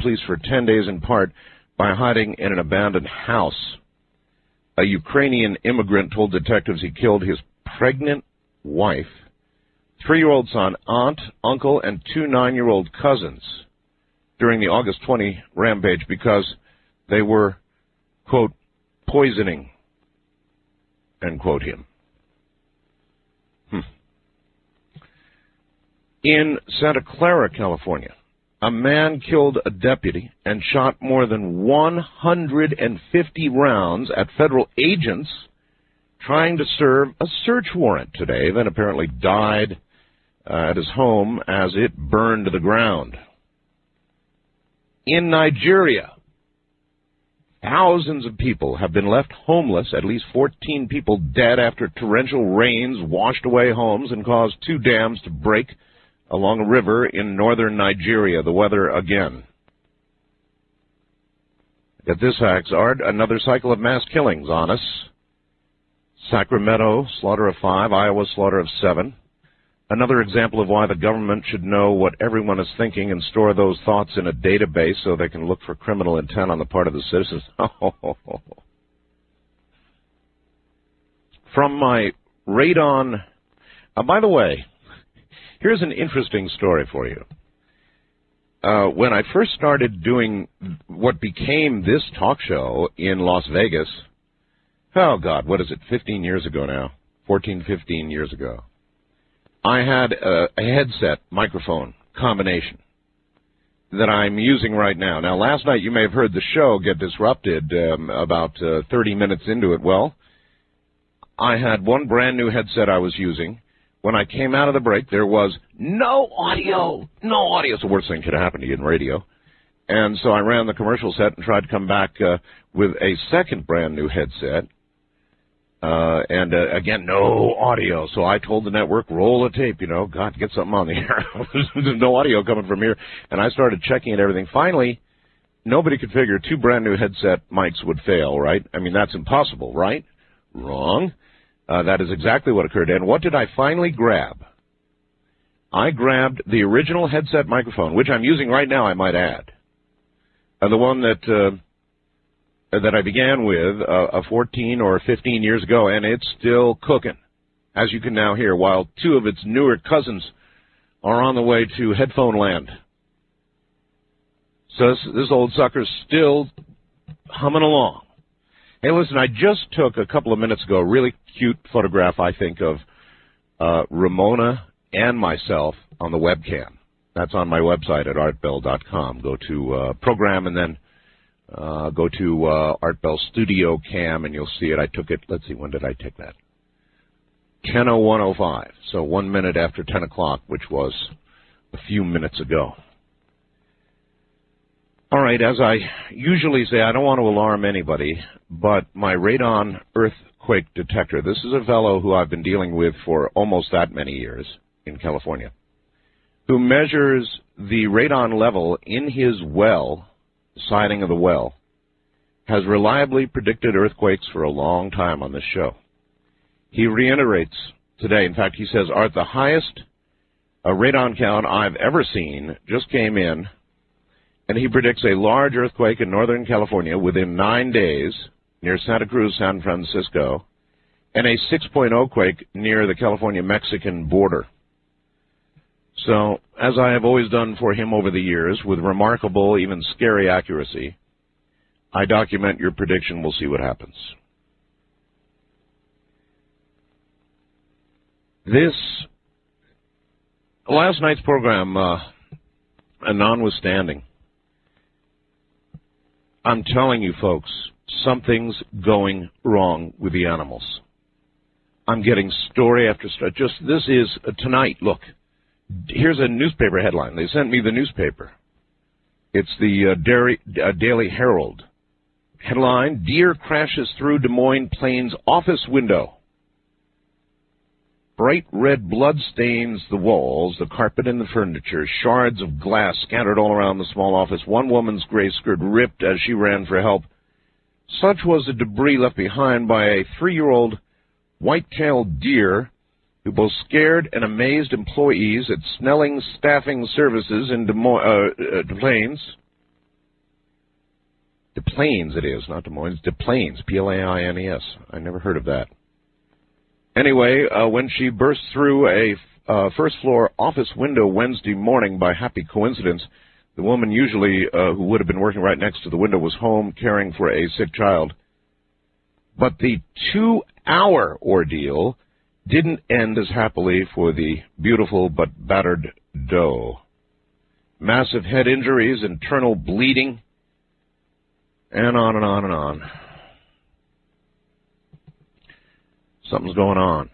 police for 10 days in part by hiding in an abandoned house. A Ukrainian immigrant told detectives he killed his pregnant wife, 3-year-old son, aunt, uncle, and 2 9-year-old cousins during the August 20 rampage because they were, quote, poisoning, end quote, him. In Santa Clara, California, a man killed a deputy and shot more than 150 rounds at federal agents trying to serve a search warrant today, then apparently died at his home as it burned to the ground. In Nigeria, thousands of people have been left homeless, at least 14 people dead after torrential rains washed away homes and caused 2 dams to break along a river in northern Nigeria. The weather again. Get this, hacks, Art, another cycle of mass killings on us. Sacramento, slaughter of 5, Iowa, slaughter of 7. Another example of why the government should know what everyone is thinking and store those thoughts in a database so they can look for criminal intent on the part of the citizens. From my radon... by the way, here's an interesting story for you. When I first started doing what became this talk show in Las Vegas, oh, God, what is it, 15 years ago now, 14, 15 years ago, I had a headset microphone combination that I'm using right now. Now, last night you may have heard the show get disrupted about 30 minutes into it. Well, I had one brand new headset I was using. When I came out of the break, there was no audio. No audio. It's the worst thing could happen to you in radio. And so I ran the commercial set and tried to come back with a second brand new headset. And again, no audio. So I told the network, roll a tape, God, get something on the air. There's no audio coming from here. And I started checking and everything. Finally, nobody could figure 2 brand new headset mics would fail, right? I mean, that's impossible, right? Wrong. That is exactly what occurred. And what did I finally grab? I grabbed the original headset microphone, which I'm using right now, I might add. The one that I began with 14 or 15 years ago, and it's still cooking, as you can now hear, while 2 of its newer cousins are on the way to headphone land. So this old sucker's still humming along. Hey, listen, I just took a couple of minutes ago a really cute photograph, I think, of Ramona and myself on the webcam. That's on my website at artbell.com. Go to program and then go to Art Bell Studio Cam, and you'll see it. I took it, let's see, when did I take that? 10:01:05, so 1 minute after 10 o'clock, which was a few minutes ago. All right, as I usually say, I don't want to alarm anybody, but my radon earthquake detector, this is a fellow who I've been dealing with for almost that many years in California, who measures the radon level in his well, the siding of the well, has reliably predicted earthquakes for a long time on this show. He reiterates today, in fact, he says, Art, the highest radon count I've ever seen just came in, and he predicts a large earthquake in Northern California within 9 days near Santa Cruz, San Francisco, and a 6.0 quake near the California-Mexican border. So, as I have always done for him over the years, with remarkable, even scary accuracy, I document your prediction. We'll see what happens. Last night's program, notwithstanding, I'm telling you folks, something's going wrong with the animals. I'm getting story after story. This is tonight, look. Here's a newspaper headline. They sent me the newspaper. It's the Daily Herald. Headline, Deer crashes through Des Moines Plains office window. Bright red blood stains the walls, the carpet, and the furniture. Shards of glass scattered all around the small office. One woman's gray skirt ripped as she ran for help. Such was the debris left behind by a 3-year-old white-tailed deer who both scared and amazed employees at Snelling Staffing Services in Des Plaines. Des Plaines it is, not Des Moines. Des Plaines, Plains. I never heard of that. Anyway, when she burst through a first-floor office window Wednesday morning by happy coincidence, the woman usually who would have been working right next to the window was home caring for a sick child. But the 2-hour ordeal didn't end as happily for the beautiful but battered doe. Massive head injuries, internal bleeding, and on and on and on. Something's going on.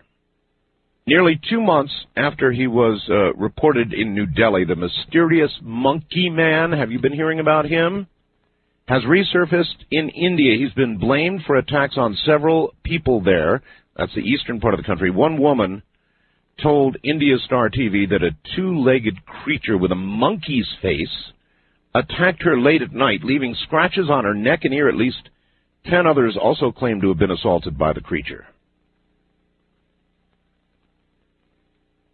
Nearly 2 months after he was reported in New Delhi, the mysterious monkey man, have you been hearing about him? Has resurfaced in India. He's been blamed for attacks on several people there. That's the eastern part of the country. One woman told India Star TV that a 2-legged creature with a monkey's face attacked her late at night, leaving scratches on her neck and ear. At least 10 others also claimed to have been assaulted by the creature.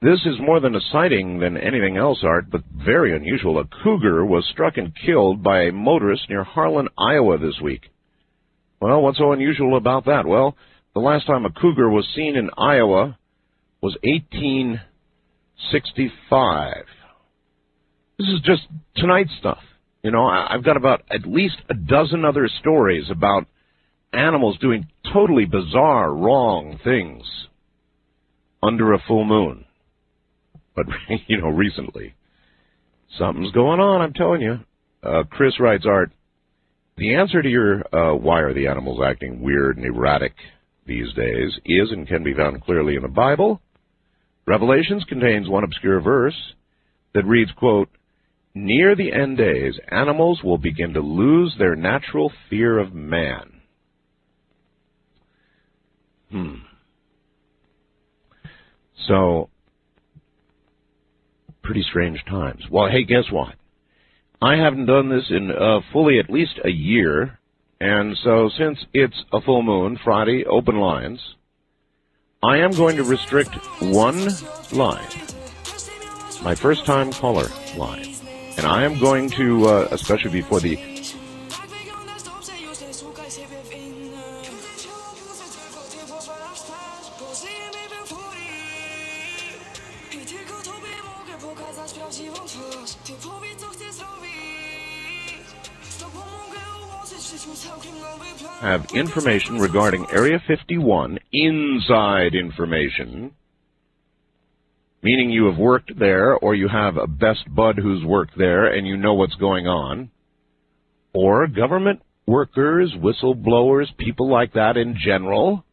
This is more than a sighting than anything else, Art, but very unusual. A cougar was struck and killed by a motorist near Harlan, Iowa this week. Well, what's so unusual about that? Well, the last time a cougar was seen in Iowa was 1865. This is just tonight's stuff. You know, I've got about at least a dozen other stories about animals doing totally bizarre, wrong things under a full moon. But, you know, recently, something's going on, I'm telling you. Chris writes, Art, the answer to your why are the animals acting weird and erratic these days is and can be found clearly in the Bible. Revelations contains one obscure verse that reads, quote, near the end days, animals will begin to lose their natural fear of man. So, pretty strange times. Well, hey, guess what? I haven't done this in fully at least a year, and so since it's a full moon, Friday, open lines, I am going to restrict one line, my first-time caller line, and I am going to, especially before the... have information regarding Area 51, inside information, meaning you have worked there or you have a best bud who's worked there and you know what's going on, or government workers, whistleblowers, people like that in general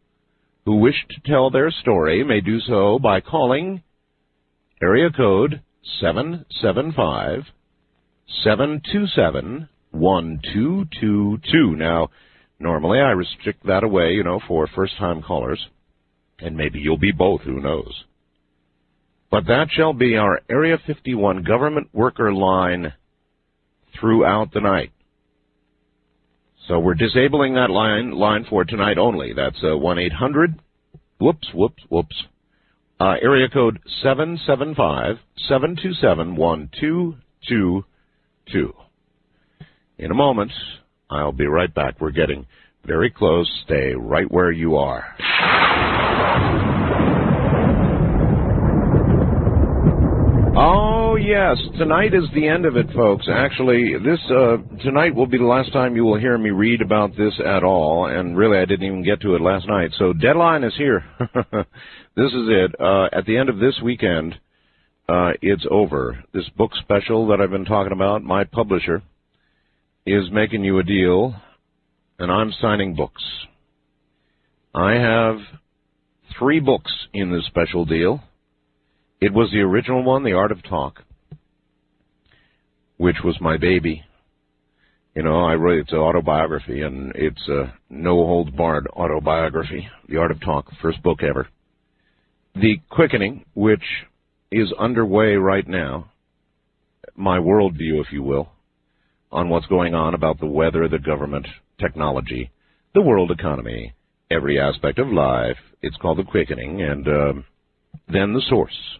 who wish to tell their story may do so by calling area code 775-727-1222. Now, normally I restrict that away, you know, for first-time callers, and maybe you'll be both, who knows. But that shall be our Area 51 government worker line throughout the night. So we're disabling that line for tonight only. That's 1-800, area code 775-727-1222. In a moment, I'll be right back. We're getting very close. Stay right where you are. Oh, yes. Tonight is the end of it, folks. Actually, tonight will be the last time you will hear me read about this at all, and really I didn't even get to it last night. So deadline is here. This is it. At the end of this weekend, it's over. This book special that I've been talking about, my publisher is making you a deal, and I'm signing books. I have 3 books in this special deal. It was the original one, The Art of Talk, which was my baby. You know, I wrote it's an autobiography, and it's a no-holds-barred autobiography, The Art of Talk, first book ever. The Quickening, which is underway right now, my worldview, if you will, on what's going on about the weather, the government, technology, the world economy, every aspect of life. It's called The Quickening, and then The Source,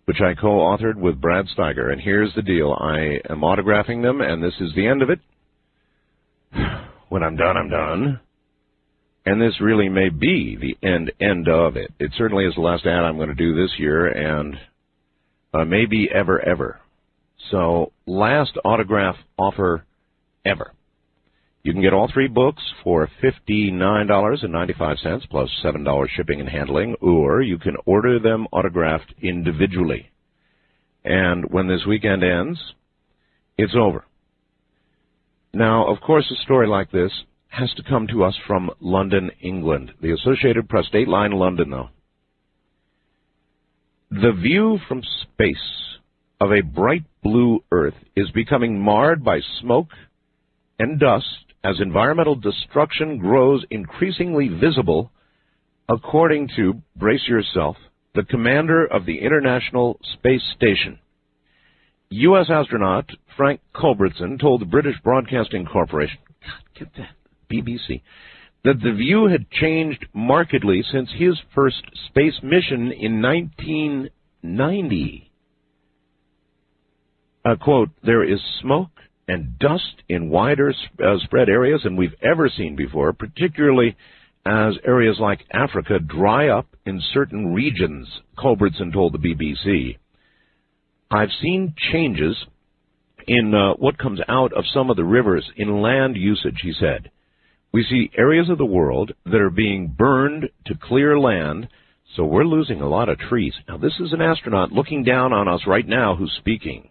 which I co-authored with Brad Steiger. And here's the deal. I am autographing them, and this is the end of it. when I'm done, I'm done. And this really may be the end of it. It certainly is the last ad I'm going to do this year, and maybe ever. So, last autograph offer ever. You can get all 3 books for $59.95 plus $7 shipping and handling, or you can order them autographed individually. And when this weekend ends, it's over. Now, of course, a story like this has to come to us from London, England. The Associated Press, Dateline London, though. The view from space of a bright blue Earth is becoming marred by smoke and dust as environmental destruction grows increasingly visible, according to, brace yourself, the commander of the International Space Station. U.S. astronaut Frank Culbertson told the British Broadcasting Corporation, God, get that, BBC, that the view had changed markedly since his first space mission in 1990. Quote, there is smoke and dust in wider spread areas than we've ever seen before, particularly as areas like Africa dry up in certain regions, Culbertson told the BBC. I've seen changes in what comes out of some of the rivers in land usage, he said. We see areas of the world that are being burned to clear land, so we're losing a lot of trees. Now, this is an astronaut looking down on us right now who's speaking.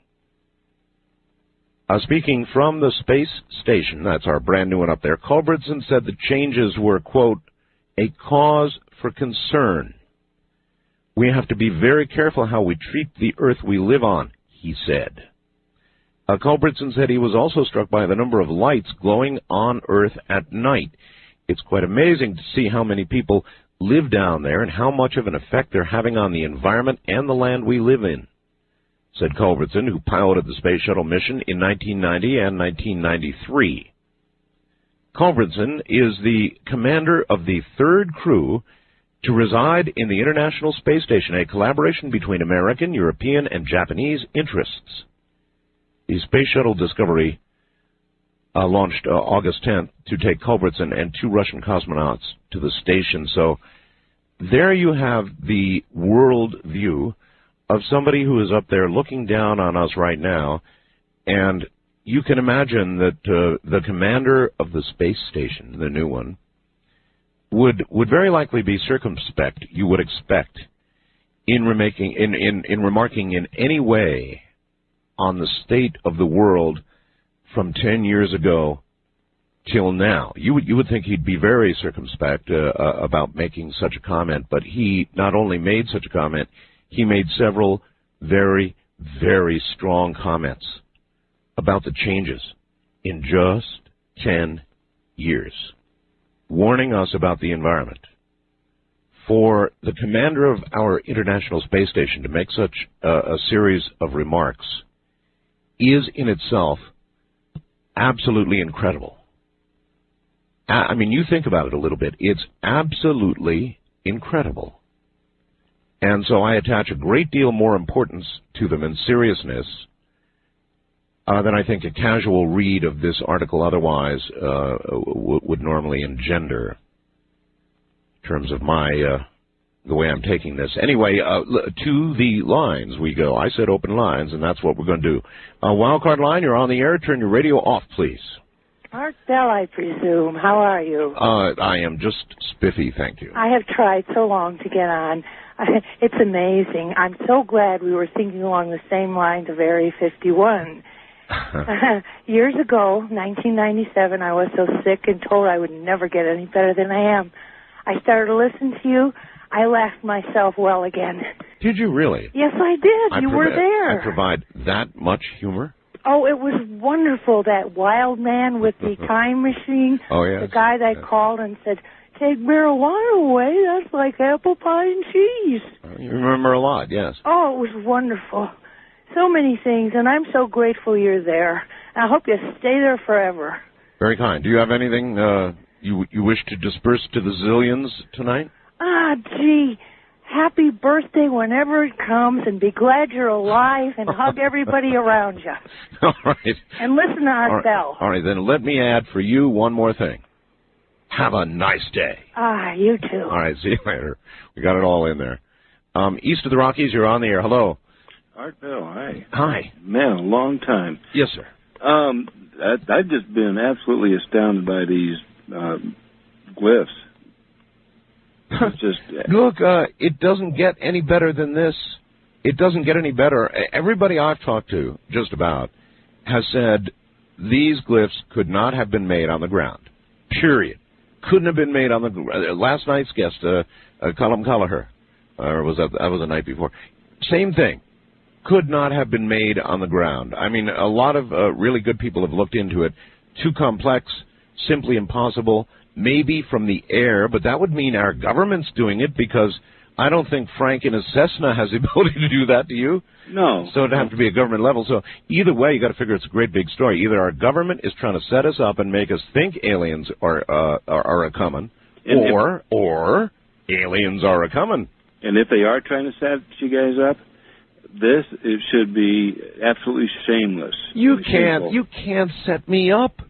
Speaking from the space station, that's our brand new one up there, Culbertson said the changes were, quote, a cause for concern. We have to be very careful how we treat the Earth we live on, he said. Culbertson said he was also struck by the number of lights glowing on Earth at night. It's quite amazing to see how many people live down there and how much of an effect they're having on the environment and the land we live in, said Culbertson, who piloted the Space Shuttle mission in 1990 and 1993. Culbertson is the commander of the 3rd crew to reside in the International Space Station, a collaboration between American, European, and Japanese interests. The Space Shuttle Discovery launched August 10th to take Culbertson and 2 Russian cosmonauts to the station. So there you have the world view of somebody who is up there looking down on us right now, and you can imagine that the commander of the space station, the new one, would very likely be circumspect, you would expect, in remarking in any way on the state of the world from 10 years ago till now. You would think he'd be very circumspect about making such a comment, but he not only made such a comment, he made several very, very strong comments about the changes in just 10 years, warning us about the environment. For the commander of our International Space Station to make such a series of remarks is in itself absolutely incredible. I mean, you think about it a little bit. It's absolutely incredible. And so I attach a great deal more importance to them and seriousness than I think a casual read of this article otherwise would normally engender in terms of my the way I'm taking this. Anyway, to the lines we go. I said open lines, and that's what we're going to do. Wildcard line, you're on the air. Turn your radio off, please. Art Bell, I presume. How are you? I am just spiffy, thank you. I have tried so long to get on. It's amazing. I'm so glad we were thinking along the same lines of Area 51. Years ago, 1997, I was so sick and told I would never get any better than I am. I started to listen to you. I laughed myself well again. Did you really? Yes, I did. You were there. I provide that much humor? Oh, it was wonderful, that wild man with the time machine. Oh, yes. The guy that called and said, take marijuana away, that's like apple pie and cheese. You remember a lot, yes. Oh, it was wonderful. So many things, and I'm so grateful you're there. I hope you stay there forever. Very kind. Do you have anything you wish to disperse to the zillions tonight? Gee, happy birthday whenever it comes, and be glad you're alive, and hug everybody around you. All right. And listen to our bell. All right, then let me add for you one more thing. Have a nice day. You too. All right, see you later. We got it all in there. East of the Rockies, you're on the air. Hello. Art Bell, hi. Hi. Man, a long time. Yes, sir. I've just been absolutely astounded by these glyphs. It's just Look, it doesn't get any better than this. It doesn't get any better. Everybody I've talked to, just about, has said these glyphs could not have been made on the ground. Period. Couldn't have been made on the last night's guest, Colum Kelleher, or was that was the night before? Same thing. Could not have been made on the ground. I mean, a lot of really good people have looked into it. Too complex, simply impossible. Maybe from the air, but that would mean our government's doing it, because I don't think Frank in his Cessna has the ability to do that, do you? No. So it'd have to be a government level. So either way, you got to figure it's a great big story. Either our government is trying to set us up and make us think aliens are a coming, or aliens are a coming. And if they are trying to set you guys up, it should be absolutely shameless. You can't set me up.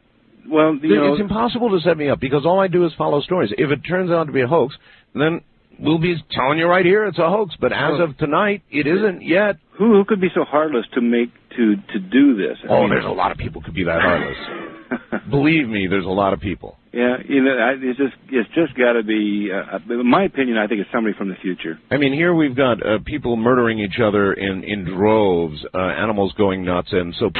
Well, it's impossible to set me up, because all I do is follow stories. If it turns out to be a hoax, then we'll be telling you right here it's a hoax. But as of tonight, it isn't yet. Who could be so heartless to do this? There's a lot of people could be that heartless. Believe me, there's a lot of people. Yeah, it's just got to be. In my opinion, I think it's somebody from the future. I mean, here we've got people murdering each other in droves, animals going nuts, and so.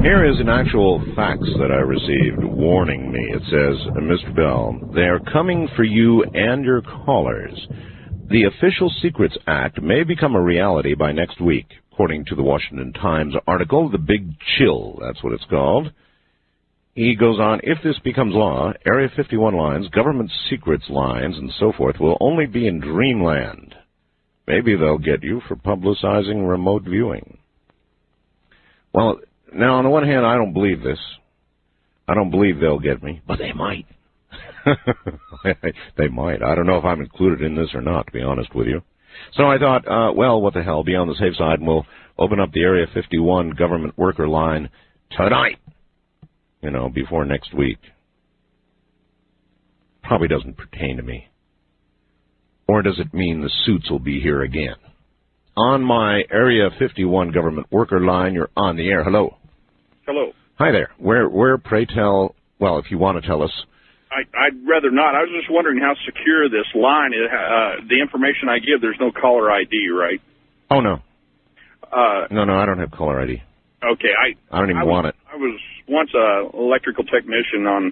Here is an actual fax that I received warning me. It says, Mr. Bell, they are coming for you and your callers. The Official Secrets Act may become a reality by next week, according to the Washington Times article, The Big Chill, that's what it's called. He goes on, if this becomes law, Area 51 lines, government secrets lines, and so forth will only be in dreamland. Maybe they'll get you for publicizing remote viewing. Well, now, on the one hand, I don't believe this. I don't believe they'll get me, but they might. They might. I don't know if I'm included in this or not, to be honest with you. So I thought, well, what the hell, be on the safe side, and we'll open up the Area 51 government worker line tonight, before next week. Probably doesn't pertain to me. Or does it mean the suits will be here again? On my Area 51 government worker line, you're on the air. Hello. Hello. Hi there. Where, pray tell, well, if you want to tell us. I'd rather not. I was just wondering how secure this line is. The information I give, there's no caller ID, right? Oh, no. No, I don't have caller ID. Okay. I don't even want it. I was once an electrical technician on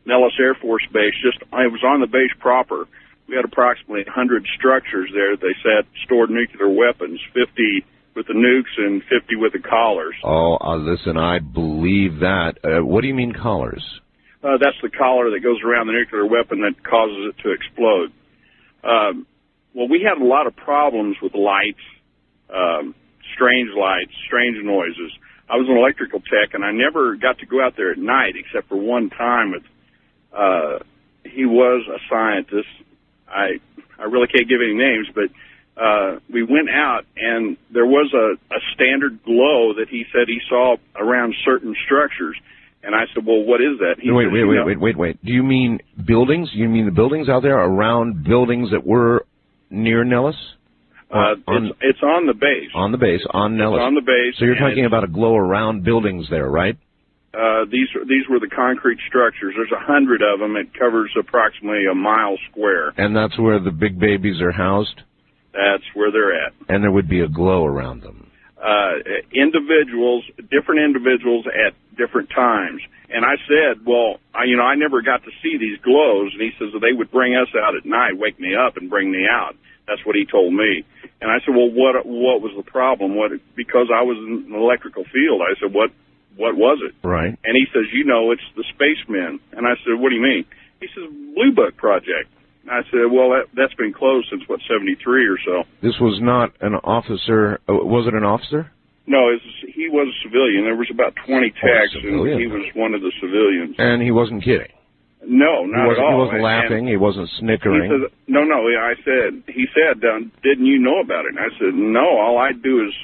Nellis Air Force Base. I was on the base proper. We had approximately 100 structures there. They said stored nuclear weapons, 50 with the nukes and 50 with the collars. Oh, listen, I believe that. What do you mean collars? That's the collar that goes around the nuclear weapon that causes it to explode. Well, we had a lot of problems with lights, strange noises. I was an electrical tech, and I never got to go out there at night except for one time. He was a scientist. I really can't give any names, but we went out, and there was a standard glow that he said he saw around certain structures. And I said, well, what is that? Wait. Do you mean buildings? You mean the buildings out there around buildings that were near Nellis? It's on the base. On the base, on Nellis. It's on the base. So you're talking about a glow around buildings there, right? These were the concrete structures. There's 100 of them. It covers approximately a mile square. And that's where the big babies are housed? That's where they're at. And there would be a glow around them? Different individuals at different times. And I said, well, I never got to see these glows. And he says they would bring us out at night, wake me up and bring me out. That's what he told me. And I said, well, what was the problem? Because I was in the electrical field. I said, what was it? Right. And he says, it's the spacemen. And I said, what do you mean? He says, Blue Book Project. And I said, well, that's been closed since, 73 or so. This was not an officer. Was it an officer? No, he was a civilian. There was about 20 techs, and he was one of the civilians. And he wasn't kidding? No, not at all. He wasn't laughing. He wasn't snickering. He said, no. He said, didn't you know about it? And I said, no. All I do is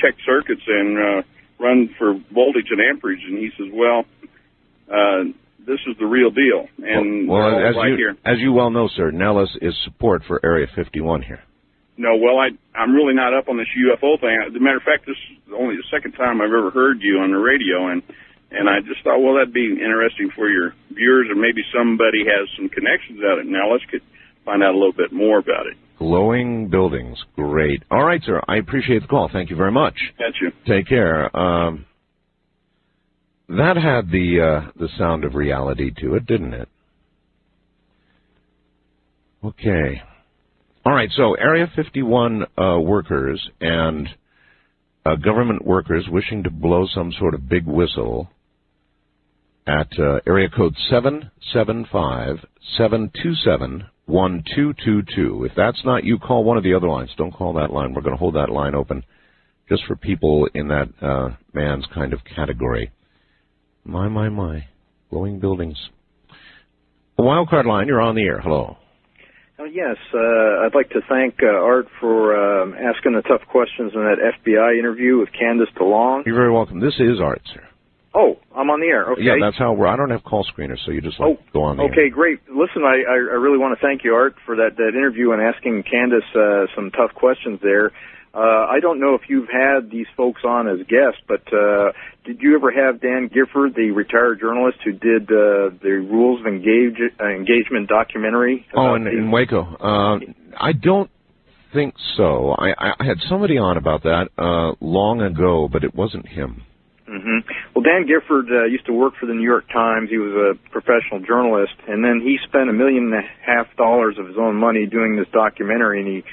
check circuits and run for voltage and amperage. And he says, well, this is the real deal. And as you well know, sir, Nellis is support for Area 51 here. No, well, I'm really not up on this UFO thing. As a matter of fact, this is only the second time I've ever heard you on the radio, and I just thought, well, that'd be interesting for your viewers, or maybe somebody has some connections out at Nellis could find out a little bit more about it. Glowing buildings, great. All right, sir, I appreciate the call. Thank you very much. Got you. Take care. That had the sound of reality to it, didn't it? Okay. All right, so Area 51 workers and government workers wishing to blow some sort of big whistle at area code 775-727-1222. If that's not you, call one of the other lines. Don't call that line. We're going to hold that line open just for people in that man's kind of category. My. Glowing buildings. A wild card line, you're on the air. Hello. Yes, I'd like to thank Art for asking the tough questions in that FBI interview with Candace DeLong. You're very welcome. This is Art, sir. Oh, I'm on the air. Okay. Yeah, that's how I don't have call screeners, so you just go on the air. Okay, great. Listen, I really want to thank you, Art, for that interview and asking Candace some tough questions there. I don't know if you've had these folks on as guests, but did you ever have Dan Gifford, the retired journalist who did the Rules of Engagement documentary? In Waco. I don't think so. I had somebody on about that long ago, but it wasn't him. Mm-hmm. Well, Dan Gifford used to work for the New York Times. He was a professional journalist, and then he spent $1.5 million of his own money doing this documentary, and he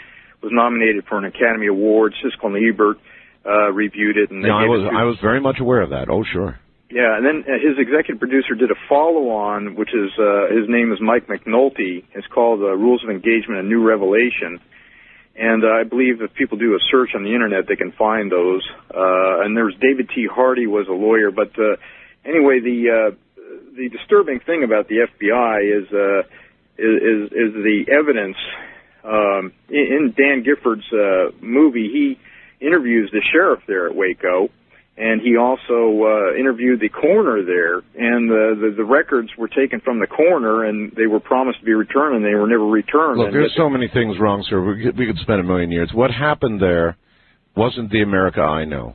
was nominated for an Academy Award. Siskel and Ebert reviewed it. And I was very much aware of that. Oh, sure. Yeah, and then his executive producer did a follow-on, which is his name is Mike McNulty. It's called Rules of Engagement: A New Revelation. And I believe if people do a search on the internet, they can find those. And there's David T. Hardy was a lawyer. But anyway, the disturbing thing about the FBI is the evidence. In Dan Gifford's movie, he interviews the sheriff there at Waco, and he also interviewed the coroner there. And the records were taken from the coroner, and they were promised to be returned, and they were never returned. Look, there's so many things wrong, sir. We could spend 1,000,000 years. What happened there wasn't the America I know,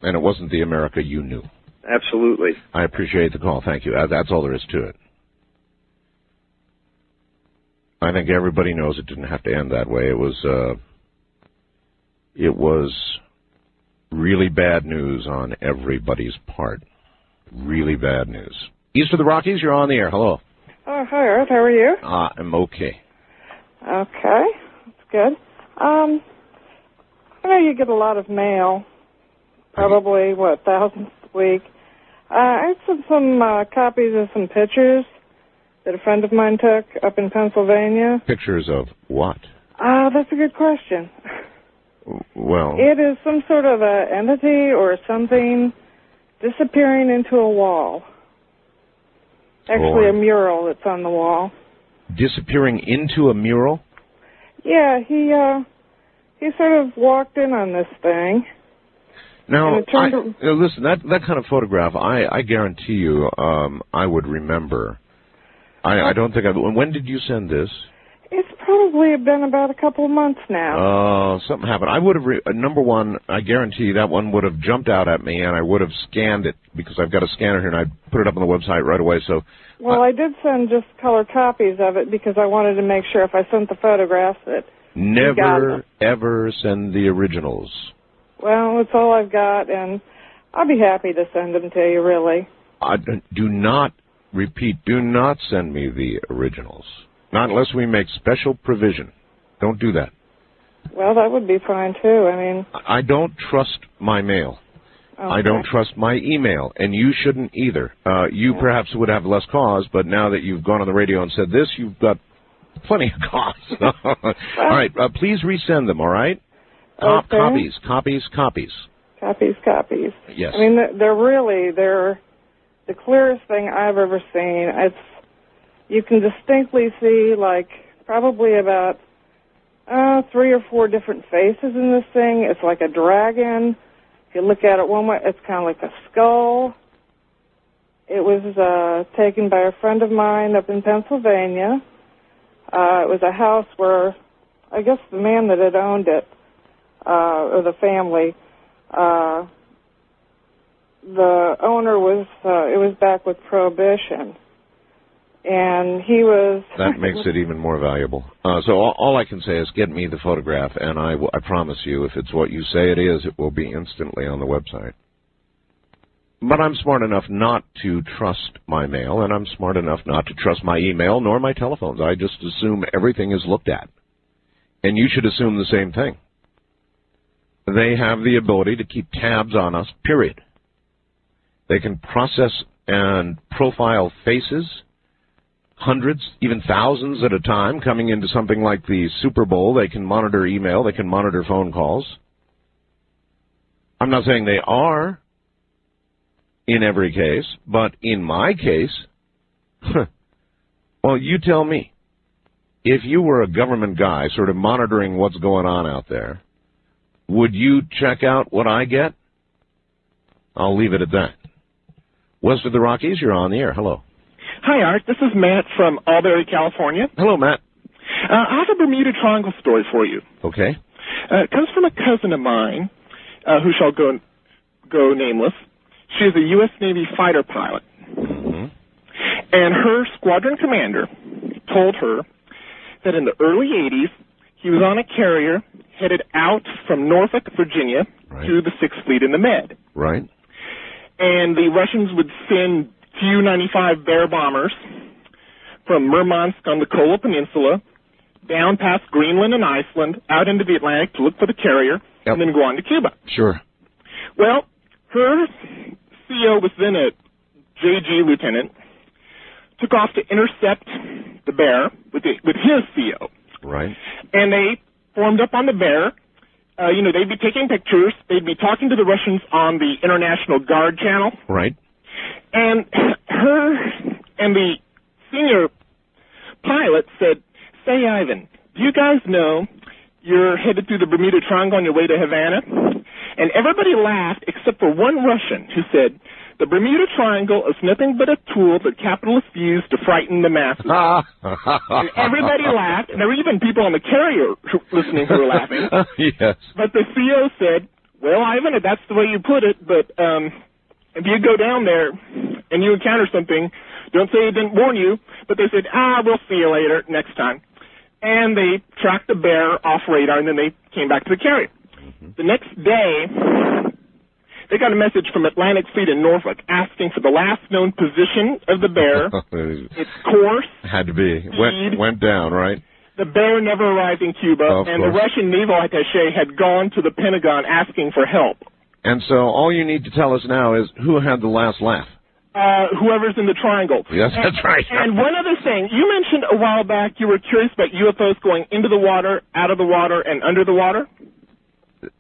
and it wasn't the America you knew. Absolutely. I appreciate the call. Thank you. That's all there is to it. I think everybody knows it didn't have to end that way. It was really bad news on everybody's part. Really bad news. East of the Rockies, you're on the air. Hello. Oh, hi, Earth. How are you? I'm okay. Okay. That's good. I know you get a lot of mail. Probably, thousands a week. I sent some copies of some pictures that a friend of mine took up in Pennsylvania. Pictures of what? That's a good question. Well, it is some sort of a entity or something disappearing into a wall. Actually, a mural that's on the wall. Disappearing into a mural? Yeah, he sort of walked in on this thing. Now, listen, that kind of photograph, I guarantee you, I would remember. I don't think when did you send this? It's probably been about a couple of months now. Oh, something happened. I would have, number one, I guarantee that one would have jumped out at me, and I would have scanned it, because I've got a scanner here, and I put it up on the website right away. So, well, I did send just color copies of it, because I wanted to make sure if I sent the photographs that never, ever send the originals. Well, it's all I've got, and I'll be happy to send them to you, really. Do not send me the originals. Not unless we make special provision. Don't do that. Well, that would be fine, too. I mean, I don't trust my mail. Okay. I don't trust my email, and you shouldn't either. You perhaps would have less cause, but now that you've gone on the radio and said this, you've got plenty of cause. All right, please resend them, all right? Okay. Copies. Copies. Yes. I mean, they're the clearest thing I've ever seen. you can distinctly see, like, probably about 3 or 4 different faces in this thing. It's like a dragon. If you look at it one way, it's kind of like a skull. It was taken by a friend of mine up in Pennsylvania. It was a house where, I guess the man that had owned it, or the family, the owner was, it was back with Prohibition. And he was... That makes it even more valuable. So all I can say is get me the photograph, and I promise you, if it's what you say it is, it will be instantly on the website. But I'm smart enough not to trust my mail, and I'm smart enough not to trust my email nor my telephones. I just assume everything is looked at. And you should assume the same thing. They have the ability to keep tabs on us, period. They can process and profile faces, hundreds, even thousands at a time, coming into something like the Super Bowl. They can monitor email. They can monitor phone calls. I'm not saying they are in every case, but in my case, well, you tell me. If you were a government guy sort of monitoring what's going on out there, would you check out what I get? I'll leave it at that. West of the Rockies, you're on the air. Hello. Hi, Art. This is Matt from Albury, California. Hello, Matt. I have a Bermuda Triangle story for you. Okay. It comes from a cousin of mine, who shall go nameless. She is a U.S. Navy fighter pilot. Mm-hmm. And her squadron commander told her that in the early 80s, he was on a carrier headed out from Norfolk, Virginia, right, to the 6th Fleet in the Med. Right. And the Russians would send Tu-95 Bear bombers from Murmansk on the Kola Peninsula down past Greenland and Iceland, out into the Atlantic to look for the carrier, yep, and then go on to Cuba. Sure. Well, her CO was then a JG lieutenant, took off to intercept the Bear with his CO. Right. And they formed up on the Bear. They'd be taking pictures. They'd be talking to the Russians on the International Guard channel. Right. And her and the senior pilot said, "Say, Ivan, do you guys know you're headed through the Bermuda Triangle on your way to Havana?" And everybody laughed except for one Russian who said, "The Bermuda Triangle is nothing but a tool that capitalists use to frighten the masses." And everybody laughed, and there were even people on the carrier listening who were laughing. Yes. But the CO said, "Well, Ivan, if that's the way you put it, but if you go down there and you encounter something, don't say it didn't warn you." But they said, "We'll see you later next time." And they tracked the Bear off radar, and then they came back to the carrier. Mm-hmm. The next day, they got a message from Atlantic Fleet in Norfolk asking for the last known position of the Bear, its course. Had to be. Went down, right? The Bear never arrived in Cuba, and the Russian naval attaché had gone to the Pentagon asking for help. And so all you need to tell us now is who had the last laugh. Whoever's in the triangle. Yes, that's right. And one other thing, you mentioned a while back you were curious about UFOs going into the water, out of the water, and under the water?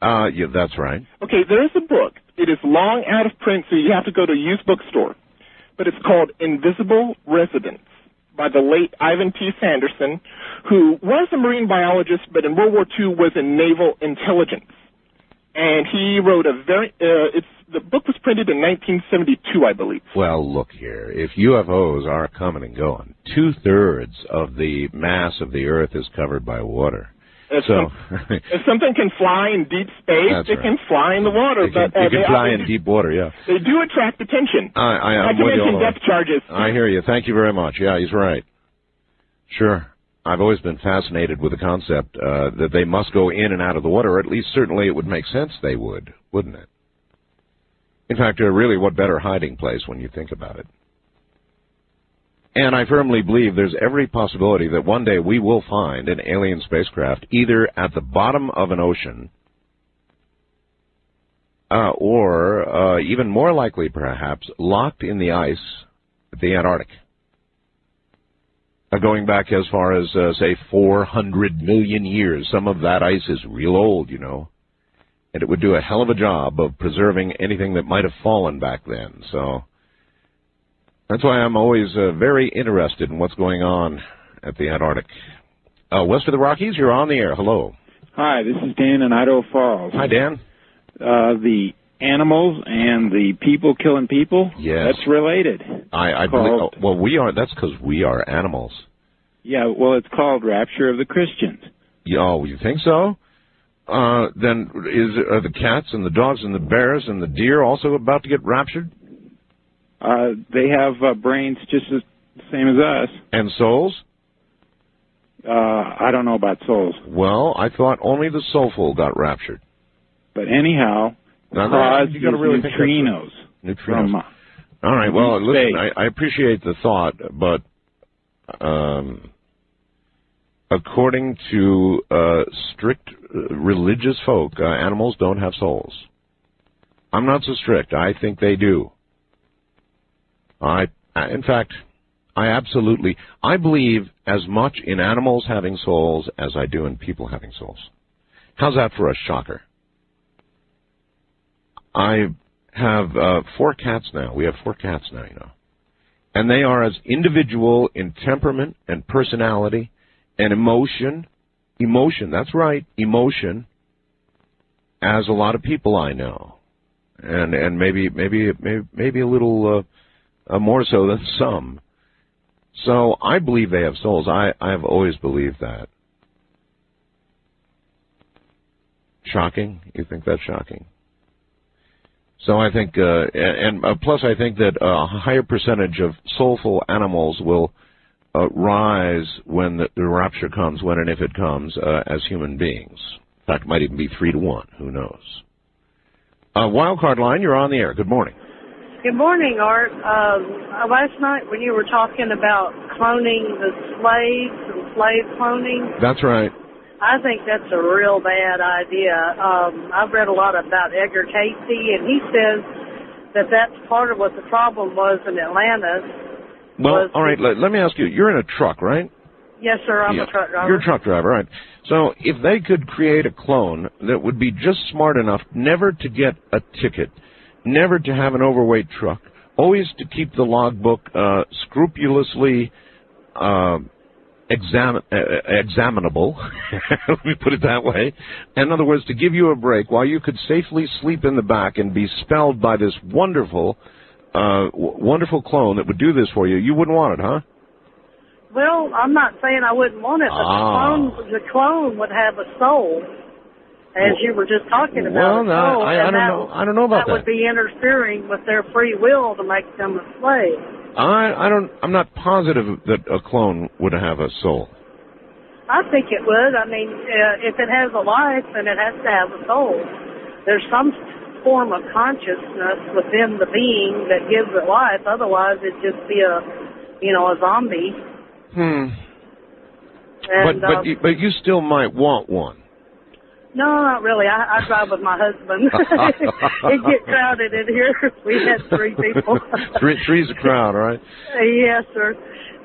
Yeah, that's right. Okay, there's a book. It is long out of print, so you have to go to a used bookstore. But it's called Invisible Residents by the late Ivan T. Sanderson, who was a marine biologist, but in World War II was in naval intelligence. And he wrote the book was printed in 1972, I believe. Well, look here. If UFOs are coming and going, 2/3 of the mass of the Earth is covered by water. If something can fly in deep space, it can fly in the water. It can fly in deep water, yeah. They do attract attention. I'm Not to mention depth charges. I hear you. Thank you very much. Yeah, he's right. Sure. I've always been fascinated with the concept that they must go in and out of the water, or at least certainly it would make sense they would, wouldn't it? In fact, really, what better hiding place when you think about it? And I firmly believe there's every possibility that one day we will find an alien spacecraft either at the bottom of an ocean or, even more likely perhaps, locked in the ice at the Antarctic. Going back as far as, say, 400 million years. Some of that ice is real old, you know. And it would do a hell of a job of preserving anything that might have fallen back then. So That's why I'm always very interested in what's going on at the Antarctic. West of the Rockies, you're on the air. Hello. Hi, this is Dan in Idaho Falls. Hi, Dan. The animals and the people killing people, yes, that's related. I believe, well, we are, that's because we are animals. Yeah, well, it's called Rapture of the Christians. Oh, you think so? Then are the cats and the dogs and the bears and the deer also about to get raptured? They have brains just the same as us. And souls? I don't know about souls. Well, I thought only the soulful got raptured. But anyhow, you got to really neutrinos. Neutrinos. All right. Well, listen, I appreciate the thought, but according to strict religious folk, animals don't have souls. I'm not so strict. I think they do. In fact, I believe as much in animals having souls as I do in people having souls. How's that for a shocker? I have 4 cats now. We have 4 cats now, you know. And they are as individual in temperament and personality and emotion, that's right, emotion, as a lot of people I know. And maybe a little more so than some. So I believe they have souls. I have always believed that. Shocking? You think that's shocking? So I think, plus I think that a higher percentage of soulful animals will rise when the rapture comes, when and if it comes, as human beings. In fact, it might even be 3-to-1. Who knows? Wildcard line, you're on the air. Good morning. Good morning, Art. Last night when you were talking about cloning the slaves and slave cloning. That's right. I think that's a real bad idea. I've read a lot about Edgar Casey, and he says that that's part of what the problem was in Atlantis. Well, all right, let me ask you. You're in a truck, right? Yes, sir, I'm a truck driver. You're a truck driver, right. So if they could create a clone that would be just smart enough never to get a ticket, never to have an overweight truck, always to keep the logbook scrupulously examinable, let me put it that way. In other words, to give you a break while you could safely sleep in the back and be spelled by this wonderful clone that would do this for you, you wouldn't want it, huh? Well, I'm not saying I wouldn't want it, but the clone would have a soul, as you were just talking about. Well, I don't know about that. That would be interfering with their free will to make them a slave. I'm not positive that a clone would have a soul. I think it would. I mean, if it has a life, then it has to have a soul. There's some form of consciousness within the being that gives it life. Otherwise, it'd just be a zombie. And, but you still might want one. No, not really. I drive with my husband. It gets crowded in here. We had 3 people. Three's a crowd, right? Yes, sir.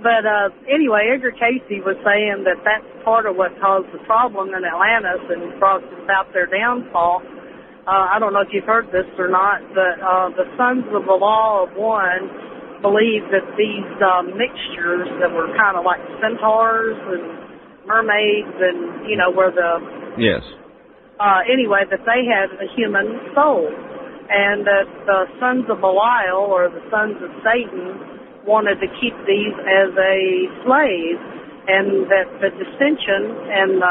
But anyway, Edgar Casey was saying that that's part of what caused the problem in Atlantis and brought about their downfall. I don't know if you've heard this or not, but the Sons of the Law of One believed that these mixtures that were kind of like centaurs and mermaids and, were the... Yes. Anyway, that they had a human soul, and that the sons of Belial, or the sons of Satan, wanted to keep these as a slave, and that the dissension and,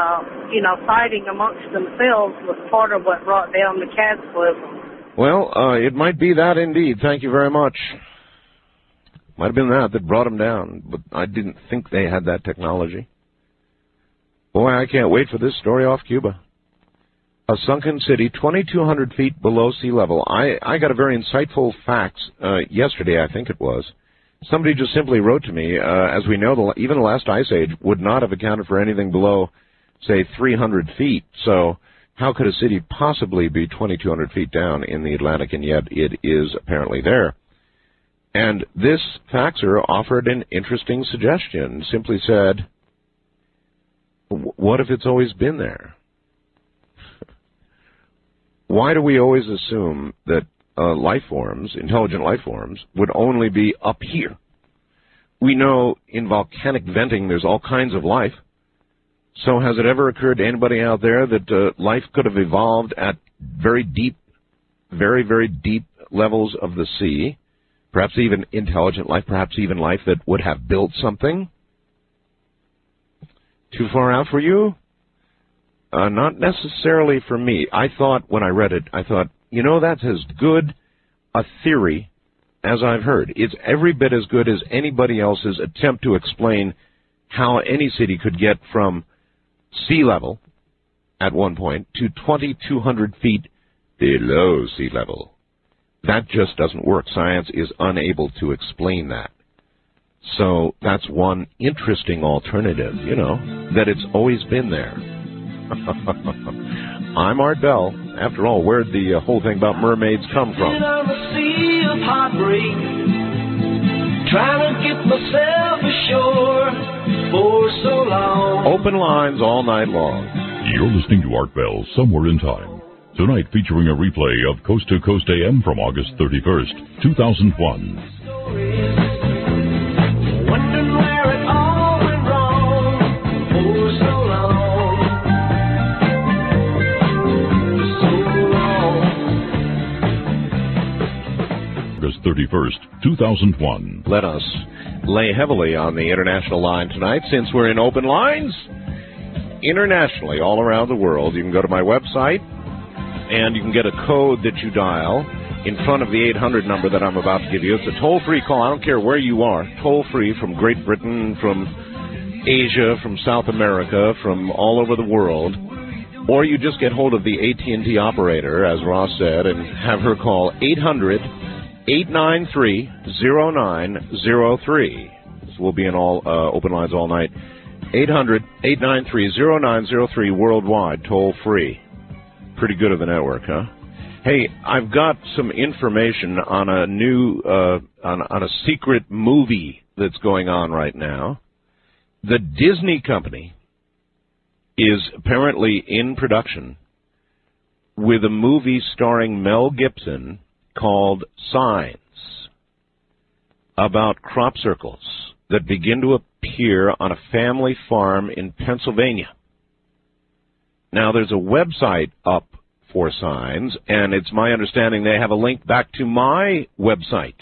fighting amongst themselves was part of what brought down the cataclysm. Well, it might be that indeed. Thank you very much. Might have been that brought them down, but I didn't think they had that technology. Boy, I can't wait for this story off Cuba. A sunken city 2,200 feet below sea level. I got a very insightful fax yesterday, I think it was. Somebody just simply wrote to me, as we know, even the last ice age would not have accounted for anything below, say, 300 feet. So how could a city possibly be 2,200 feet down in the Atlantic, and yet it is apparently there? And this faxer offered an interesting suggestion, simply said, what if it's always been there? Why do we always assume that life forms, intelligent life forms, would only be up here. We know in volcanic venting there's all kinds of life. So has it ever occurred to anybody out there that life could have evolved at very deep, very, very deep levels of the sea? Perhaps even intelligent life, perhaps even life that would have built something? Too far out for you? Not necessarily for me. I thought, when I read it, I thought, you know, that's as good a theory as I've heard. It's every bit as good as anybody else's attempt to explain how any city could get from sea level at one point to 2,200 feet below sea level. That just doesn't work. Science is unable to explain that. So that's one interesting alternative, you know, that it's always been there. I'm Art Bell. After all, where'd the whole thing about mermaids come from? On the sea of heartbreak, trying to get myself ashore for so long. Open lines all night long. You're listening to Art Bell, Somewhere in Time. Tonight featuring a replay of Coast to Coast AM from August 31st, 2001. Wondering where it all went wrong for so long. August 31st, 2001. Let us lay heavily on the international line tonight, since we're in open lines. Internationally, all around the world, you can go to my website, and you can get a code that you dial in front of the 800 number that I'm about to give you. It's a toll-free call. I don't care where you are. Toll-free from Great Britain, from Asia, from South America, from all over the world. Or you just get hold of the AT&T operator, as Ross said, and have her call 800-893-0903. So we'll be in all open lines all night. 800-893-0903 worldwide, toll-free. Pretty good of the network, huh? Hey, I've got some information on a new, on a secret movie that's going on right now. The Disney company is apparently in production with a movie starring Mel Gibson called Signs, about crop circles that begin to appear on a family farm in Pennsylvania. Now, there's a website up for Signs, and it's my understanding they have a link back to my website.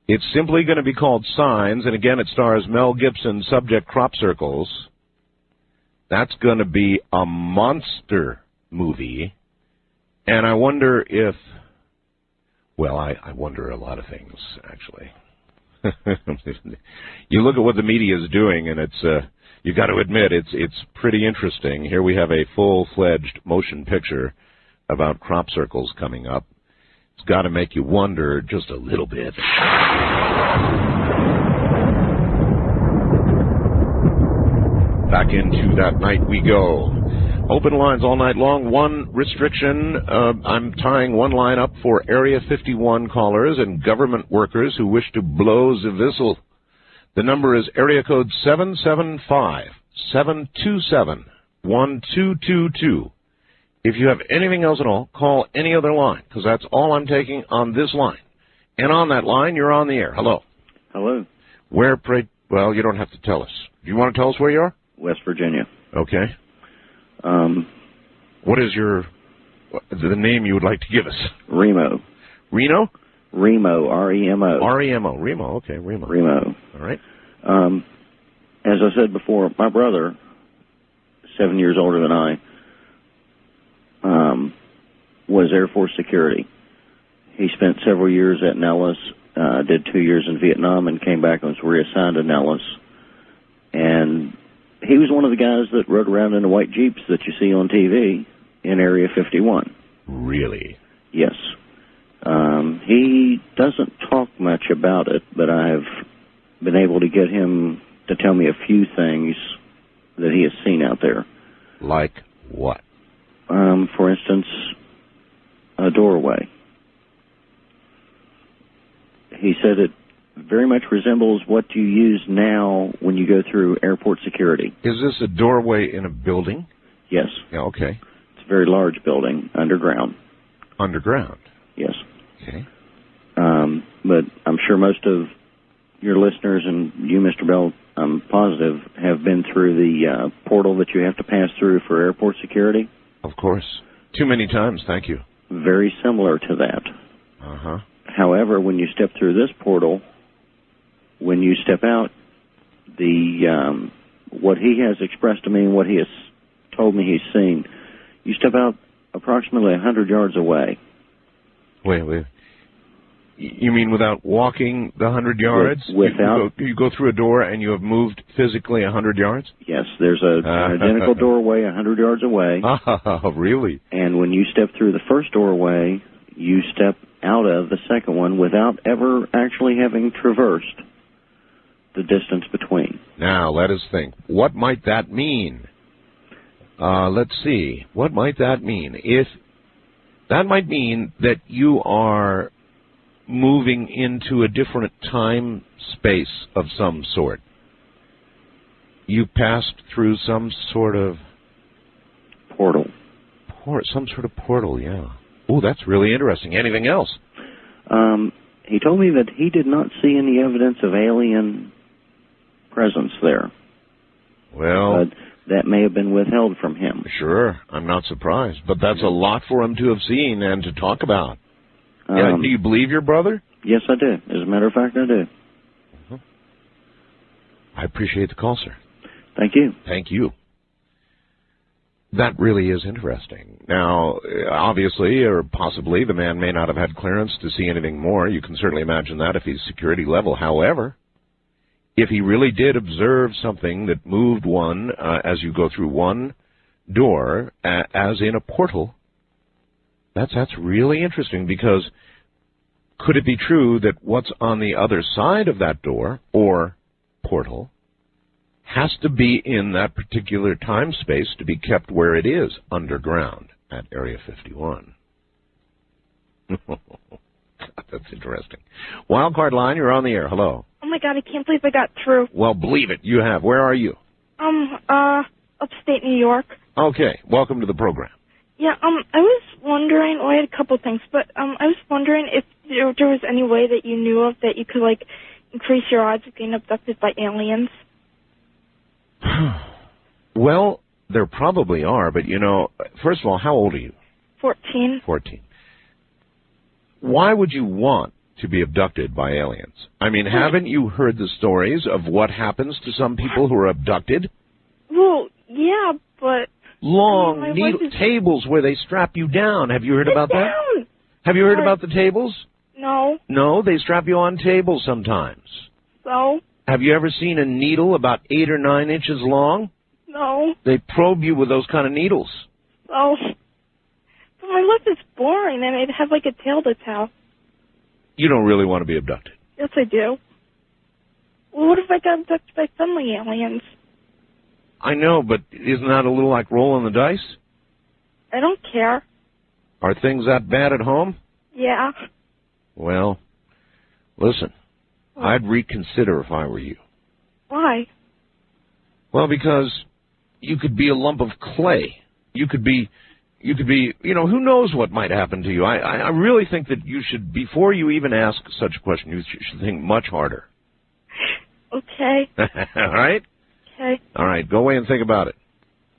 It's simply going to be called Signs, and again, it stars Mel Gibson, subject crop circles. That's going to be a monster movie, and I wonder if, well, I wonder a lot of things, actually. You look at what the media is doing, and it's, you've got to admit, it's pretty interesting. Here we have a full-fledged motion picture about crop circles coming up. It's got to make you wonder just a little bit. Back into that night we go. Open lines all night long. One restriction, I'm tying one line up for Area 51 callers and government workers who wish to blow the whistle. The number is area code 775-727-1222. If you have anything else at all, call any other line, because that's all I'm taking on this line. And on that line, you're on the air. Hello. Hello. Where, pray, well, you don't have to tell us. Do you want to tell us where you are? West Virginia. Okay. What is the name you would like to give us? Remo. Reno? Remo, R-E-M-O. R-E-M-O, Remo, okay, Remo. Remo. All right. As I said before, my brother, 7 years older than I, was Air Force security. He spent several years at Nellis, did 2 years in Vietnam, and came back and was reassigned to Nellis. And he was one of the guys that rode around in the white Jeeps that you see on TV in Area 51. Really? Yes. He doesn't talk much about it, but I've been able to get him to tell me a few things that he has seen out there. Like what? For instance, a doorway. He said it very much resembles what you use now when you go through airport security. Is this a doorway in a building? Yes. Yeah, okay. It's a very large building, underground. Underground? Yes. Okay. But I'm sure most of your listeners and you, Mr. Bell, I'm positive, have been through the portal that you have to pass through for airport security. Of course. Too many times, thank you. Very similar to that. Uh-huh. However, when you step through this portal, when you step out, what he has expressed to me and what he has told me he's seen, you step out approximately 100 yards away. Wait. You mean without walking the 100 yards? Without. You go through a door and you have moved physically 100 yards? Yes, there's an identical doorway 100 yards away. Oh, really? And when you step through the first doorway, you step out of the second one without ever actually having traversed the distance between. Now, let us think. What might that mean? Let's see. What might that mean? That might mean that you are moving into a different time space of some sort. You passed through some sort of portal. Some sort of portal, yeah. Oh, that's really interesting. Anything else? He told me that he did not see any evidence of alien presence there. Well, but that may have been withheld from him. Sure, I'm not surprised. But that's a lot for him to have seen and to talk about. Do you believe your brother? Yes, I do. As a matter of fact, I do. Uh-huh. I appreciate the call, sir. Thank you. Thank you. That really is interesting. Now, obviously, or possibly, the man may not have had clearance to see anything more. You can certainly imagine that if he's security level. However, if he really did observe something that moved one as you go through one door, as in a portal, that's really interesting, because could it be true that what's on the other side of that door or portal has to be in that particular time space to be kept where it is, underground at Area 51? That's interesting. Wildcard line, you're on the air. Hello. Oh my God, I can't believe I got through. Well, believe it, you have. Where are you? Upstate New York. Okay, welcome to the program. Yeah, I was wondering, I had a couple things, but I was wondering if there was any way that you knew of that you could, like, increase your odds of being abducted by aliens. Well, there probably are, but, first of all, how old are you? 14. 14. Why would you want to be abducted by aliens? I mean, haven't you heard the stories of what happens to some people who are abducted? Well, yeah, but... Long tables where they strap you down. Have you heard about that? Have you heard about the tables? No. No, they strap you on tables sometimes. So? Have you ever seen a needle about 8 or 9 inches long? No. They probe you with those kind of needles. Oh. But my life is boring, and I'd have, like, a tail to tell. You don't really want to be abducted. Yes, I do. Well, what if I got abducted by friendly aliens? I know, but isn't that a little like rolling the dice? I don't care. Are things that bad at home? Yeah. Well, listen, I'd reconsider if I were you. Why? Well, because you could be a lump of clay. You could be, who knows what might happen to you. I really think that you should, before you even ask such a question, you should think much harder. Okay. All right? Okay. All right, go away and think about it.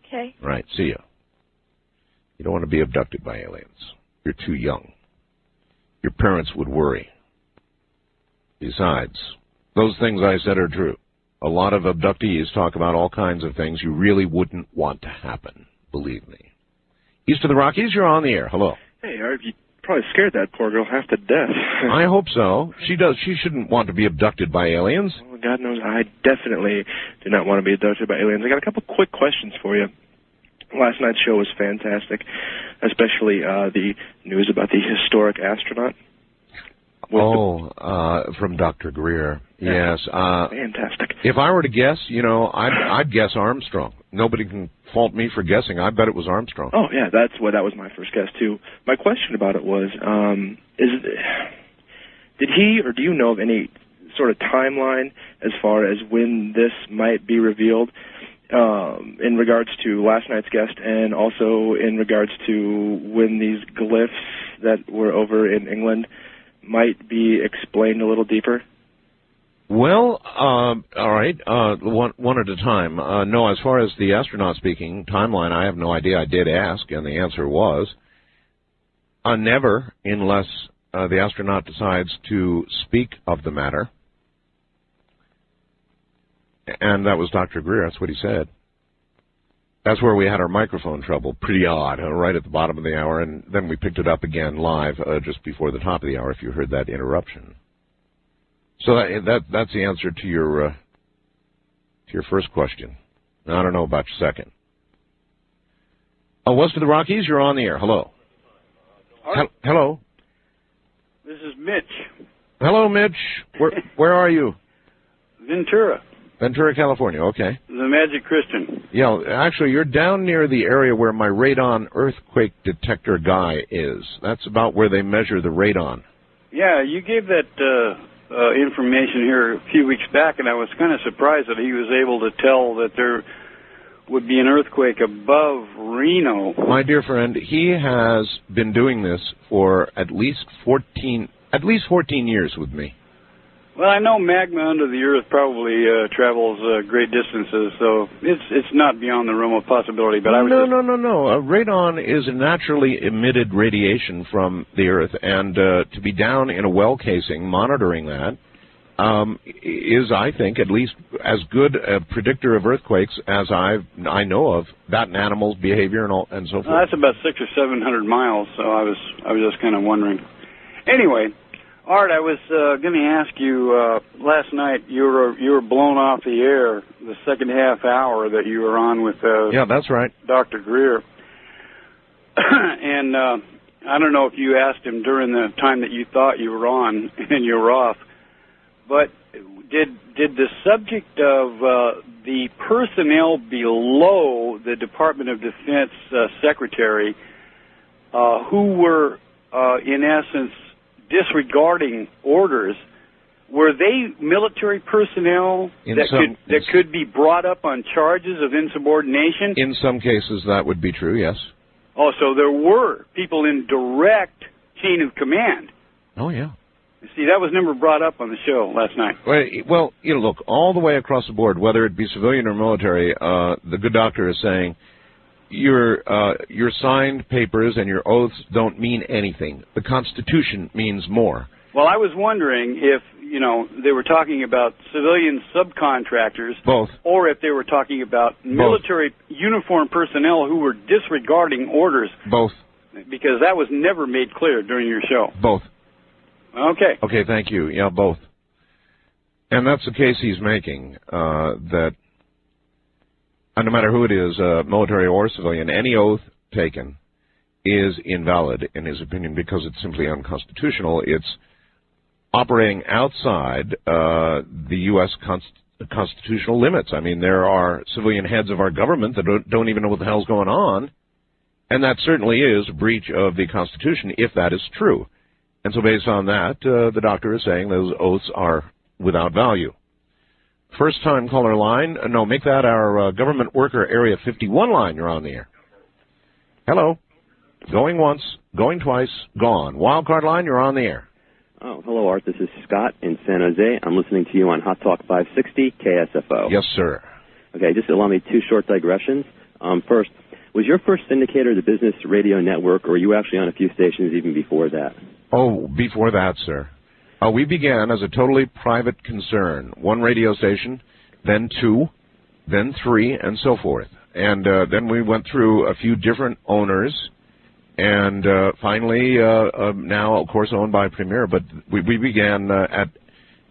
Okay. All right, see ya. You don't want to be abducted by aliens. You're too young. Your parents would worry. Besides, those things I said are true. A lot of abductees talk about all kinds of things you really wouldn't want to happen, believe me. East of the Rockies, you're on the air. Hello. Hey, Art, you probably scared that poor girl half to death. I hope so. She does. She shouldn't want to be abducted by aliens. Well, God knows I definitely do not want to be abducted by aliens. I got a couple quick questions for you. Last night's show was fantastic, especially the news about the historic astronaut. From Dr. Greer. Yeah. Yes. Fantastic. If I were to guess, I'd guess Armstrong. Nobody can fault me for guessing. I bet it was Armstrong. Oh, yeah, that was my first guess, too. My question about it was, did he or do you know of any sort of timeline as far as when this might be revealed in regards to last night's guest and also in regards to when these glyphs that were over in England might be explained a little deeper? Well, all right, one at a time. No, as far as the astronaut speaking timeline, I have no idea. I did ask, and the answer was never, unless the astronaut decides to speak of the matter. And that was Dr. Greer. That's what he said. That's where we had our microphone trouble. Pretty odd, right at the bottom of the hour, and then we picked it up again live just before the top of the hour, if you heard that interruption. So that's the answer to your first question. Now, I don't know about your second. West of the Rockies, you're on the air. Hello. Hello. This is Mitch. Hello, Mitch. Where are you? Ventura. Ventura, California. Okay. The Magic Christian. Yeah, actually, you're down near the area where my radon earthquake detector guy is. That's about where they measure the radon. Yeah, you gave that information here a few weeks back, and I was kind of surprised that he was able to tell that there would be an earthquake above Reno. My dear friend, he has been doing this for at least 14 years with me. Well, I know magma under the earth probably travels great distances, so it's not beyond the realm of possibility. But No. Radon is a naturally emitted radiation from the earth, and to be down in a well casing monitoring that is, I think, at least as good a predictor of earthquakes as I know of. That and animals' behavior and so forth. That's about 600 or 700 miles. So I was just kind of wondering. Anyway. Art, I was going to ask you, last night you were blown off the air the second half hour that you were on with yeah, that's right, Dr. Greer. And I don't know if you asked him during the time that you thought you were on and you were off, but did the subject of the personnel below the Department of Defense secretary who were, in essence, disregarding orders, were they military personnel that could be brought up on charges of insubordination? In some cases, that would be true, yes. Oh, so there were people in direct chain of command. Oh, yeah. See, that was never brought up on the show last night. Well, look, all the way across the board, whether it be civilian or military, the good doctor is saying, your signed papers and your oaths don't mean anything. The Constitution means more. Well, I was wondering if, they were talking about civilian subcontractors. Both. Or if they were talking about military uniformed personnel who were disregarding orders. Both. Because that was never made clear during your show. Both. Okay. Okay, thank you. Yeah, both. And that's the case he's making, that no matter who it is, military or civilian, any oath taken is invalid, in his opinion, because it's simply unconstitutional. It's operating outside the U.S. constitutional limits. I mean, there are civilian heads of our government that don't even know what the hell's going on, and that certainly is a breach of the Constitution, if that is true. And so based on that, the doctor is saying those oaths are without value. First-time caller line. No, make that our government worker area 51 line. You're on the air. Hello. Going once, going twice, gone. Wildcard line, you're on the air. Oh, hello, Art. This is Scott in San Jose. I'm listening to you on Hot Talk 560 KSFO. Yes, sir. Okay, just allow me two short digressions. First, was your first syndicator the Business Radio Network, or were you actually on a few stations even before that? Oh, before that, sir. We began as a totally private concern. One radio station, then two, then three, and so forth. And then we went through a few different owners, and finally, now, of course, owned by Premier, but we began at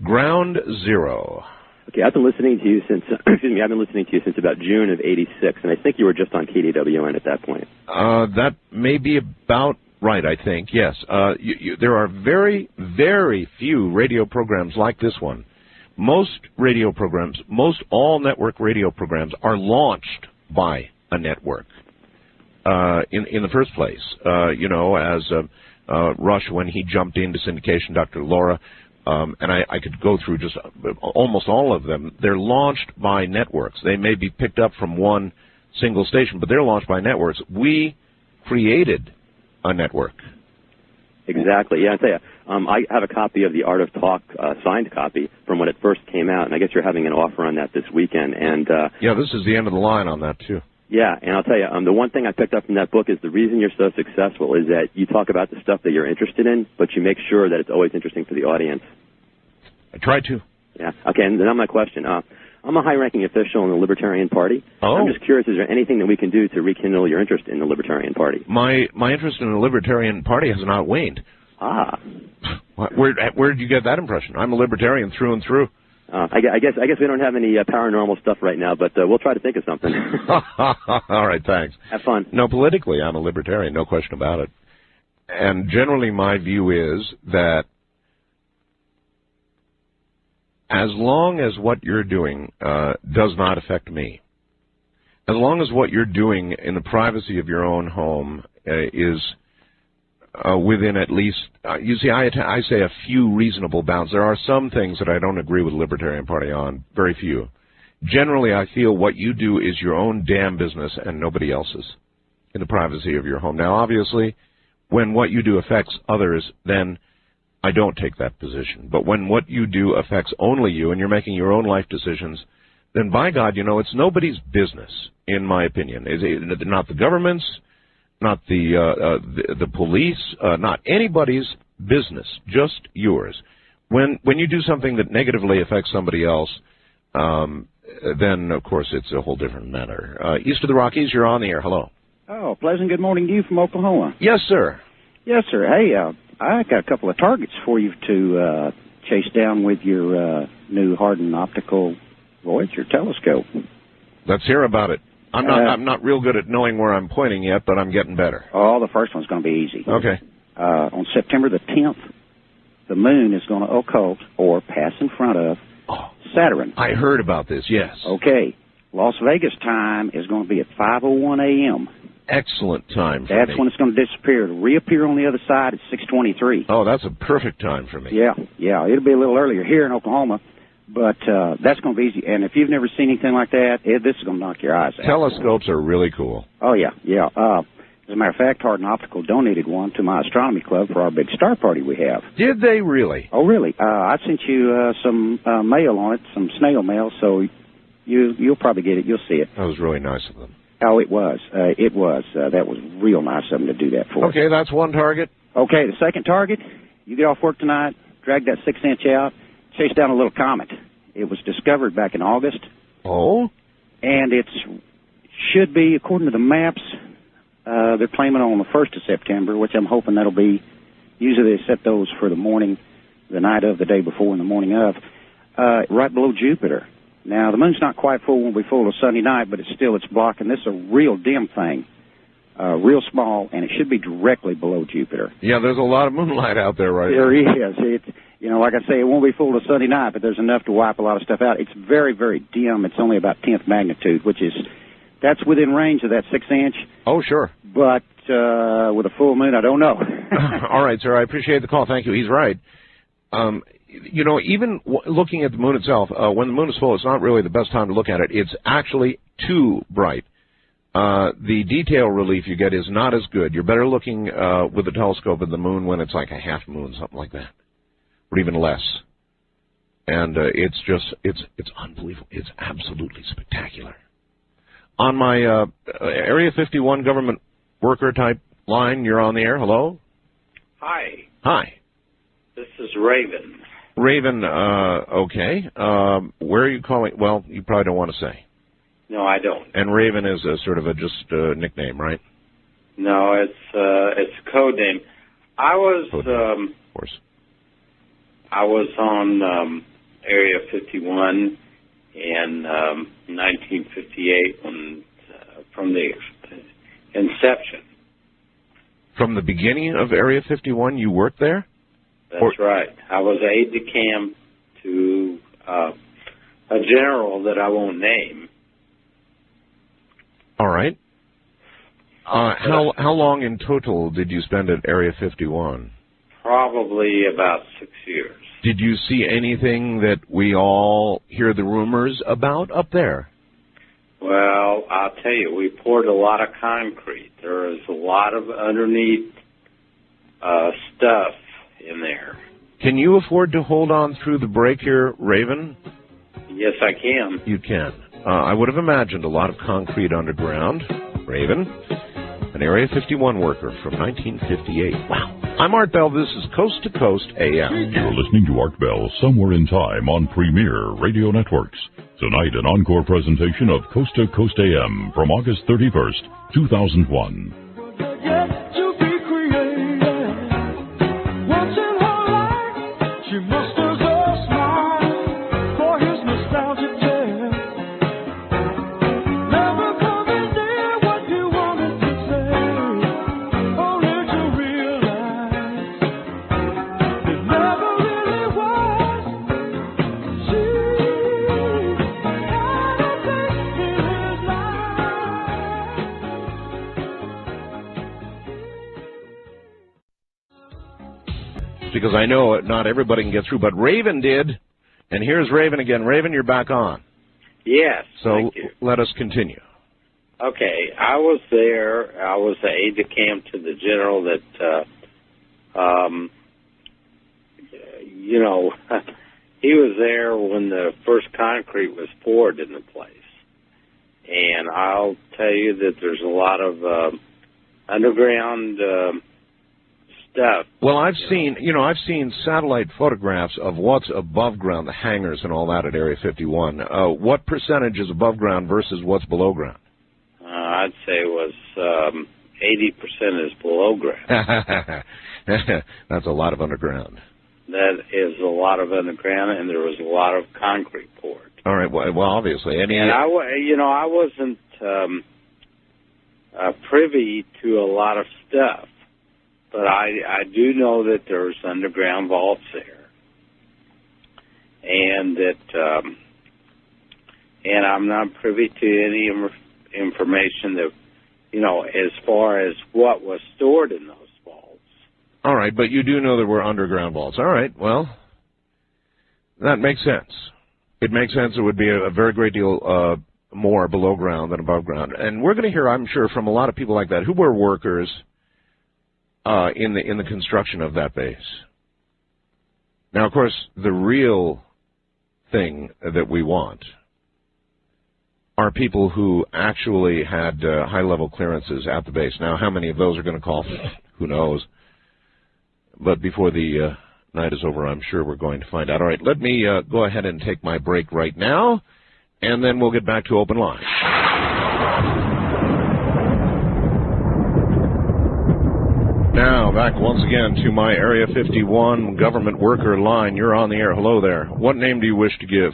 ground zero. Okay, I've been listening to you since, I've been listening to you since about June of '86, and I think you were just on KDWN at that point. That may be about right, I think, yes. There are very, very few radio programs like this one. Most radio programs, most all network radio programs are launched by a network in the first place. As Rush, when he jumped into syndication, Dr. Laura, and I could go through just almost all of them. They're launched by networks. They may be picked up from one single station, but they're launched by networks. We created a network. Exactly. Yeah, I tell you, I have a copy of The Art of Talk, signed copy from when it first came out, and I guess you're having an offer on that this weekend. And yeah, this is the end of the line on that too. Yeah, and I'll tell you, the one thing I picked up from that book is the reason you're so successful is that you talk about the stuff that you're interested in, but you make sure that it's always interesting for the audience. I try to. Yeah. Okay, and now my question. I'm a high-ranking official in the Libertarian Party. Oh. I'm just curious, is there anything that we can do to rekindle your interest in the Libertarian Party? My interest in the Libertarian Party has not waned. Ah. Where did you get that impression? I'm a Libertarian through and through. I guess we don't have any paranormal stuff right now, but we'll try to think of something. All right, thanks. Have fun. No, politically, I'm a Libertarian, no question about it. And generally my view is that as long as what you're doing does not affect me, as long as what you're doing in the privacy of your own home is within at least, you see, I say a few reasonable bounds. There are some things that I don't agree with the Libertarian Party on, very few. Generally, I feel what you do is your own damn business and nobody else's in the privacy of your home. Now, obviously, when what you do affects others, then I don't take that position. But when what you do affects only you and you're making your own life decisions, then by God, you know, it's nobody's business, in my opinion. It's not the government's, not the police, not anybody's business, just yours. When you do something that negatively affects somebody else, then, of course, it's a whole different matter. East of the Rockies, you're on the air. Hello. Oh, pleasant good morning to you from Oklahoma. Yes, sir. Yes, sir. Hey, I got a couple of targets for you to chase down with your new Hardin optical Voyager telescope. Let's hear about it. I'm not real good at knowing where I'm pointing yet, but I'm getting better. Oh, the first one's going to be easy. Okay. On September the 10th, the moon is going to occult or pass in front of Saturn. I heard about this, yes. Okay. Las Vegas time is going to be at 5:01 a.m. Excellent time for That's me. when it's going to disappear. It'll reappear on the other side at 6:23. Oh, that's a perfect time for me. Yeah. It'll be a little earlier here in Oklahoma, but that's going to be easy. And if you've never seen anything like that, this is going to knock your eyes out. Telescopes are really cool. Oh, yeah. As a matter of fact, Hardin Optical donated one to my astronomy club for our big star party we have. Did they really? Oh, really? I sent you some mail on it, some snail mail, so you'll probably get it. You'll see it. That was really nice of them. Oh, it was. That was real nice of them to do that for us. Okay, that's one target. Okay, the second target, you get off work tonight, drag that 6-inch out, chase down a little comet. It was discovered back in August. Oh? And it should be, according to the maps, they're claiming on the 1st of September, which I'm hoping that'll be, usually they set those for the morning, the night of, the day before, and the morning of, right below Jupiter. Now, the moon's not quite full, won't be full of Sunday night, but it's blocking. This is a real dim thing, real small, and it should be directly below Jupiter. Yeah, there's a lot of moonlight out there right now. There is. Like I say, it won't be full of Sunday night, but there's enough to wipe a lot of stuff out. It's very, very dim. It's only about 10th magnitude, that's within range of that 6-inch. Oh, sure. But with a full moon, I don't know. All right, sir. I appreciate the call. Thank you. He's right. Even looking at the moon itself, when the moon is full, it's not really the best time to look at it. It's actually too bright. The detail relief you get is not as good. You're better looking with the telescope at the moon when it's like a half moon, something like that, or even less. And it's unbelievable. It's absolutely spectacular. On my Area 51 government worker type line, you're on the air. Hello? Hi. Hi. This is Raven. Raven, okay. Where are you calling? Well, you probably don't want to say. No, I don't. And Raven is a sort of just a nickname, right? No, it's a code name. I was of course. I was on Area 51 in 1958 from the inception. From the beginning of Area 51, you worked there? That's right. I was aide-de-camp to a general that I won't name. All right. How long in total did you spend at Area 51? Probably about 6 years. Did you see anything that we all hear the rumors about up there? Well, I'll tell you, we poured a lot of concrete. There is a lot of underneath stuff in there. Can you afford to hold on through the break here, Raven? Yes, I can. You can. I would have imagined a lot of concrete underground. Raven, an Area 51 worker from 1958. Wow. I'm Art Bell. This is Coast to Coast AM. You're listening to Art Bell Somewhere in Time on Premier Radio Networks. Tonight, an encore presentation of Coast to Coast AM from August 31st, 2001. Because I know not everybody can get through, but Raven did. And here's Raven again. Raven, you're back on. Yes, so thank you. Let us continue. Okay, I was there. I was the aide-de-camp to the general that, he was there when the first concrete was poured in the place. And I'll tell you that there's a lot of underground stuff. Well, I've seen satellite photographs of what's above ground, the hangars and all that at Area 51. What percentage is above ground versus what's below ground? I'd say it was 80% is below ground. That's a lot of underground. That is a lot of underground, and there was a lot of concrete poured. All right. Well, obviously, and I wasn't privy to a lot of stuff. But I do know that there's underground vaults there, and that and I'm not privy to any information that as far as what was stored in those vaults. All right, but you do know there were underground vaults. All right, well, that makes sense. It makes sense. It would be a very great deal more below ground than above ground, and we're going to hear, I'm sure, from a lot of people like that who were workers. In the construction of that base. Now, of course, the real thing that we want are people who actually had high-level clearances at the base. Now, how many of those are going to call? Who knows? But before the night is over, I'm sure we're going to find out. All right, let me go ahead and take my break right now, and then we'll get back to open line. Now, back once again to my Area 51 government worker line. You're on the air. Hello there. What name do you wish to give?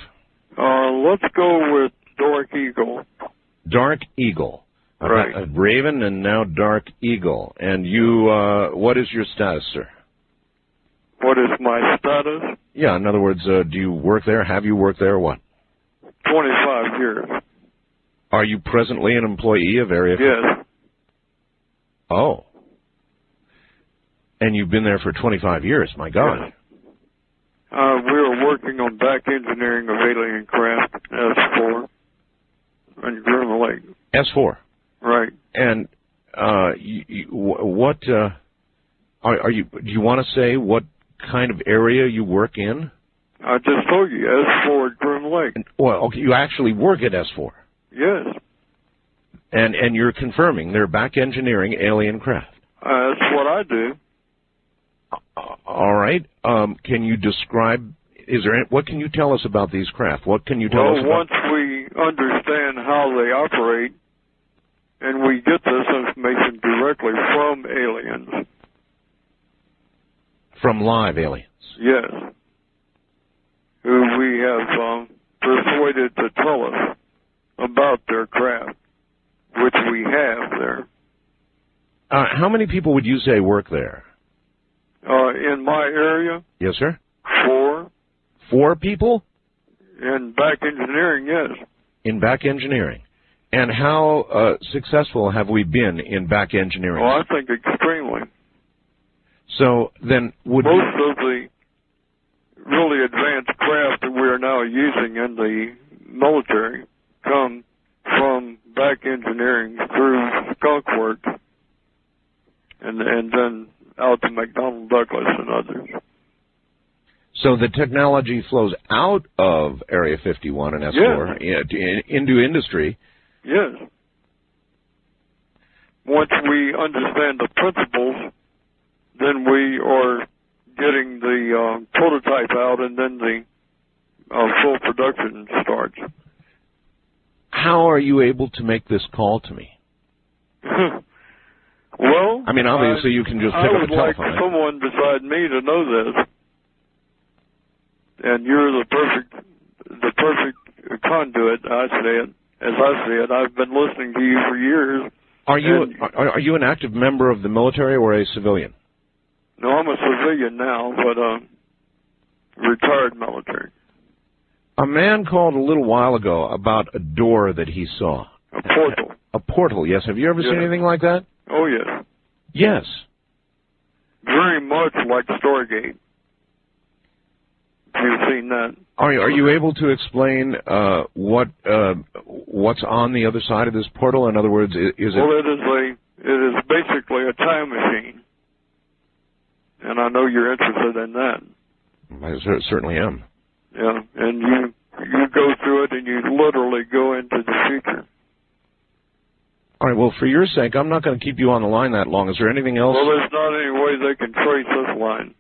Let's go with Dark Eagle. Dark Eagle. Right. Raven and now Dark Eagle. And you, what is your status, sir? What is my status? Yeah, in other words, do you work there? Have you worked there or what? 25 years. Are you presently an employee of Area 51? Yes. Oh. And you've been there for 25 years, my God. Yes. We were working on back engineering of alien craft, S4, in Groom Lake. S4? Right. And what, do you want to say what kind of area you work in? I just told you, S4 at Groom Lake. Well, okay, you actually work at S4? Yes. And you're confirming they're back engineering alien craft? That's what I do. All right. Can you describe? What can you tell us about these craft? What can you tell us about? Well, once we understand how they operate, and we get this information directly from aliens. From live aliens? Yes. Who we have persuaded to tell us about their craft, which we have there. How many people would you say work there? In my area? Yes, sir. 4. 4 people? In back engineering, yes. In back engineering. And how successful have we been in back engineering? Oh, I think extremely. So then would most of the really advanced craft that we are now using in the military come from back engineering through skunk works and then out to McDonnell Douglas and others. So the technology flows out of Area 51 and S4 into industry. Yes. Once we understand the principles, then we are getting the prototype out, and then the full production starts. How are you able to make this call to me? Well, I mean, obviously you can just pick up a telephone. I would like someone beside me to know this, and you're the perfect conduit. I say it as I see it. I've been listening to you for years. Are you an active member of the military or a civilian? No, I'm a civilian now, but retired military. A man called a little while ago about a door that he saw. A portal. A portal, yes. Have you ever seen anything like that? Oh, yes. Yes. Very much like Stargate. You've seen that. Are you able to explain what's on the other side of this portal? In other words, is it? Well, it is basically a time machine, and I know you're interested in that. I certainly am. Yeah, and you go through it, and you literally go into the future. All right. Well, for your sake, I'm not going to keep you on the line that long. Is there anything else? Well, there's not any way they can trace this line.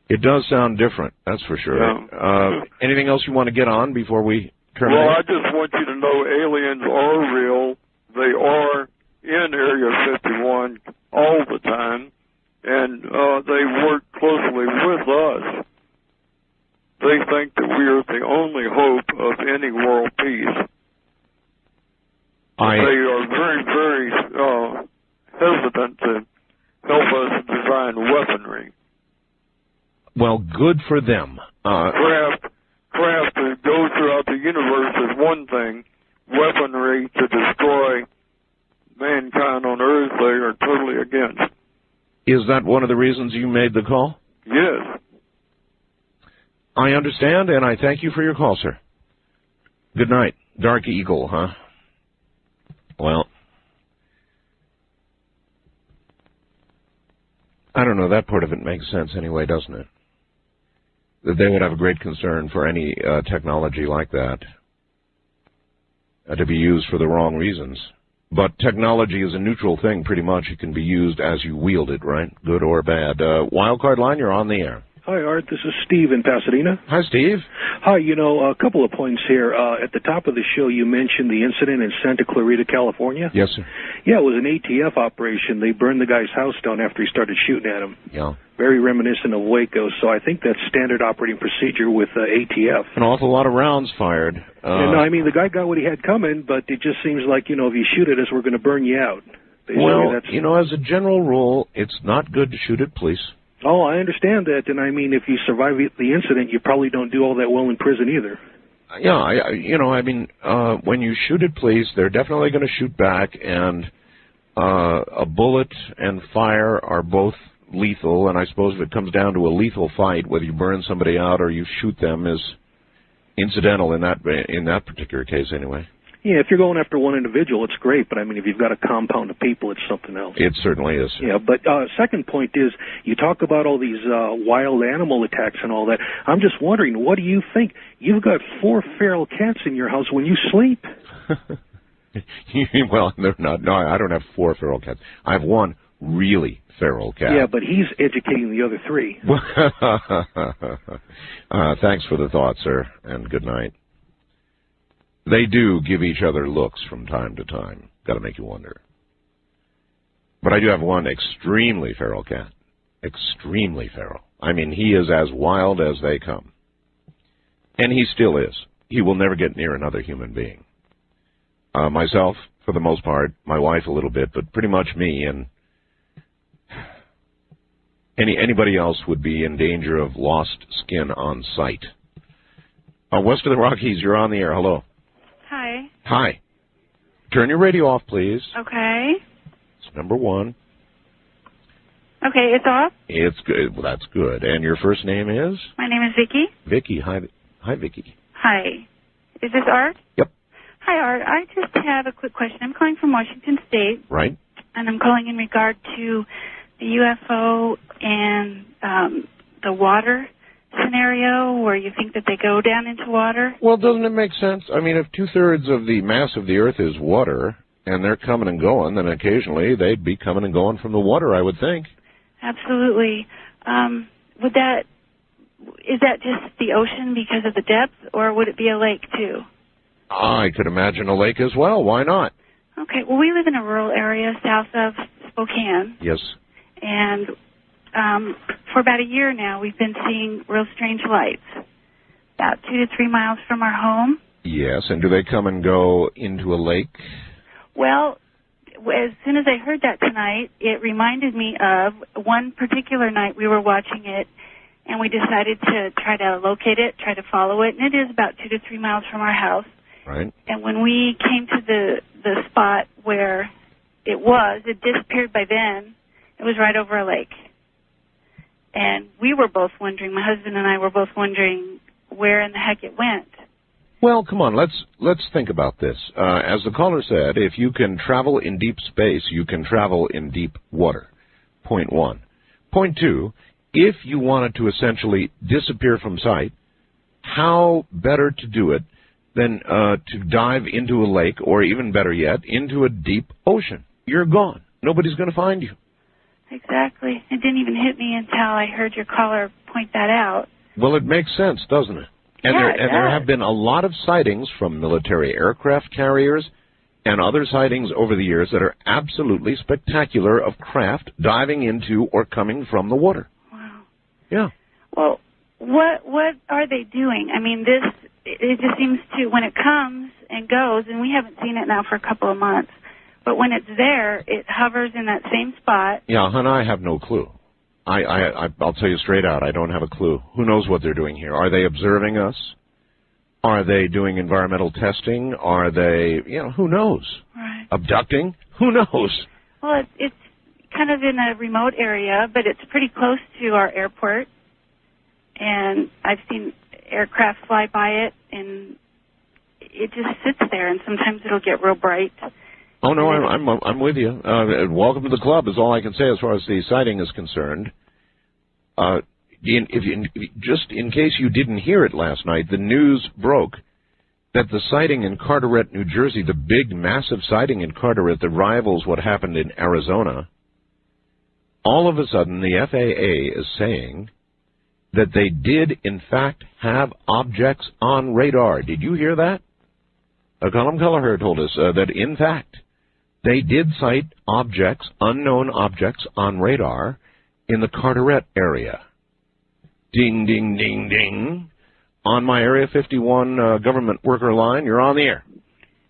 It does sound different, that's for sure. Yeah. Anything else you want to get on before we terminate? Well, I just want you to know aliens are real. They are in Area 51 all the time, and they work closely with us. They think that we are the only hope of any world peace. They are very, very hesitant to help us design weaponry. Well, good for them. Craft to go throughout the universe is one thing. Weaponry to destroy mankind on Earth, they are totally against. Is that one of the reasons you made the call? Yes. I understand, and I thank you for your call, sir. Good night. Dark Eagle, huh? Well, I don't know. That part of it makes sense anyway, doesn't it? That they would have a great concern for any technology like that to be used for the wrong reasons. But technology is a neutral thing, pretty much. It can be used as you wield it, right? Good or bad. Wildcard line, you're on the air. Hi, Art. This is Steve in Pasadena. Hi, Steve. Hi. A couple of points here. At the top of the show, you mentioned the incident in Santa Clarita, California. Yes, sir. Yeah, it was an ATF operation. They burned the guy's house down after he started shooting at him. Yeah. Very reminiscent of Waco, so I think that's standard operating procedure with ATF. An awful lot of rounds fired. No, I mean, the guy got what he had coming, but it just seems like, if you shoot at us, we're going to burn you out. Well, as a general rule, it's not good to shoot at police. Oh, I understand that, and I mean, if you survive the incident, you probably don't do all that well in prison either. Yeah, when you shoot at police, they're definitely going to shoot back, and a bullet and fire are both lethal, and I suppose if it comes down to a lethal fight, whether you burn somebody out or you shoot them is incidental in that particular case anyway. Yeah, if you're going after one individual, it's great, but I mean, if you've got a compound of people, it's something else. It certainly is. Yeah, but second point is, you talk about all these wild animal attacks and all that. I'm just wondering, what do you think? You've got 4 feral cats in your house when you sleep. Well, they're not. No, I don't have 4 feral cats. I have 1 really feral cat. Yeah, but he's educating the other 3. Thanks for the thought, sir, and good night. They do give each other looks from time to time. Got to make you wonder. But I do have 1 extremely feral cat. Extremely feral. I mean, he is as wild as they come. And he still is. He will never get near another human being. Myself, for the most part, my wife a little bit, but pretty much me, and anybody else would be in danger of lost skin on sight. West of the Rockies, you're on the air. Hello. Hi. Hi. Turn your radio off, please. Okay. It's number 1. Okay, it's off? It's good. Well, that's good. And your first name is? My name is Vicky. Vicky. Hi, Vicky. Hi. Is this Art? Yep. Hi, Art. I just have a quick question. I'm calling from Washington State. Right. And I'm calling in regard to the UFO and the water scenario where you think that they go down into water? Well, doesn't it make sense? I mean, if 2/3 of the mass of the Earth is water, and they're coming and going, then occasionally they'd be coming and going from the water, I would think. Absolutely. Is that just the ocean because of the depth, or would it be a lake too? I could imagine a lake as well. Why not? Okay. Well, we live in a rural area south of Spokane. Yes. And for about a year now, we've been seeing real strange lights about 2 to 3 miles from our home. Yes, and do they come and go into a lake? Well, as soon as I heard that tonight, it reminded me of one particular night we were watching it, and we decided to try to locate it, try to follow it, and it is about 2 to 3 miles from our house. Right. And when we came to the spot where it disappeared by then. It was right over a lake. And we were both wondering, my husband and I were both wondering where in the heck it went. Well, come on, let's think about this. As the caller said, if you can travel in deep space, you can travel in deep water. Point one. Point two, if you wanted to essentially disappear from sight, how better to do it than to dive into a lake, or even better yet, into a deep ocean? You're gone. Nobody's going to find you. Exactly. It didn't even hit me until I heard your caller point that out. Well, it makes sense, doesn't it? And there have been a lot of sightings from military aircraft carriers and other sightings over the years that are absolutely spectacular of craft diving into or coming from the water. Wow. Yeah. Well, what are they doing? I mean, it just seems to, when it comes and goes, and we haven't seen it now for a couple of months, but when it's there, it hovers in that same spot. Yeah, hon, I have no clue. I'll tell you straight out, I don't have a clue. Who knows what they're doing here? Are they observing us? Are they doing environmental testing? Are they, who knows? Right. Abducting? Who knows? Well, it's kind of in a remote area, but it's pretty close to our airport. And I've seen aircraft fly by it, and it just sits there, and sometimes it'll get real bright. Oh, no, I'm with you. Welcome to the club is all I can say as far as the sighting is concerned. Just in case you didn't hear it last night, the news broke that the sighting in Carteret, New Jersey, the big, massive sighting in Carteret that rivals what happened in Arizona, all of a sudden the FAA is saying that they did, in fact, have objects on radar. Did you hear that? Colm Kelleher told us that, in fact, they did sight objects, unknown objects, on radar in the Carteret area. Ding, ding, ding, ding. On my Area 51 government worker line, you're on the air.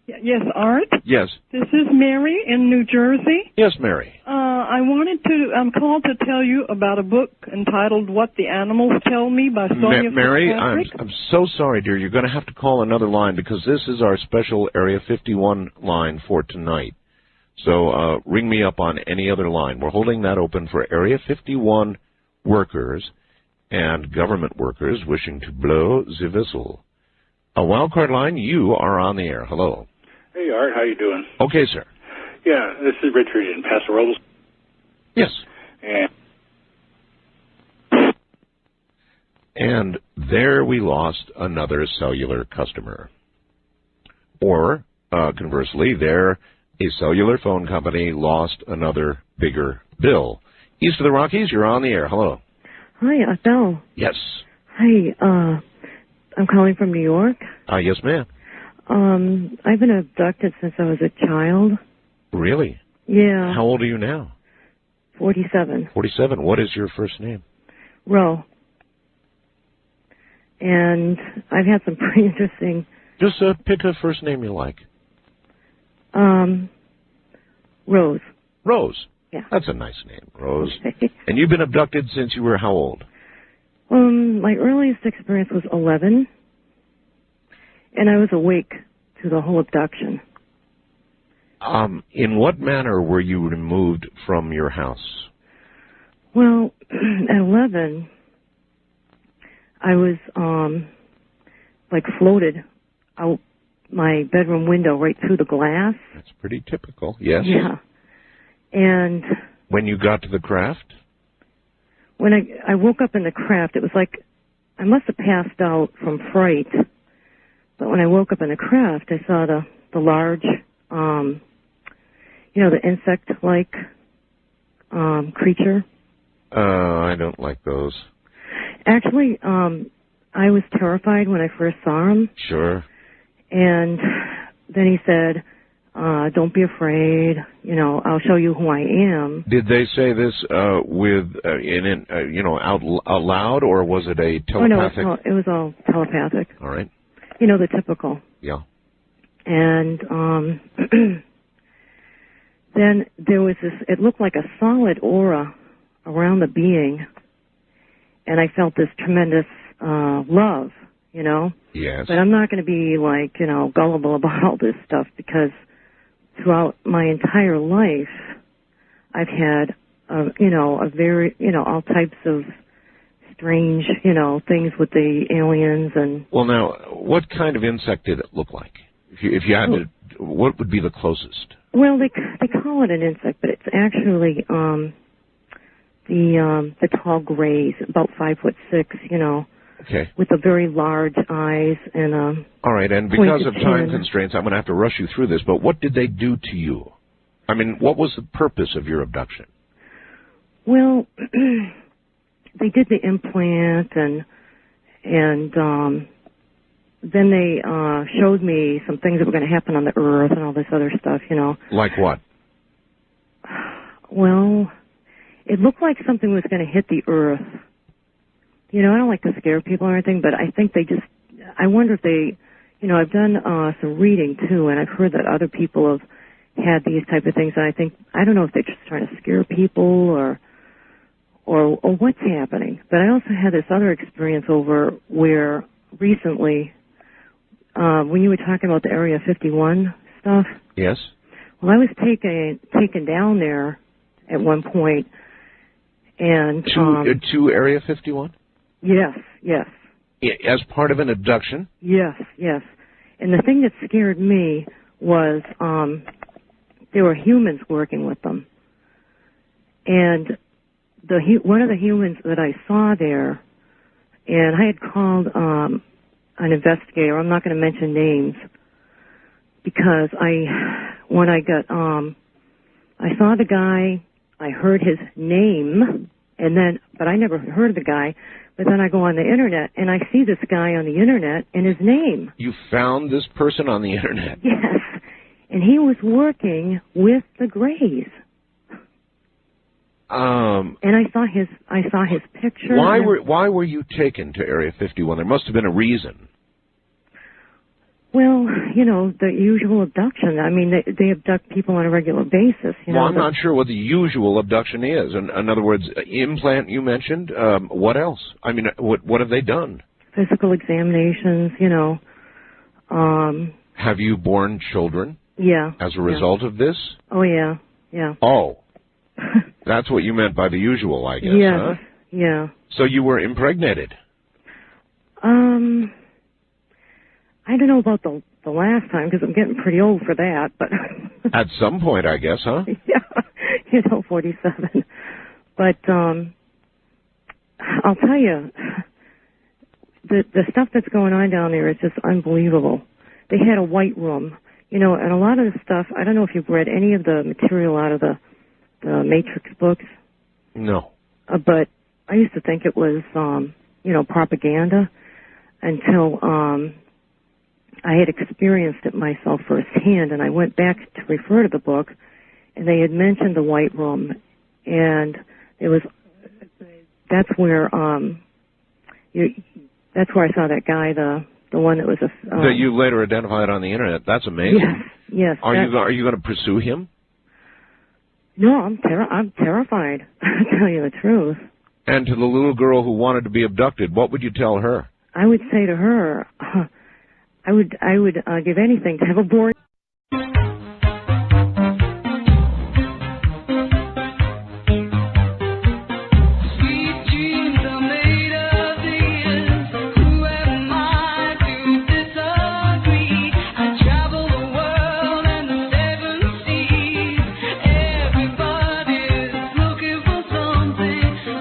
Yes, Art? Yes. This is Mary in New Jersey. Yes, Mary. I wanted to call to tell you about a book entitled What the Animals Tell Me by Sonia Mary, Fitzpatrick. I'm so sorry, dear. You're going to have to call another line because this is our special Area 51 line for tonight. So ring me up on any other line. We're holding that open for Area 51 workers and government workers wishing to blow the whistle. A wildcard line, you are on the air. Hello. Hey, Art, how you doing? Okay, sir. Yeah, this is Richard in Paso Robles. Yes. And there we lost another cellular customer. Or, conversely, there a cellular phone company lost another bigger bill. East of the Rockies, you're on the air. Hello. Hi, Adele. Yes. Hi, I'm calling from New York. Yes, ma'am. I've been abducted since I was a child. Really? Yeah. How old are you now? 47. 47. What is your first name? Ro. And I've had some pretty interesting... Just pick a first name you like. Rose. Rose? Yeah. That's a nice name, Rose. And you've been abducted since you were how old? My earliest experience was 11, and I was awake to the whole abduction. In what manner were you removed from your house? Well, at 11, I was, floated out my bedroom window right through the glass. That's pretty typical, yes. Yeah. And... When you got to the craft? when I woke up in the craft, it was like I must have passed out from fright. But when I woke up in the craft, I saw the large, the insect-like creature. I don't like those. Actually, I was terrified when I first saw him. Sure. And then he said, don't be afraid, I'll show you who I am. Did they say this out loud, or was it a telepathic? Oh, no, it was all telepathic. All right. The typical. Yeah. And then there was it looked like a solid aura around the being, and I felt this tremendous love, Yes. But I'm not going to be gullible about all this stuff, because throughout my entire life, I've had, a very, all types of strange, things with the aliens and. Well, now, what kind of insect did it look like? If you had to, what would be the closest? Well, they call it an insect, but it's actually the tall grays, about 5'6", Okay. with the very large eyes and all right, and because of time constraints, I'm going to have to rush you through this, but what did they do to you? I mean, what was the purpose of your abduction? Well, they did the implant, and then they showed me some things that were going to happen on the Earth and all this other stuff, Like what? Well, it looked like something was going to hit the Earth. I don't like to scare people or anything, but I think I wonder if they, I've done some reading too, and I've heard that other people have had these type of things, and I don't know if they're just trying to scare people or what's happening. But I also had this other experience over where recently, when you were talking about the Area 51 stuff. Yes. Well, I was taken down there at one point, and to Area 51. Yes. As part of an abduction? Yes. And the thing that scared me was there were humans working with them. And one of the humans that I saw there, and I had called an investigator. I'm not going to mention names, because when I saw the guy, I heard his name, but I never heard of the guy. But then I go on the internet, and I see this guy on the internet and his name. You found this person on the internet? Yes. And he was working with the Greys. And I saw his picture. Why were you taken to Area 51? There must have been a reason. Well, the usual abduction. I mean, they abduct people on a regular basis. Well, I'm not sure what the usual abduction is. In other words, implant you mentioned. What else? I mean, what have they done? Physical examinations, Have you borne children? Yeah. As a result of this? Oh, yeah. Oh. That's what you meant by the usual, I guess, yes. huh? Yeah. So you were impregnated? I don't know about the last time, because I'm getting pretty old for that, but... At some point, I guess, huh? Yeah, 47. But I'll tell you, the stuff that's going on down there is just unbelievable. They had a white room, and a lot of the stuff, I don't know if you've read any of the material out of the Matrix books. No. But I used to think it was, propaganda until I had experienced it myself firsthand, and I went back to refer to the book, and they had mentioned the white room, and that's where I saw that guy, the one that was that you later identified on the internet. That's amazing. Yes. Are you going to pursue him? No, I'm terrified. I'll tell you the truth. And to the little girl who wanted to be abducted, what would you tell her? I would say to her, I would give anything to have a board.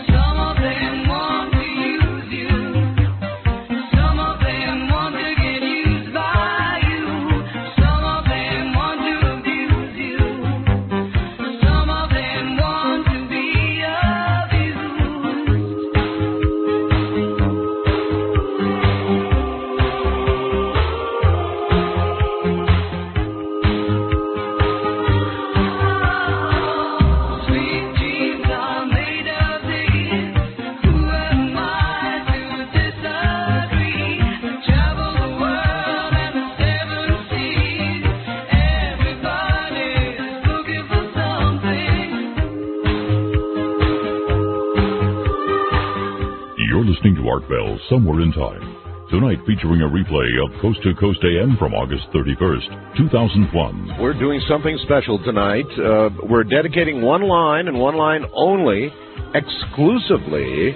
Some of them You're listening to Art Bell Somewhere in Time. Tonight featuring a replay of Coast to Coast AM from August 31st, 2001. We're doing something special tonight. We're dedicating one line and one line only exclusively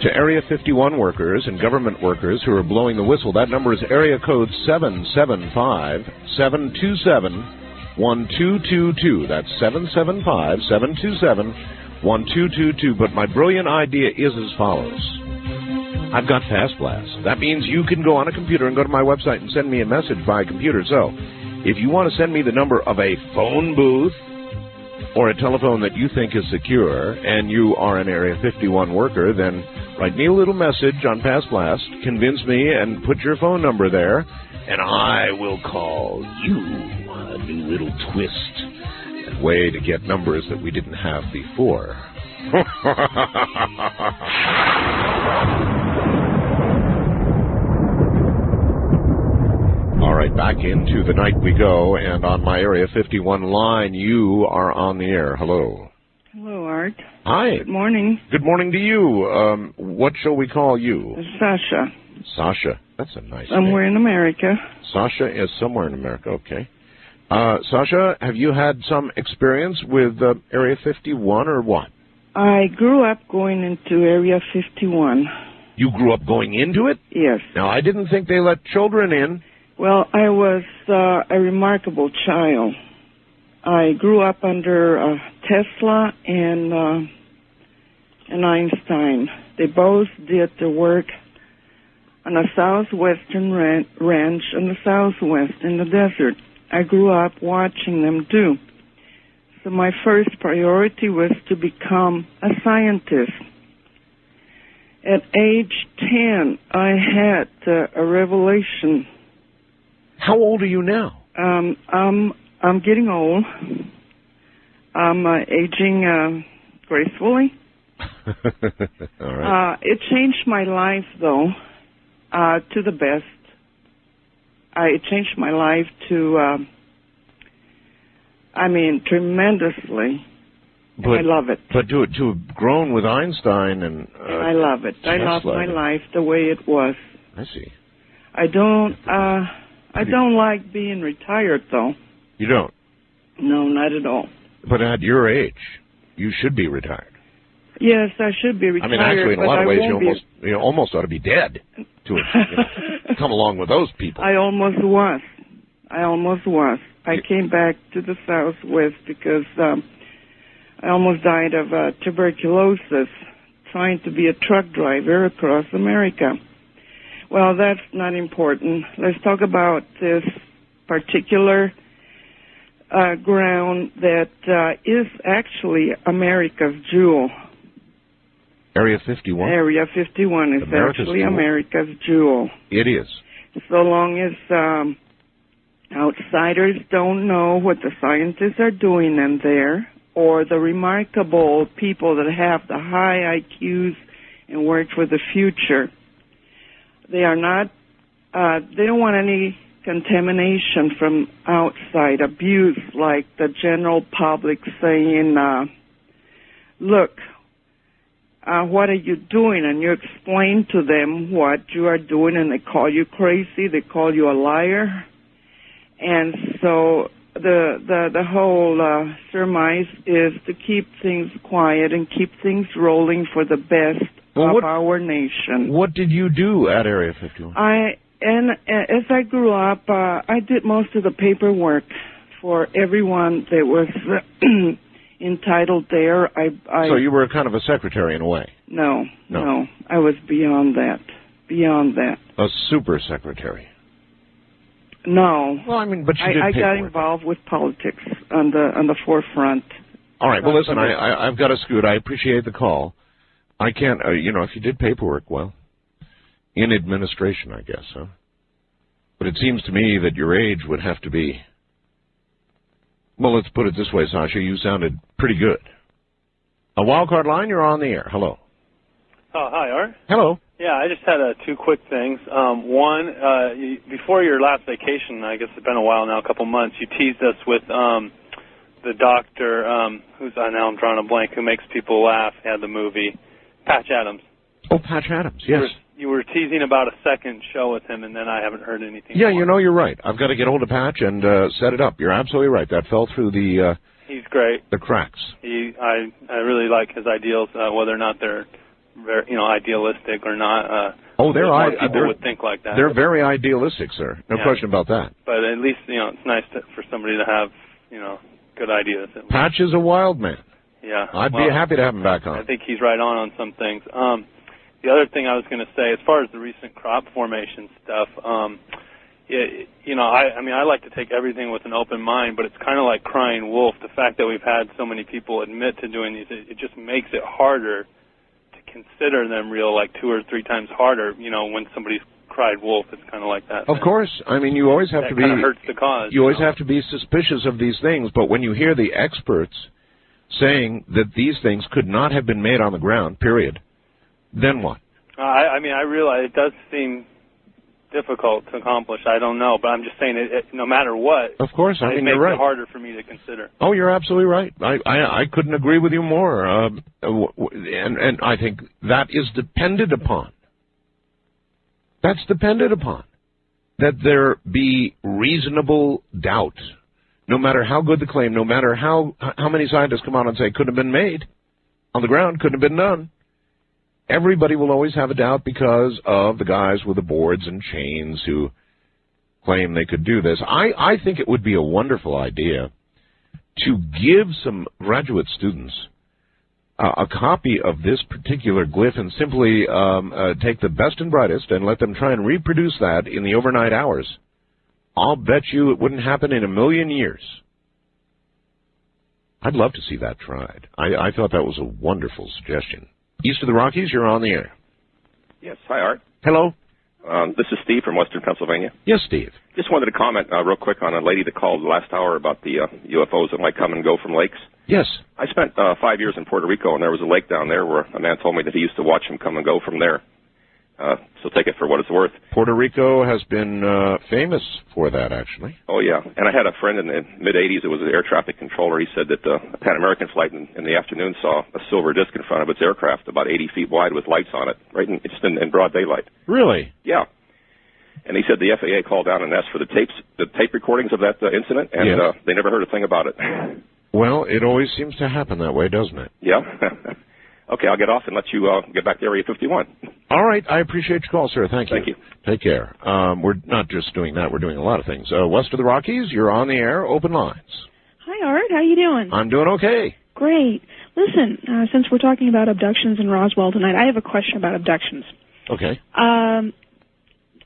to Area 51 workers and government workers who are blowing the whistle. That number is area code 775-727-1222. That's 775-727-1222. But my brilliant idea is as follows. I've got Fast Blast. That means you can go on a computer and go to my website and send me a message via computer. So, if you want to send me the number of a phone booth or a telephone that you think is secure and you are an Area 51 worker, then write me a little message on Fast Blast, convince me, and put your phone number there, and I will call you. A new little twist and way to get numbers that we didn't have before. All right, back into the night we go, and on my Area 51 line, you are on the air. Hello. Hello, Art. Hi. Good morning. Good morning to you. What shall we call you? Sasha. Sasha. That's a nice Somewhere name. in America. Sasha is somewhere in America, okay. Sasha, have you had some experience with Area 51 or what? I grew up going into Area 51. You grew up going into it? Yes. Now, I didn't think they let children in. Well, I was a remarkable child. I grew up under Tesla and Einstein. They both did the work on a southwestern ranch in the southwest in the desert. I grew up watching them do. So my first priority was to become a scientist. At age 10, I had a revelation. How old are you now? I'm getting old. I'm aging gracefully. All right. It changed my life, though, to the best. It changed my life to, tremendously. But, I love it. But to have grown with Einstein and I love it. I love my life the way it was. I see. I don't like being retired, though. You don't? No, not at all. But at your age, you should be retired. Yes, I should be retired. I mean, actually, in a lot of ways, you almost ought to be dead to have come along with those people. I almost was. I came back to the Southwest because I almost died of tuberculosis trying to be a truck driver across America. Well, that's not important. Let's talk about this particular ground that is actually America's jewel. Area 51? Area 51 is actually America's jewel. It is. So long as outsiders don't know what the scientists are doing in there, or the remarkable people that have the high IQs and work for the future, they are not, they don't want any contamination from outside, abuse, like the general public saying, look, what are you doing? And you explain to them what you are doing, and they call you crazy, they call you a liar. And so the whole surmise is to keep things quiet and keep things rolling for the best of our nation. What did you do at Area 51? As I grew up, I did most of the paperwork for everyone that was entitled there. So you were kind of a secretary in a way? No. I was beyond that. A super secretary? No. Well, I mean, but you did I paperwork. got involved with politics on the forefront. All right. Well, listen, I've got to scoot. I appreciate the call. I can't, if you did paperwork, well, in administration, I guess, huh? But it seems to me that your age would have to be, well, let's put it this way, Sasha, you sounded pretty good. A wildcard line, you're on the air. Hello. Oh, hi, Art. Hello. Yeah, I just had two quick things. One, before your last vacation, I guess it's been a while now, a couple months, you teased us with the doctor, now I'm drawing a blank, who makes people laugh, had the movie, Patch Adams. Oh, Patch Adams, yes. You were teasing about a second show with him, and then I haven't heard anything Yeah, more. you're right. I've got to get hold of Patch and set it up. You're absolutely right. That fell through the He's great. The cracks. I really like his ideals, whether or not they're very, idealistic or not. They're people would think like that. They're very idealistic, sir. No question about that. But at least it's nice for somebody to have good ideas. Patch is a wild man. Yeah, I'd be happy to have him back on. I think he's right on some things. The other thing I was going to say, as far as the recent crop formation stuff, I like to take everything with an open mind, but it's kind of like crying wolf. The fact that we've had so many people admit to doing these, it just makes it harder to consider them real, like 2 or 3 times harder. When somebody's cried wolf, it's kind of like that. Of course. I mean, you always have to be. That kind of hurts the cause. You always have to be suspicious of these things, but when you hear the experts saying that these things could not have been made on the ground, period, then what? I realize it does seem difficult to accomplish. I don't know, but I'm just saying no matter what. Of course, it makes you're right. it harder for me to consider. Oh, you're absolutely right. I couldn't agree with you more. And I think that is dependent upon. That's dependent upon that there be reasonable doubt. No matter how good the claim, no matter how many scientists come out and say couldn't have been made on the ground, couldn't have been done. Everybody will always have a doubt because of the guys with the boards and chains who claim they could do this. I think it would be a wonderful idea to give some graduate students a copy of this particular glyph and simply take the best and brightest and let them try and reproduce that in the overnight hours. I'll bet you it wouldn't happen in a million years. I'd love to see that tried. I thought that was a wonderful suggestion. East of the Rockies, you're on the air. Yes. Hi, Art. Hello. This is Steve from Western Pennsylvania. Yes, Steve. Just wanted to comment real quick on a lady that called last hour about the UFOs that might come and go from lakes. Yes. I spent 5 years in Puerto Rico, and there was a lake down there where a man told me that he used to watch them come and go from there. So take it for what it's worth. Puerto Rico has been famous for that, actually. Oh, yeah. And I had a friend in the mid-'80s that was an air traffic controller. He said that a Pan American flight in the afternoon saw a silver disc in front of its aircraft about 80 feet wide with lights on it, right in broad daylight. Really? Yeah. And he said the FAA called down and asked for the tape recordings of that incident, and yes. They never heard a thing about it. Well, it always seems to happen that way, doesn't it? Yeah. Okay, I'll get off and let you get back to Area 51. All right. I appreciate your call, sir. Thank you. Thank you. Take care. We're not just doing that. We're doing a lot of things. West of the Rockies, you're on the air. Open lines. Hi, Art. How you doing? I'm doing okay. Great. Listen, since we're talking about abductions in Roswell tonight, I have a question about abductions. Okay.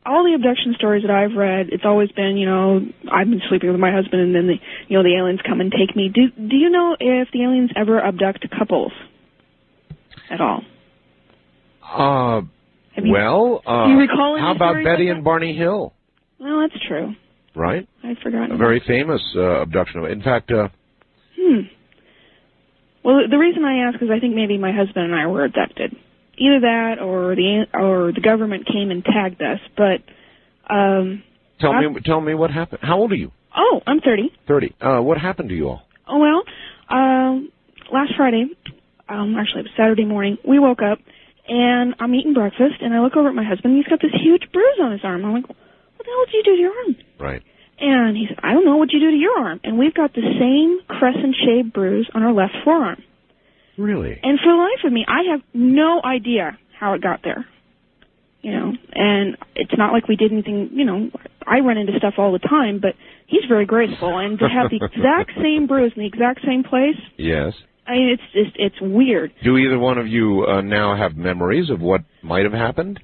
All the abduction stories that I've read, it's always been, I've been sleeping with my husband and then the aliens come and take me. Do you know if the aliens ever abduct couples at all? Do you recall any how about stories Betty like and Barney Hill? Well, that's true. Right? I'd forgotten. A very famous abduction. In fact, well, the reason I ask is I think maybe my husband and I were abducted. Either that or the government came and tagged us. But tell me what happened. How old are you? Oh, I'm 30. 30. What happened to you all? Oh, well, last Friday, actually it was Saturday morning, we woke up and I'm eating breakfast and I look over at my husband and he's got this huge bruise on his arm. I'm like, what the hell did you do to your arm? Right. And he said, I don't know, what'd you do to your arm? And we've got the same crescent-shaped bruise on our left forearm. Really? And for the life of me, I have no idea how it got there. And it's not like we did anything, I run into stuff all the time, but he's very graceful. And to have the exact same bruise in the exact same place. Yes. I mean, it's weird. Do either one of you now have memories of what might have happened?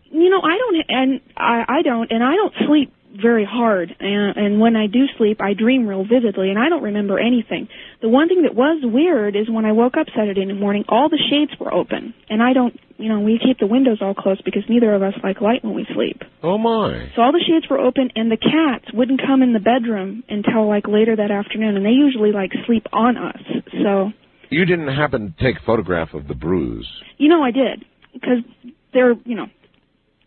I don't sleep very hard, and when I do sleep, I dream real vividly, and I don't remember anything. The one thing that was weird is when I woke up Saturday morning, all the shades were open, and I don't, we keep the windows all closed because neither of us like light when we sleep. Oh, my. So all the shades were open, and the cats wouldn't come in the bedroom until, later that afternoon, and they usually, sleep on us, so... You didn't happen to take a photograph of the bruise? I did, because they're,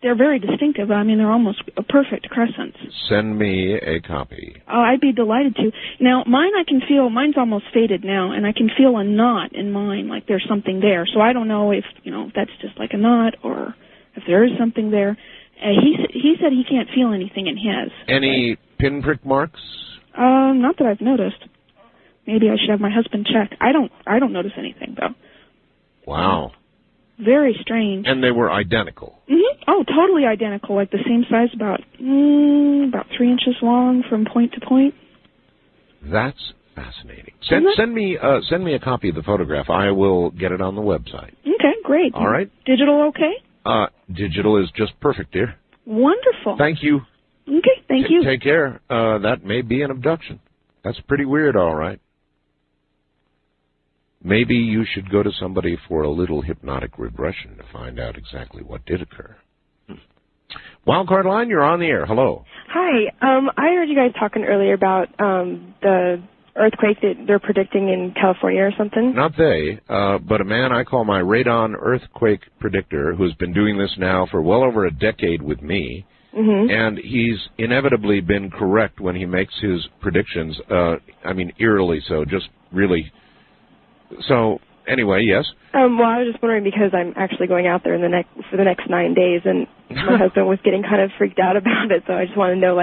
they're very distinctive. I mean, they're almost perfect crescents. Send me a copy. Oh, I'd be delighted to. Now, mine I can feel, mine's almost faded now, and I can feel a knot in mine, like there's something there. So I don't know if, if that's just like a knot or if there is something there. He said he can't feel anything in his. Any pinprick marks? Not that I've noticed. Maybe I should have my husband check. I don't notice anything, though. Wow. Very strange. And they were identical? Mm-hmm. Oh, totally identical, like the same size, about 3 inches long from point to point. That's fascinating. Send me a copy of the photograph. I will get it on the website. Okay, great. All right. Digital okay? Digital is just perfect, dear. Wonderful. Thank you. Okay, thank you. Take care. That may be an abduction. That's pretty weird, all right. Maybe you should go to somebody for a little hypnotic regression to find out exactly what did occur. Wildcard line, you're on the air. Hello. Hi. I heard you guys talking earlier about the earthquake that they're predicting in California or something. Not they, but a man I call my radon earthquake predictor who's been doing this now for well over a decade with me. Mm-hmm. And he's inevitably been correct when he makes his predictions. Eerily so, just really. So, anyway, yes? Well, I was just wondering because I'm actually going out there for the next 9 days, and my husband was getting kind of freaked out about it, so I just want to know,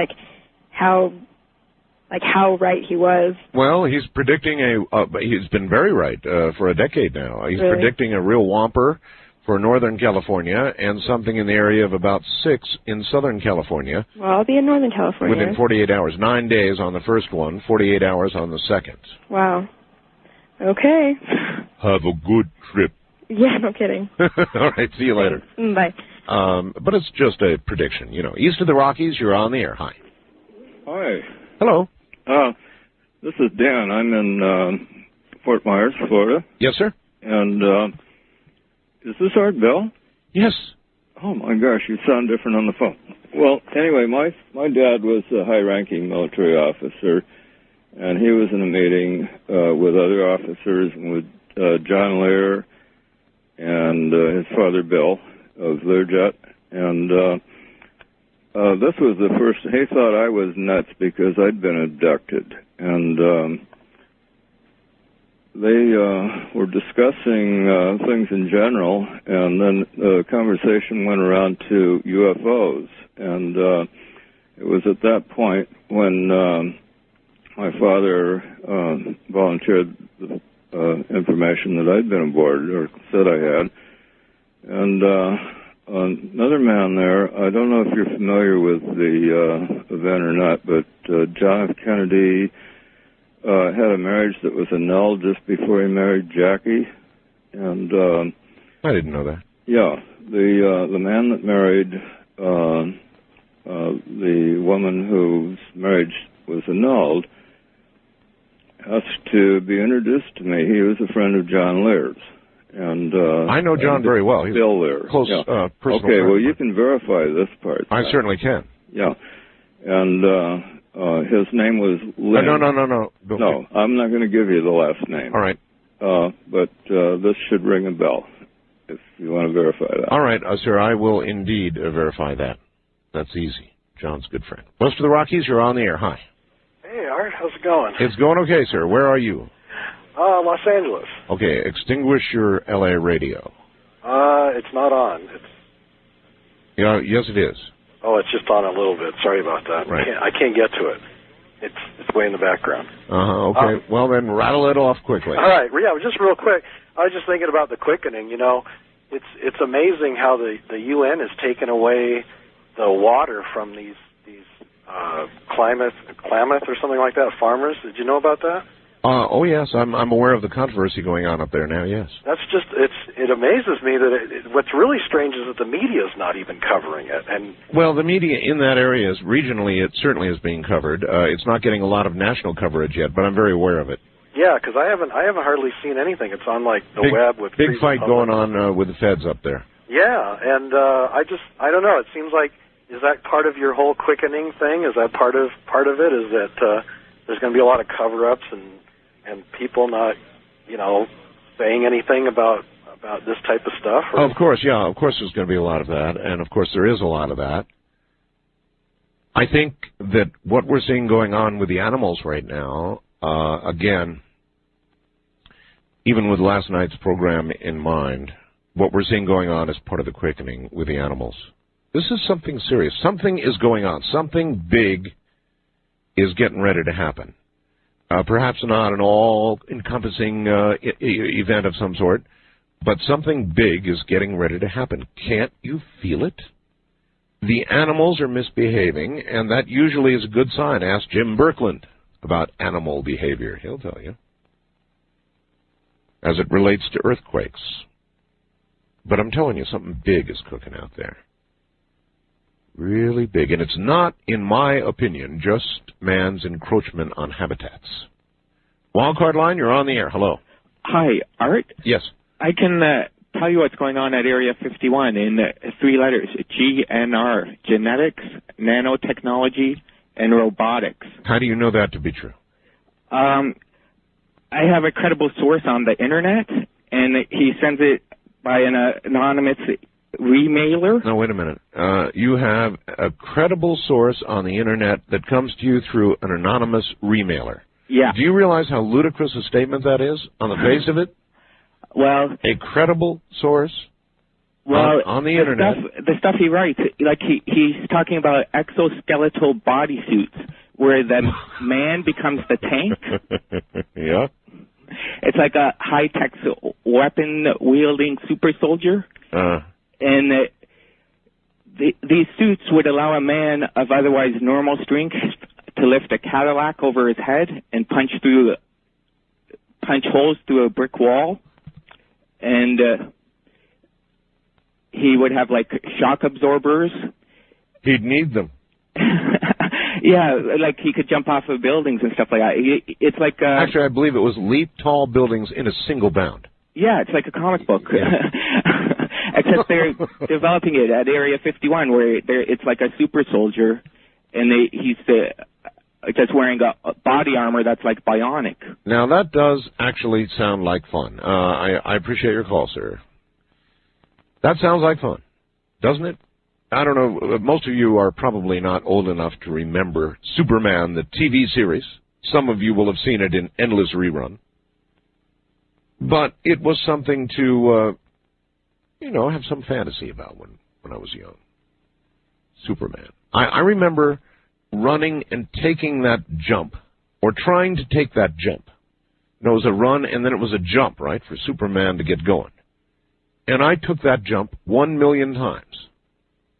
how right he was. Well, he's predicting he's been very right for a decade now. He's predicting a real whomper for Northern California and something in the area of about 6 in Southern California. Well, I'll be in Northern California. Within 48 hours. 9 days on the first one, 48 hours on the second. Wow. Okay. Have a good trip. Yeah, no kidding. All right, see you later. Bye. But it's just a prediction. East of the Rockies, you're on the air. Hi. Hi. Hello. This is Dan. I'm in Fort Myers, Florida. Yes, sir. And is this Art Bell? Yes. Oh, my gosh, you sound different on the phone. Well, anyway, my dad was a high-ranking military officer, and he was in a meeting with other officers, with John Lear and his father, Bill, of Learjet. And this was the first. He thought I was nuts because I'd been abducted. And they were discussing things in general, and then the conversation went around to UFOs. And it was at that point when my father volunteered the information that I'd been aboard, or said I had. And another man there, I don't know if you're familiar with the event or not, but John F. Kennedy had a marriage that was annulled just before he married Jackie. And I didn't know that. Yeah, the man that married the woman whose marriage was annulled asked to be introduced to me. He was a friend of John Lear's. And I know John very well. He's Bill Lear. Close Yeah. personal Okay, friend. well, you can verify this part. I certainly can. Yeah. And his name was Lynn. No. No, I'm not going to give you the last name. All right. But this should ring a bell if you want to verify that. All right, sir, I will indeed verify that. That's easy. John's a good friend. West of the Rockies, you're on the air. Hi. Hey, Art, how's it going? It's going okay, sir. Where are you? Los Angeles. Okay, extinguish your L.A. radio. It's not on. Yeah, yes, it is. Oh, it's just on a little bit. Sorry about that. Right. I can't get to it. It's way in the background. Okay. Well, then rattle it off quickly. All right. Yeah, just real quick. I was just thinking about the quickening. It's amazing how the UN has taken away the water from these Klamath or something like that, farmers. Did you know about that? Oh, yes, I'm aware of the controversy going on up there now, yes. That's just, it amazes me that what's really strange is that the media is not even covering it. Well, the media in that area is, regionally, it certainly is being covered. It's not getting a lot of national coverage yet, but I'm very aware of it. Yeah, because I haven't hardly seen anything. It's on, the web with big fight going on with the feds up there. Yeah, and I don't know, it seems like, is that part of your whole quickening thing? Is that part of it? Is that there's going to be a lot of cover-ups and people not, saying anything about about this type of stuff? Or? Of course, yeah. Of course there's going to be a lot of that, and of course there is a lot of that. I think that what we're seeing going on with the animals right now, again, even with last night's program in mind, what we're seeing going on is part of the quickening with the animals. This is something serious. Something is going on. Something big is getting ready to happen. Perhaps not an all-encompassing event of some sort, but something big is getting ready to happen. Can't you feel it? The animals are misbehaving, and that usually is a good sign. Ask Jim Birkeland about animal behavior. He'll tell you. As it relates to earthquakes. But I'm telling you, something big is cooking out there. Really big. And it's not, in my opinion, just man's encroachment on habitats. Wildcard line, you're on the air. Hello. Hi, Art? Yes. I can tell you what's going on at Area 51 in 3 letters. GNR, genetics, nanotechnology, and robotics. How do you know that to be true? I have a credible source on the Internet, and he sends it by an anonymous remailer. No, wait a minute. You have a credible source on the Internet that comes to you through an anonymous remailer. Yeah. Do you realize how ludicrous a statement that is on the face of it? Well, a credible source on the Internet. The stuff he writes, like he's talking about exoskeletal bodysuits where the man becomes the tank. Yeah. It's like a high-tech weapon-wielding super soldier. And these suits would allow a man of otherwise normal strength to lift a Cadillac over his head and punch holes through a brick wall. And he would have, like, shock absorbers. He'd need them. Yeah, like he could jump off of buildings and stuff like that. It's like... Actually, I believe it was leap tall buildings in a single bound. Yeah, it's like a comic book. Yeah. Except they're developing it at Area 51 where it's like a super soldier, and he's just wearing a body armor that's like bionic. Now, that does actually sound like fun. I appreciate your call, sir. That sounds like fun, doesn't it? I don't know, most of you are probably not old enough to remember Superman, the TV series. Some of you will have seen it in endless rerun. But it was something to, have some fantasy about when I was young. Superman. I remember running and taking that jump, or trying to take that jump. It was a run and then it was a jump, right, for Superman to get going. And I took that jump 1 million times.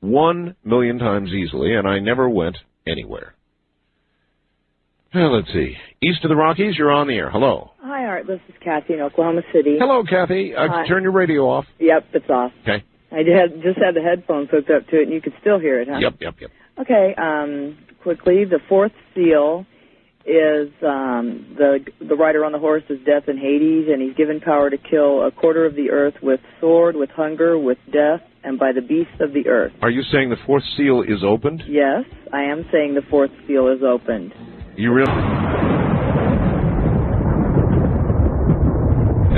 1 million times easily, and I never went anywhere. Well, let's see. East of the Rockies, you're on the air. Hello. Hi, Art. This is Kathy in Oklahoma City. Hello, Kathy. Turn your radio off. Yep, it's off. Okay. I just had the headphones hooked up to it, and you could still hear it, huh? Yep. Okay, quickly, the fourth seal is the rider on the horse is death in Hades, and he's given power to kill a quarter of the earth with sword, with hunger, with death, and by the beasts of the earth. Are you saying the fourth seal is opened? Yes, I am saying the fourth seal is opened. You really?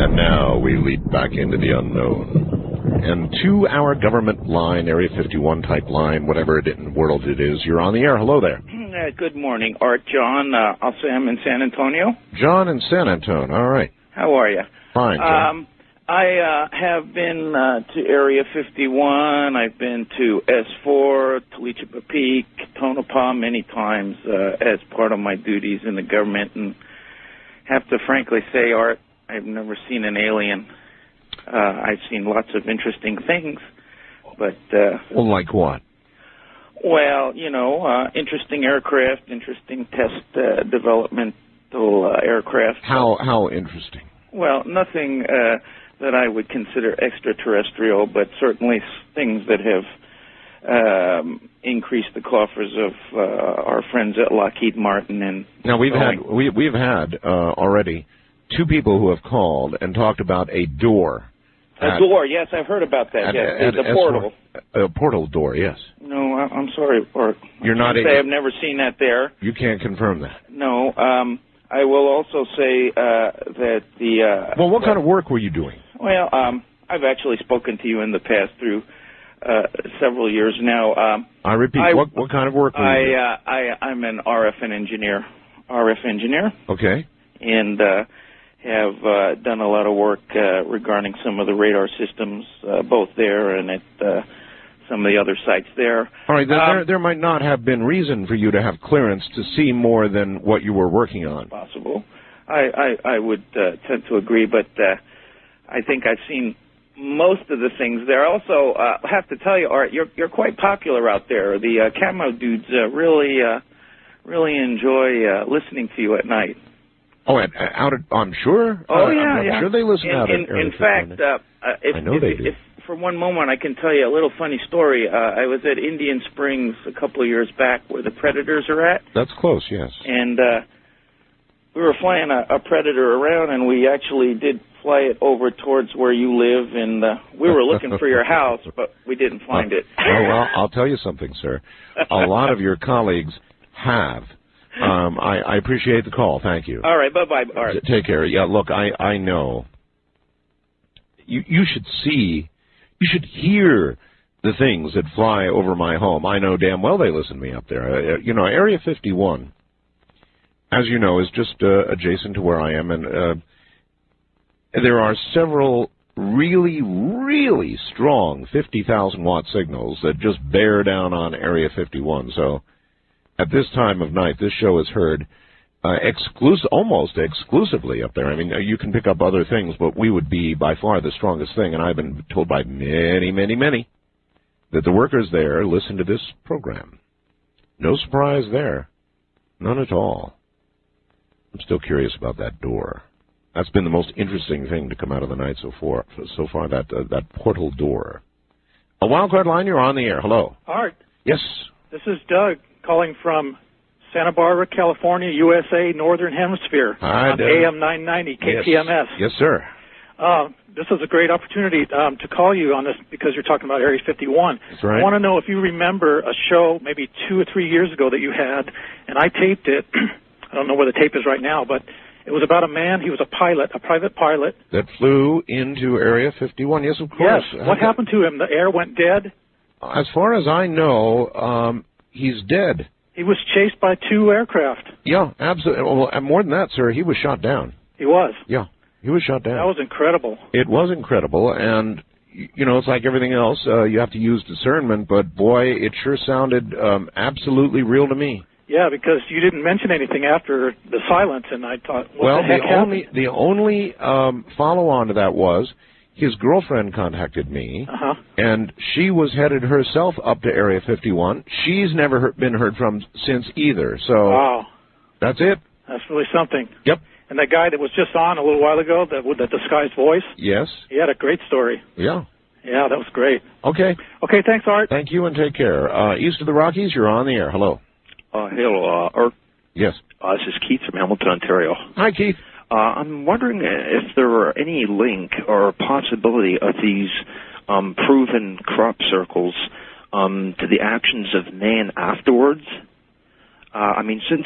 And now we leap back into the unknown. And to our government line, Area 51 type line, whatever world it is, you're on the air. Hello there. Good morning, Art. John, I'll say I'm in San Antonio. John in San Antonio. All right. How are you? Fine, John. I have been to Area 51. I've been to S4, Talichapa Peak, Tonopah many times as part of my duties in the government, and have to frankly say, Art, I've never seen an alien. I've seen lots of interesting things, but... well, like what? Well, interesting aircraft, interesting test developmental aircraft. How interesting? Well, nothing that I would consider extraterrestrial, but certainly things that have increased the coffers of our friends at Lockheed Martin and. Now we've had already 2 people who have called and talked about a door. A door, yes, I've heard about that. Yes, the portal. A portal door, yes. No, I'm sorry, Art. You're not. I've never seen that there. You can't confirm that. No. I will also say that the. Well, what kind of work were you doing? Well, I've actually spoken to you in the past through several years now. I repeat, what kind of work were you doing? I'm an RF engineer. Okay. And have done a lot of work regarding some of the radar systems, both there and at some of the other sites there. All right, then there might not have been reason for you to have clearance to see more than what you were working on. Possible. I would tend to agree, but I think I've seen most of the things there. Also, I have to tell you, Art, you're quite popular out there. The camo dudes really enjoy listening to you at night. Oh, I'm sure. Oh, I'm sure they listen out at In fact, I know they do. If for one moment I can tell you a little funny story. I was at Indian Springs a couple of years back where the Predators are at. That's close, yes. And we were flying a Predator around, and we actually did fly it over towards where you live, and we were looking for your house, but we didn't find it. Well, I'll tell you something, sir. A lot of your colleagues have. I appreciate the call. Thank you. All right, bye-bye, Art. Take care. Yeah, look, I know. You should see, you should hear the things that fly over my home. I know damn well they listen to me up there. Area 51, as you know, is just adjacent to where I am, and there are several really, really strong 50,000-watt signals that just bear down on Area 51. So at this time of night, this show is heard almost exclusively up there. I mean, you can pick up other things, but we would be by far the strongest thing, and I've been told by many, many, many that the workers there listen to this program. No surprise there. None at all. I'm still curious about that door. That's been the most interesting thing to come out of the night so far, that portal door. A wildcard line, you're on the air. Hello. Art. Yes. This is Doug calling from Santa Barbara, California, USA, Northern Hemisphere. Hi, on Doug. AM 990, KPMS. Yes, sir. This is a great opportunity to call you on this because you're talking about Area 51. That's right. I want to know if you remember a show maybe 2 or 3 years ago that you had, and I taped it. I don't know where the tape is right now, but it was about a man. He was a pilot, a private pilot. That flew into Area 51. Yes, of course. Yes. What happened to him? The air went dead? As far as I know, he's dead. He was chased by 2 aircraft. Yeah, absolutely. Well, and more than that, sir, he was shot down. He was? Yeah, he was shot down. That was incredible. It was incredible, and, it's like everything else. You have to use discernment, but, boy, it sure sounded absolutely real to me. Yeah, because you didn't mention anything after the silence, and I thought, what the heck happened? The only follow-on to that was his girlfriend contacted me, and she was headed herself up to Area 51. She's never been heard from since either, so wow. That's it. That's really something. Yep. And that guy that was just on a little while ago, with the disguised voice? Yes. He had a great story. Yeah. Yeah, that was great. Okay. Okay, thanks, Art. Thank you, and take care. East of the Rockies, you're on the air. Hello. Hello, Art. Yes. This is Keith from Hamilton, Ontario. Hi, Keith. I'm wondering if there were any link or possibility of these proven crop circles to the actions of man afterwards. Since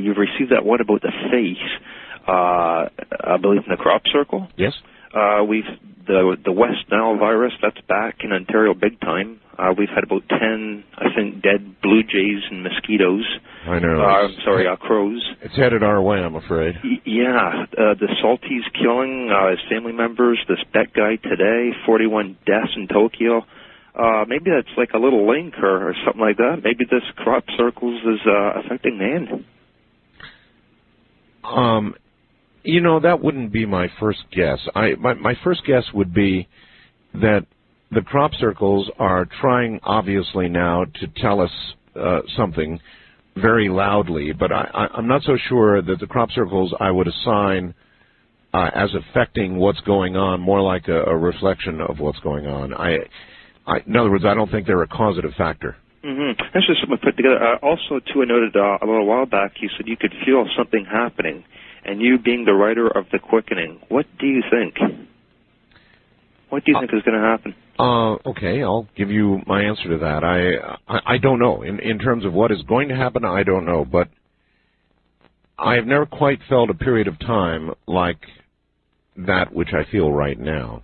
you've received that one about the face, I believe in the crop circle. Yes. The West Nile virus, that's back in Ontario big time. We've had about 10, I think, dead blue jays and mosquitoes. I know. Crows. It's headed our way, I'm afraid. The Salties killing his family members, this Beck guy today, 41 deaths in Tokyo. Maybe that's like a little link or something like that. Maybe this crop circles is affecting man. That wouldn't be my first guess. My first guess would be that the crop circles are trying, obviously, now to tell us something very loudly, but I'm not so sure that the crop circles I would assign as affecting what's going on, more like a reflection of what's going on. In other words, I don't think they're a causative factor. Mm-hmm. That's just something put together. Also, too, I noted a little while back, you said you could feel something happening. And you being the writer of The Quickening, what do you think? What do you think is going to happen? Okay, I'll give you my answer to that. I don't know. In terms of what is going to happen, I don't know. But I have never quite felt a period of time like that which I feel right now.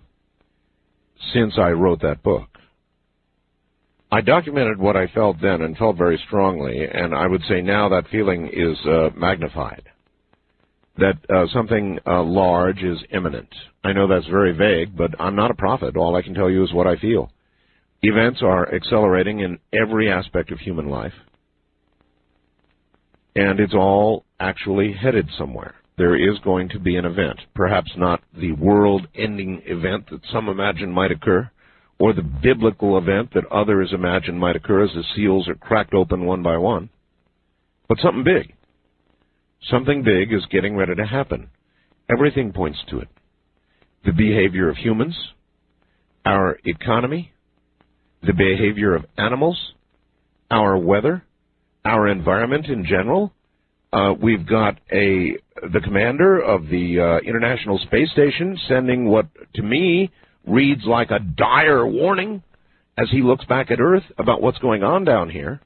since I wrote that book. I documented what I felt then and felt very strongly, and I would say now that feeling is magnified, that something large is imminent. I know that's very vague, but I'm not a prophet. All I can tell you is what I feel. Events are accelerating in every aspect of human life, and it's all actually headed somewhere. There is going to be an event, perhaps not the world-ending event that some imagine might occur, or the biblical event that others imagine might occur as the seals are cracked open one by one, but something big. Something big is getting ready to happen. Everything points to it. The behavior of humans, our economy, the behavior of animals, our weather, our environment in general. We've got the commander of the International Space Station sending what, to me, reads like a dire warning as he looks back at Earth about what's going on down here.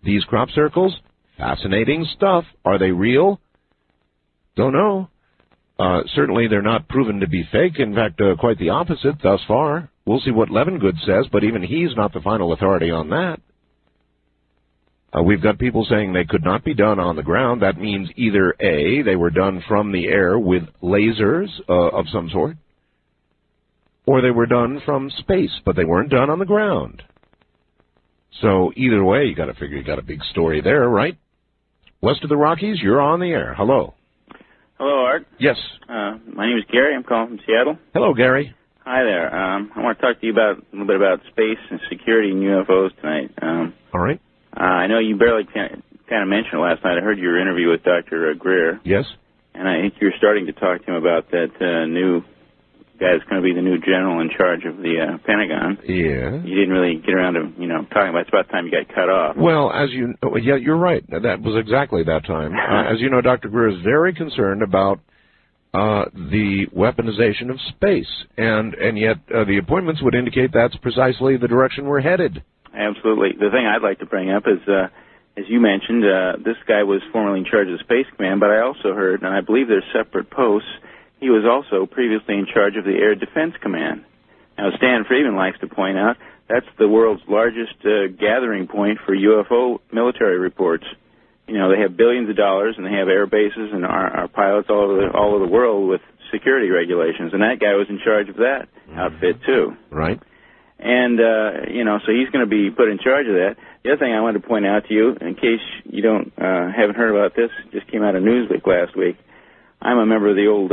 These crop circles, fascinating stuff. Are they real? Don't know. Certainly they're not proven to be fake. In fact, quite the opposite thus far. We'll see what Levengood says, but even he's not the final authority on that. We've got people saying they could not be done on the ground. That means either A, they were done from the air with lasers of some sort, or they were done from space, but they weren't done on the ground. So either way, you got to figure you got a big story there, right? West of the Rockies, you're on the air. Hello. Hello, Art. Yes. My name is Gary. I'm calling from Seattle. Hello, Gary. Hi there. I want to talk to you a little bit about space and security and UFOs tonight. All right. I know you barely kind of mentioned it last night. I heard your interview with Dr. Greer. Yes. And I think you're starting to talk to him about that new guy that's going to be the new general in charge of the Pentagon. Yeah. You didn't really get around to, talking about it. It's about time you got cut off. Well, yeah, you're right. That was exactly that time. As you know, Dr. Greer is very concerned about the weaponization of space, and yet the appointments would indicate that's precisely the direction we're headed. Absolutely. The thing I'd like to bring up is, as you mentioned, this guy was formerly in charge of the Space Command, but I also heard, and I believe there's separate posts, he was also previously in charge of the Air Defense Command. Now, Stan Friedman likes to point out that's the world's largest gathering point for UFO military reports. They have billions of dollars, and they have air bases and our pilots all over the world with security regulations, and that guy was in charge of that outfit, too. Right. And, so he's going to be put in charge of that. The other thing I wanted to point out to you, in case you haven't heard about this, just came out of Newsweek last week. I'm a member of the old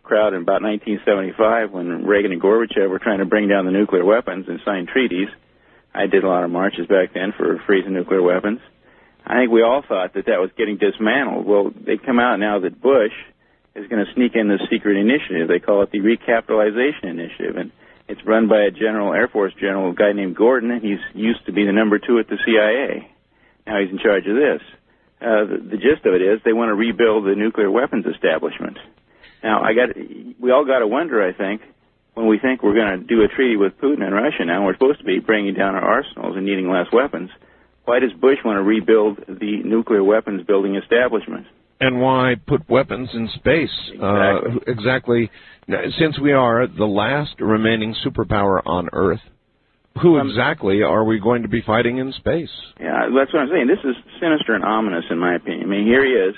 crowd in about 1975 when Reagan and Gorbachev were trying to bring down the nuclear weapons and sign treaties. I did a lot of marches back then for freezing nuclear weapons. I think we all thought that was getting dismantled. Well, they come out now that Bush is going to sneak in this secret initiative. They call it the Recapitalization Initiative, and it's run by a Air Force general, a guy named Gordon, and he's used to be the number 2 at the CIA. Now he's in charge of this. The gist of it is they want to rebuild the nuclear weapons establishment. Now, we all got to wonder, I think, when we think we're going to do a treaty with Putin and Russia now, we're supposed to be bringing down our arsenals and needing less weapons. Why does Bush want to rebuild the nuclear weapons building establishment? And why put weapons in space? Exactly. Since we are the last remaining superpower on Earth, who exactly are we going to be fighting in space? Yeah, that's what I'm saying. This is sinister and ominous, in my opinion. I mean, here he is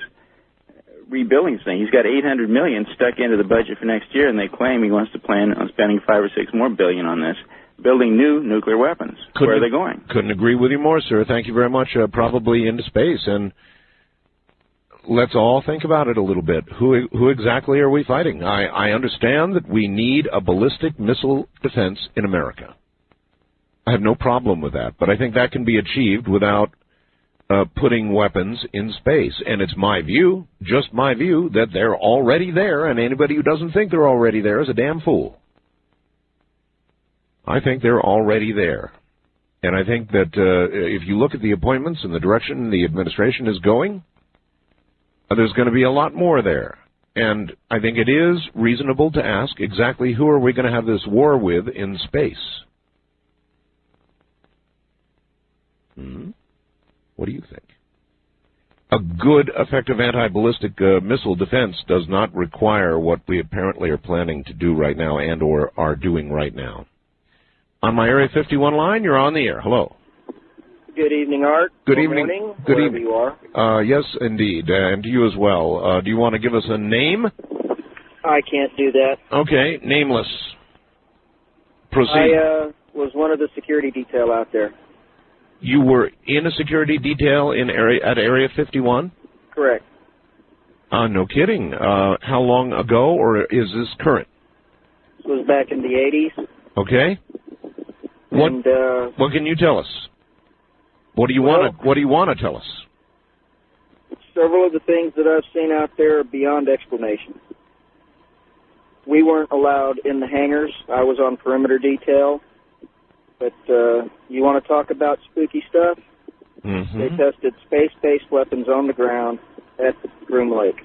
rebuilding this thing. He's got $800 million stuck into the budget for next year, and they claim he wants to plan on spending $5 or $6 more billion on this, building new nuclear weapons. Where are they going? Couldn't agree with you more, sir. Thank you very much. Probably into space. And let's all think about it a little bit. Who exactly are we fighting? I understand that we need a ballistic missile defense in America. I have no problem with that, but I think that can be achieved without putting weapons in space. And it's my view, just my view, that they're already there, and anybody who doesn't think they're already there is a damn fool. I think they're already there. And I think that if you look at the appointments and the direction the administration is going, there's going to be a lot more there. And I think it is reasonable to ask exactly who are we going to have this war with in space? What do you think? a good, effective anti-ballistic missile defense does not require what we apparently are planning to do right now and or are doing right now. On my Area 51 line, you're on the air. Hello. Good evening, Art. Good evening. Morning, Good wherever evening. you are. Yes, indeed, and to you as well. Do you want to give us a name? I can't do that. Okay, nameless. Proceed. I was one of the security detail out there. You were in a security detail at Area 51? Correct. No kidding. How long ago, or is this current? This was back in the 80s. Okay. What can you tell us? What do you want to tell us? Several of the things that I've seen out there are beyond explanation. We weren't allowed in the hangars. I was on perimeter detail. But you want to talk about spooky stuff? Mm-hmm. They tested space-based weapons on the ground at Groom Lake.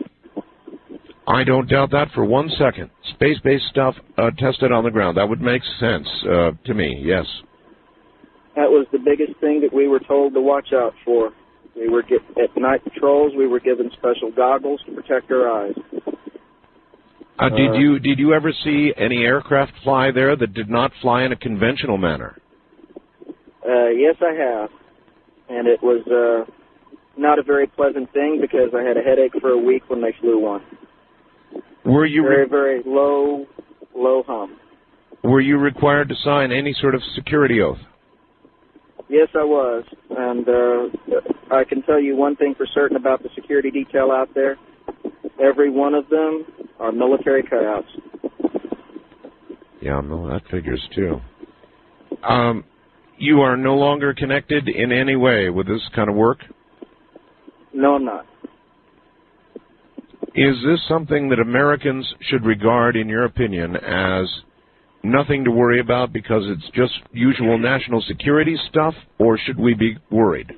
I don't doubt that for 1 second. Space-based stuff tested on the ground. That would make sense to me, yes. That was the biggest thing that we were told to watch out for. We were at night patrols. We were given special goggles to protect our eyes. Did you ever see any aircraft fly there that did not fly in a conventional manner? Yes, I have. And it was not a very pleasant thing because I had a headache for a week when they flew one. Were you very low hum? Were you required to sign any sort of security oath? Yes, I was. And I can tell you one thing for certain about the security detail out there. Every one of them are military cutouts. Yeah, no, that figures too. You are no longer connected in any way with this kind of work? No, I'm not. Is this something that Americans should regard, in your opinion, as nothing to worry about because it's just usual national security stuff, or should we be worried?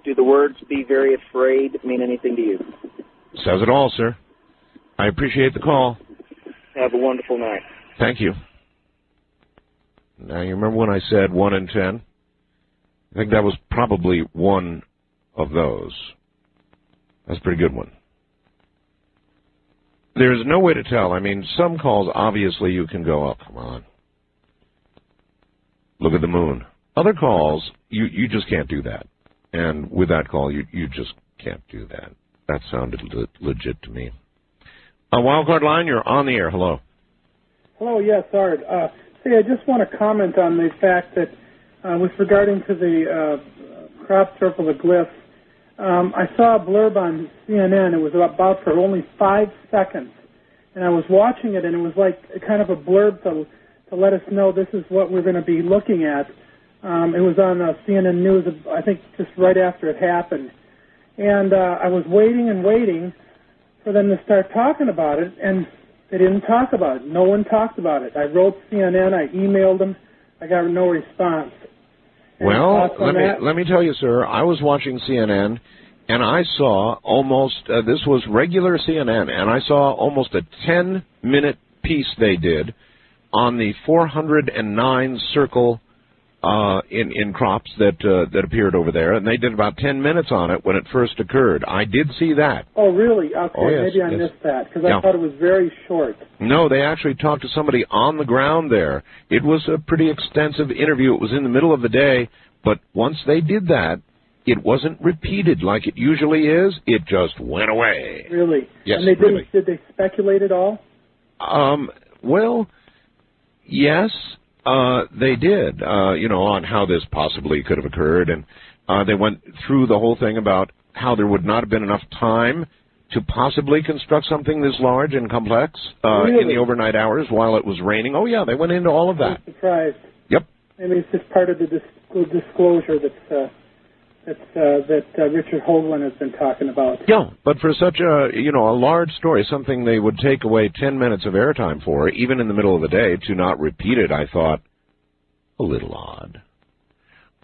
Do the words "be very afraid" mean anything to you? Says it all, sir. I appreciate the call. Have a wonderful night. Thank you. Now, you remember when I said 1 in 10? I think that was probably one of those. That's a pretty good one. There's no way to tell. I mean, some calls, obviously, you can go, oh, come on. Look at the moon. Other calls, you just can't do that. And with that call, you just can't do that. That sounded legit to me. Wildcard line, you're on the air. Hello. Hello, yes, Art. I just want to comment on the fact that with regarding to the crop circle, the glyphs, I saw a blurb on CNN. It was about for only 5 seconds. And I was watching it, and it was like kind of a blurb to let us know this is what we're going to be looking at. It was on CNN News, I think just right after it happened. And I was waiting and waiting for them to start talking about it, and they didn't talk about it. No one talked about it. I wrote CNN, I emailed them, I got no response. Well, let me tell you, sir, I was watching CNN, and I saw almost, this was regular CNN, and I saw almost a 10-minute piece they did on the 409 circle in crops that appeared over there, and they did about 10 minutes on it when it first occurred. I did see that. Oh, really? Okay, oh, yes, maybe I missed that, because I thought it was very short. No, they actually talked to somebody on the ground there. It was a pretty extensive interview. It was in the middle of the day, but once they did that, it wasn't repeated like it usually is. It just went away. Really? Yes, and they really. Did they speculate at all? Well, yes. They did, on how this possibly could have occurred, and they went through the whole thing about how there would not have been enough time to possibly construct something this large and complex in the overnight hours while it was raining. Oh, yeah, they went into all of that. I'm surprised. Yep. Maybe it's just part of the disclosure that Richard Hoagland has been talking about. Yeah, but for such a large story, something they would take away 10 minutes of airtime for, even in the middle of the day, to not repeat it, I thought, a little odd.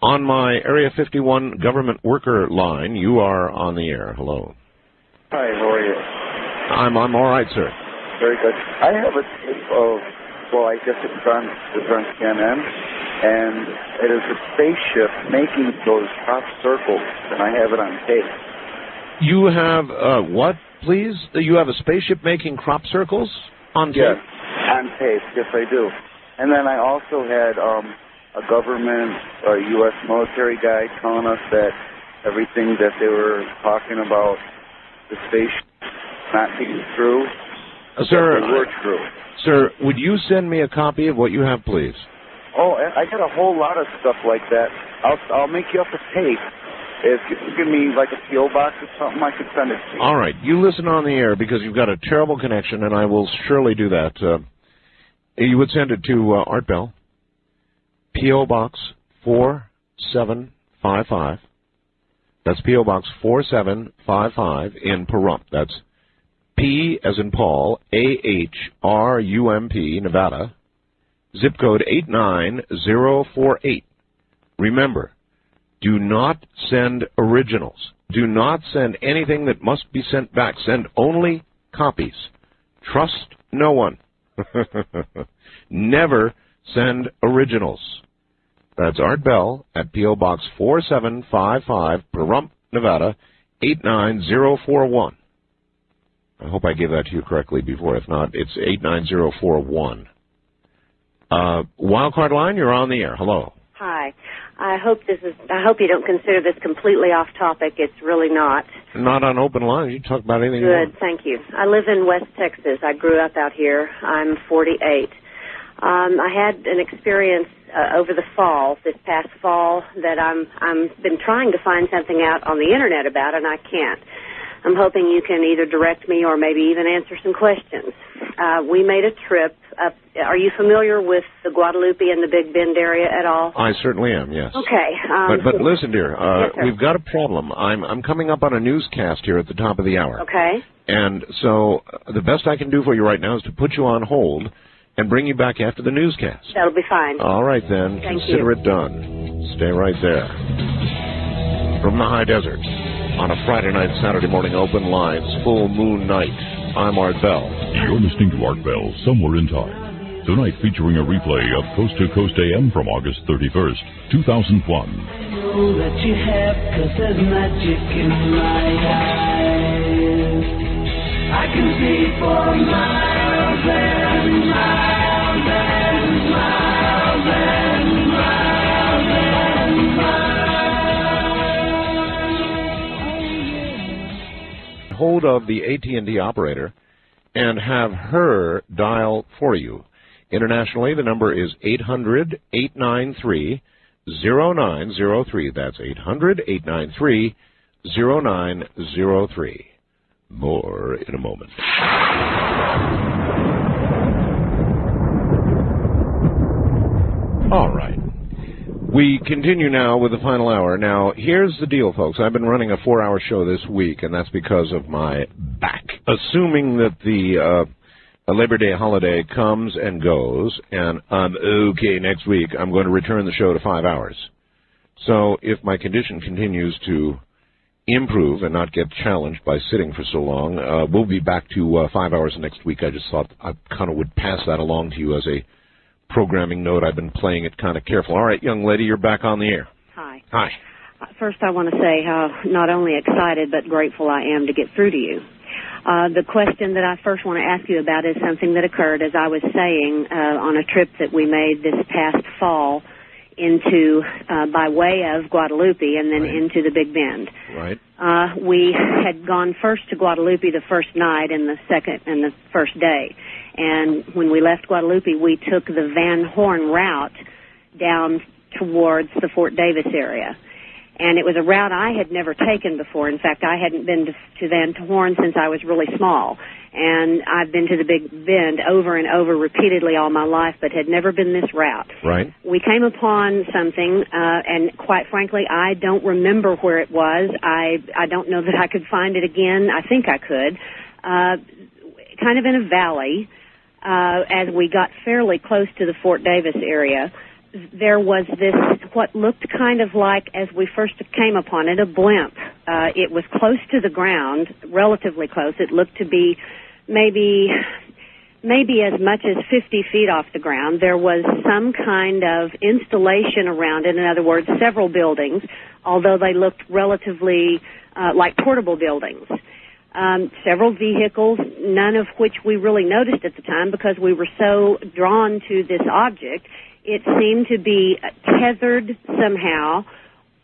On my Area 51 government worker line, you are on the air. Hello. Hi, how are you? I'm all right, sir. Very good. I have a tape of, I guess it's on CNN, and it is a spaceship making those top circles, and I have it on tape. You have what, please? You have a spaceship making crop circles on tape? Yes, on tape. Yes, I do. And then I also had a government, U.S. military guy telling us that everything that they were talking about the spaceship not being true, sir, they were true. Sir, would you send me a copy of what you have, please? Oh, I got a whole lot of stuff like that. I'll make you up a tape. If you give me like a P.O. box or something, I could send it to you. All right. You listen on the air because you've got a terrible connection, and I will surely do that. You would send it to Art Bell, P.O. Box 4755. That's P.O. Box 4755 in Pahrump. That's P as in Paul, A-H-R-U-M-P, Nevada, zip code 89048. Remember, do not send originals. Do not send anything that must be sent back. Send only copies. Trust no one. Never send originals. That's Art Bell at P.O. Box 4755, Pahrump, Nevada, 89041. I hope I gave that to you correctly before. If not, it's 89041. Wildcard line, you're on the air. Hello. Hi. I hope you don't consider this completely off topic. It's really not. Not on open line. You can talk about anything you want. Good, thank you. I live in West Texas. I grew up out here. I'm 48. I had an experience over the fall, this past fall, that I'm been trying to find something out on the internet about, and I can't. I'm hoping you can either direct me or maybe even answer some questions. We made a trip up. Are you familiar with the Guadalupe and the Big Bend area at all? I certainly am, yes. Okay. But listen, dear, yes, sir. We've got a problem. I'm coming up on a newscast here at the top of the hour. Okay. And so the best I can do for you right now is to put you on hold and bring you back after the newscast. That'll be fine. All right, then. Thank Consider you. it done. Stay right there. From the high desert, on a Friday night, Saturday morning open lines, full moon night, I'm Art Bell. You're listening to Art Bell, Somewhere in Time. Tonight featuring a replay of Coast to Coast AM from August 31st, 2001. I know that you have, 'cause there's magic in my eyes. I can see for miles and miles and miles and miles and miles. Hold of the AT&T operator and have her dial for you. Internationally, the number is 800-893-0903. That's 800-893-0903. More in a moment. All right. We continue now with the final hour. Now, here's the deal, folks. I've been running a 4-hour show this week, and that's because of my back. Assuming that the Labor Day holiday comes and goes, and I'm okay next week, I'm going to return the show to 5 hours. So if my condition continues to improve and not get challenged by sitting for so long, we'll be back to 5 hours next week. I just thought I kind of would pass that along to you as a programming note. I've been playing it kind of careful. All right, young lady, you're back on the air. Hi. Hi. First, I want to say how not only excited but grateful I am to get through to you. The question that I first want to ask you about is something that occurred, as I was saying, on a trip that we made this past fall into, by way of Guadalupe and then into the Big Bend. Right. We had gone first to Guadalupe the first night and the second and the first day. And when we left Guadalupe, we took the Van Horn route down towards the Fort Davis area. And it was a route I had never taken before. In fact, I hadn't been to Van Horn since I was really small. And I've been to the Big Bend over and over repeatedly all my life, but had never been this route. Right. We came upon something, and quite frankly, I don't remember where it was. I don't know that I could find it again. I think I could. Kind of in a valley, as we got fairly close to the Fort Davis area, there was this, what looked kind of like, as we first came upon it, a blimp. It was close to the ground, relatively close. It looked to be maybe maybe as much as 50 feet off the ground, there was some kind of installation around it. In other words, several buildings, although they looked relatively like portable buildings. Several vehicles, none of which we really noticed at the time because we were so drawn to this object. It seemed to be tethered somehow.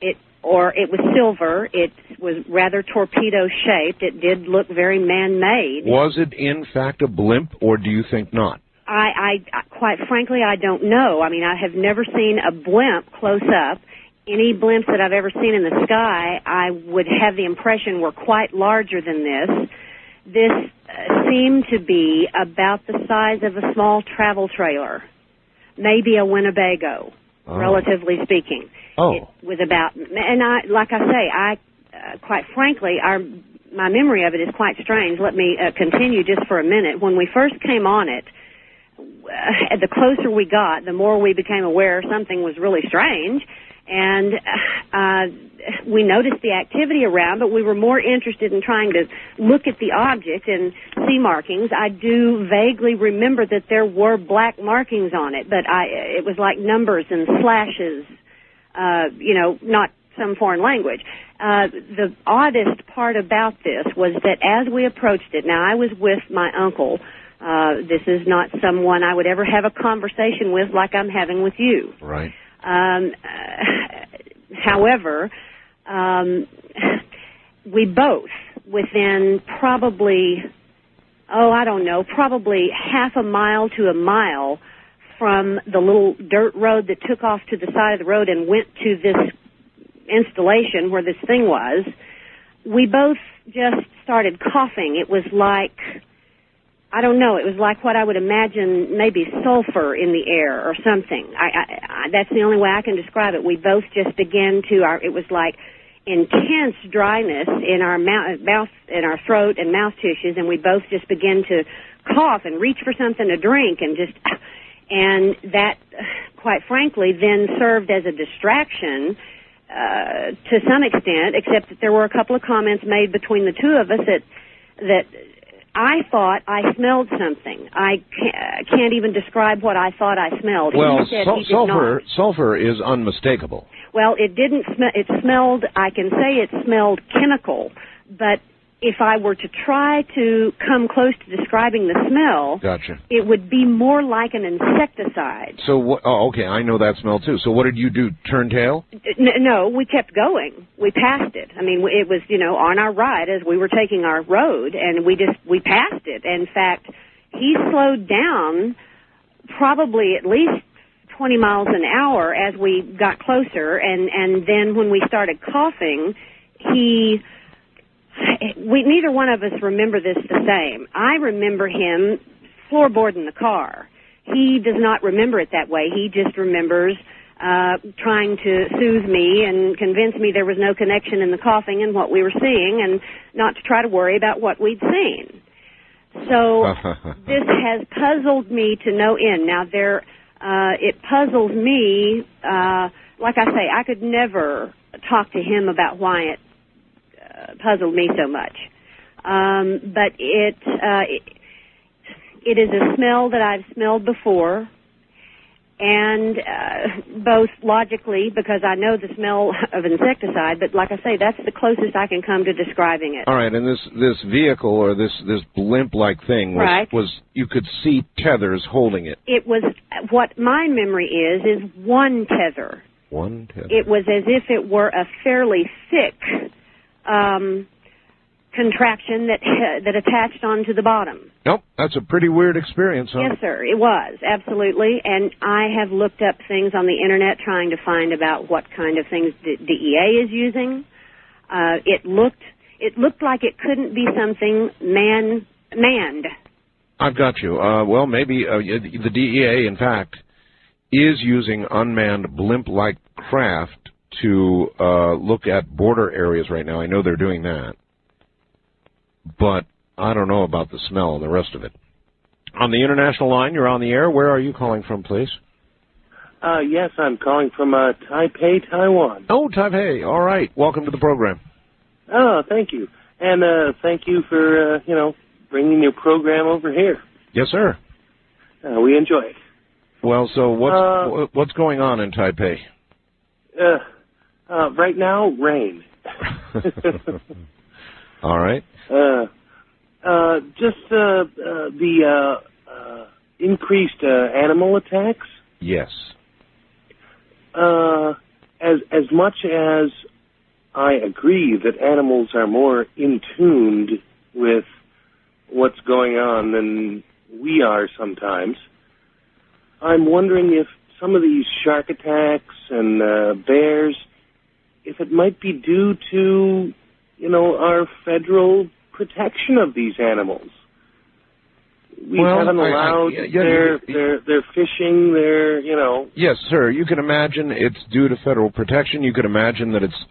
It was silver. It was rather torpedo-shaped. It did look very man-made. Was it, in fact, a blimp, or do you think not? I quite frankly, I don't know. I mean, I have never seen a blimp close up. Any blimps that I've ever seen in the sky, I would have the impression were quite larger than this. This seemed to be about the size of a small travel trailer, maybe a Winnebago, relatively speaking. Oh. It was about, and like I say, quite frankly, my memory of it is quite strange. Let me continue just for a minute. When we first came on it, the closer we got, the more we became aware something was really strange. And we noticed the activity around, but we were more interested in trying to look at the object and see markings. I do vaguely remember that there were black markings on it, but it was like numbers and slashes, not some foreign language. The oddest part about this was that as we approached it, now I was with my uncle. This is not someone I would ever have a conversation with like I'm having with you. Right. However, we both, within probably half a mile to a mile from the little dirt road that took off to the side of the road and went to this installation where this thing was, we both just started coughing. It was like, I don't know, it was like what I would imagine maybe sulfur in the air or something. That's the only way I can describe it. We both just began it was like intense dryness in our mouth, in our throat and mouth tissues, and we both just began to cough and reach for something to drink and that, quite frankly, then served as a distraction to some extent, except that there were a couple of comments made between the two of us that I thought I smelled something. I can't even describe what I thought I smelled. Well, he said he did not. Sulfur is unmistakable. Well, it didn't smell. It smelled. I can say it smelled chemical, but if I were to try to come close to describing the smell, gotcha, it would be more like an insecticide. So, okay, I know that smell too. So what did you do, turn tail? No, we kept going. We passed it. I mean, it was, on our ride as we were taking our road, and we passed it. In fact, he slowed down probably at least 20 miles an hour as we got closer, and then when we started coughing, neither one of us remember this the same. I remember him floorboarding the car. He does not remember it that way. He just remembers trying to soothe me and convince me there was no connection in the coughing and what we were seeing, and not to try to worry about what we'd seen. So this has puzzled me to no end. Now, it puzzles me. Like I say, I could never talk to him about why it puzzled me so much. But it is a smell that I've smelled before, and both logically, because I know the smell of insecticide, but like I say, that's the closest I can come to describing it. All right, and this vehicle or this blimp-like thing was you could see tethers holding it. It was, what my memory is one tether. One tether. It was as if it were a fairly thick contraption that attached onto the bottom. Nope, that's a pretty weird experience, huh? Yes, sir, it was, absolutely. And I have looked up things on the Internet trying to find about what kind of things the DEA is using. It looked like it couldn't be something manned. I've got you. Well, maybe the DEA, in fact, is using unmanned blimp-like craft to look at border areas right now. I know they're doing that. But I don't know about the smell and the rest of it. On the international line, you're on the air. Where are you calling from, please? Yes, I'm calling from Taipei, Taiwan. Oh, Taipei. All right. Welcome to the program. Oh, thank you. And thank you for, bringing your program over here. Yes, sir. We enjoy it. Well, so what's going on in Taipei? Right now, rain. All right. Just the increased animal attacks. Yes. As much as I agree that animals are more in tuned with what's going on than we are sometimes, I'm wondering if some of these shark attacks and bears, if it might be due to, our federal protection of these animals. We haven't allowed their fishing, Yes, sir. You can imagine it's due to federal protection. You can imagine that it's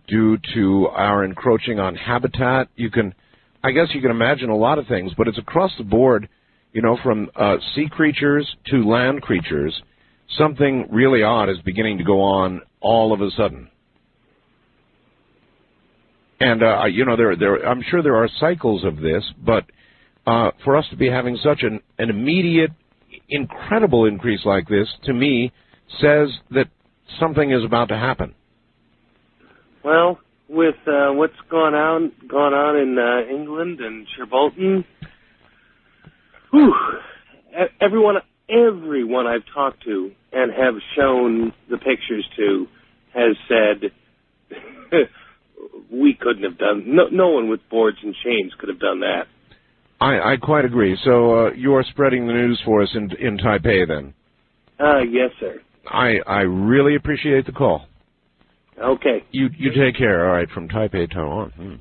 due to our encroaching on habitat. I guess you can imagine a lot of things, but it's across the board, from sea creatures to land creatures. Something really odd is beginning to go on all of a sudden. And, I'm sure there are cycles of this, but for us to be having such an immediate, incredible increase like this, to me, says that something is about to happen. Well, with what's gone on in England and Sherbolton, everyone I've talked to and have shown the pictures to has said we couldn't have done. No one with boards and chains could have done that. I quite agree. So you are spreading the news for us in Taipei, then? Yes, sir. I really appreciate the call. Okay. You take care. All right, from Taipei, Taiwan.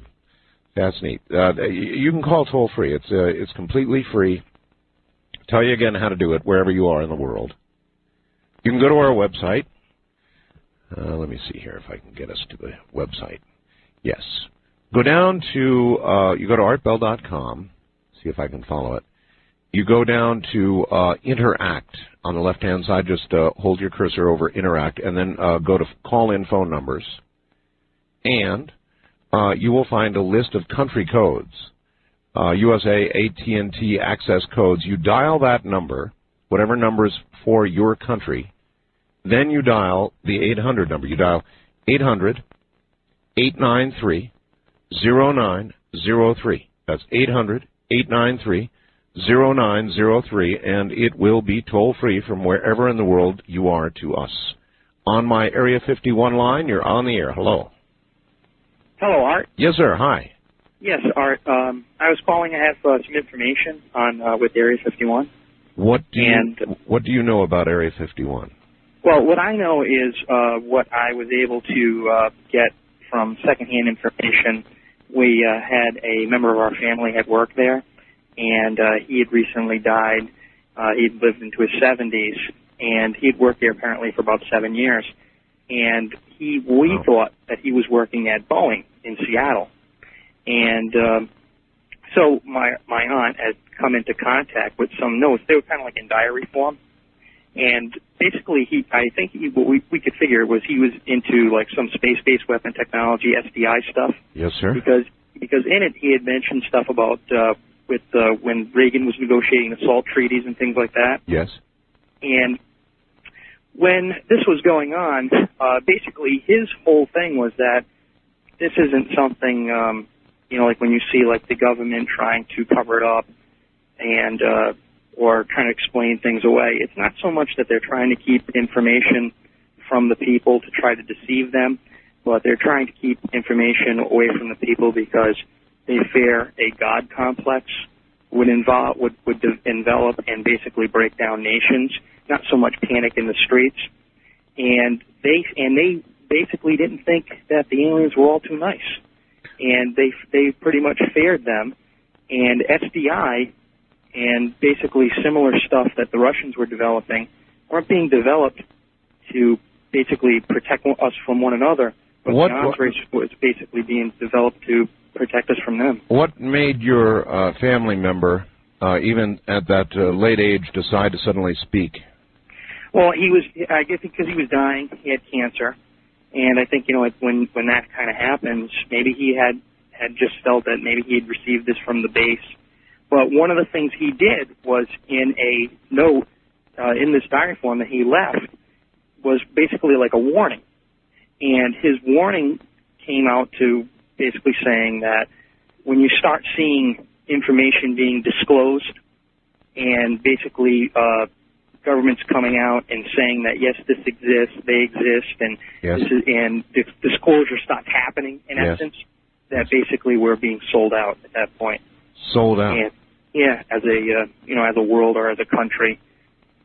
That's neat. You can call toll free. It's completely free. Tell you again how to do it wherever you are in the world. You can go to our website. Let me see here if I can get us to the website. Yes. Go down to, you go to artbell.com. See if I can follow it. You go down to Interact on the left-hand side. Just hold your cursor over Interact, and then go to call-in phone numbers. And you will find a list of country codes, USA, AT&T access codes. You dial that number, whatever number is for your country. Then you dial the 800 number. You dial 800-893-0903. That's 800-893-0903, and it will be toll-free from wherever in the world you are to us. On my Area 51 line, you're on the air. Hello. Hello, Art. Yes, sir. Hi. Yes, Art. I was calling. I have some information on with Area 51. What do you know about Area 51? Well, what I know is what I was able to get from secondhand information. We had a member of our family had worked there, and he had recently died. He'd lived into his 70s, and he'd worked there apparently for about 7 years. And we thought that he was working at Boeing in Seattle. And so my aunt had come into contact with some notes. They were kind of like in diary form. And basically, what we could figure was he was into like some space-based weapon technology, SDI stuff. Yes, sir. Because in it he had mentioned stuff about when Reagan was negotiating the SALT treaties and things like that. Yes. And when this was going on, basically his whole thing was that this isn't something, like when you see like the government trying to cover it up and or trying to explain things away. It's not so much that they're trying to keep information from the people to try to deceive them, but they're trying to keep information away from the people because they fear a God complex would envelop and basically break down nations, not so much panic in the streets. And they basically didn't think that the aliens were all too nice. And they pretty much feared them. And SDI and basically similar stuff that the Russians were developing weren't being developed to basically protect us from one another, but was basically being developed to protect us from them. What made your family member, even at that late age, decide to suddenly speak? Well, I guess because he was dying, he had cancer, and I think, when that kind of happens, maybe he had just felt that maybe he had received this from the base, But one of the things he did was in a note in this diary form that he left was basically like a warning. And his warning came out to basically saying that when you start seeing information being disclosed and basically governments coming out and saying that, yes, this exists, they exist, and disclosure starts happening, in essence, that basically we're being sold out at that point. Sold out. And, yeah, as a world or as a country,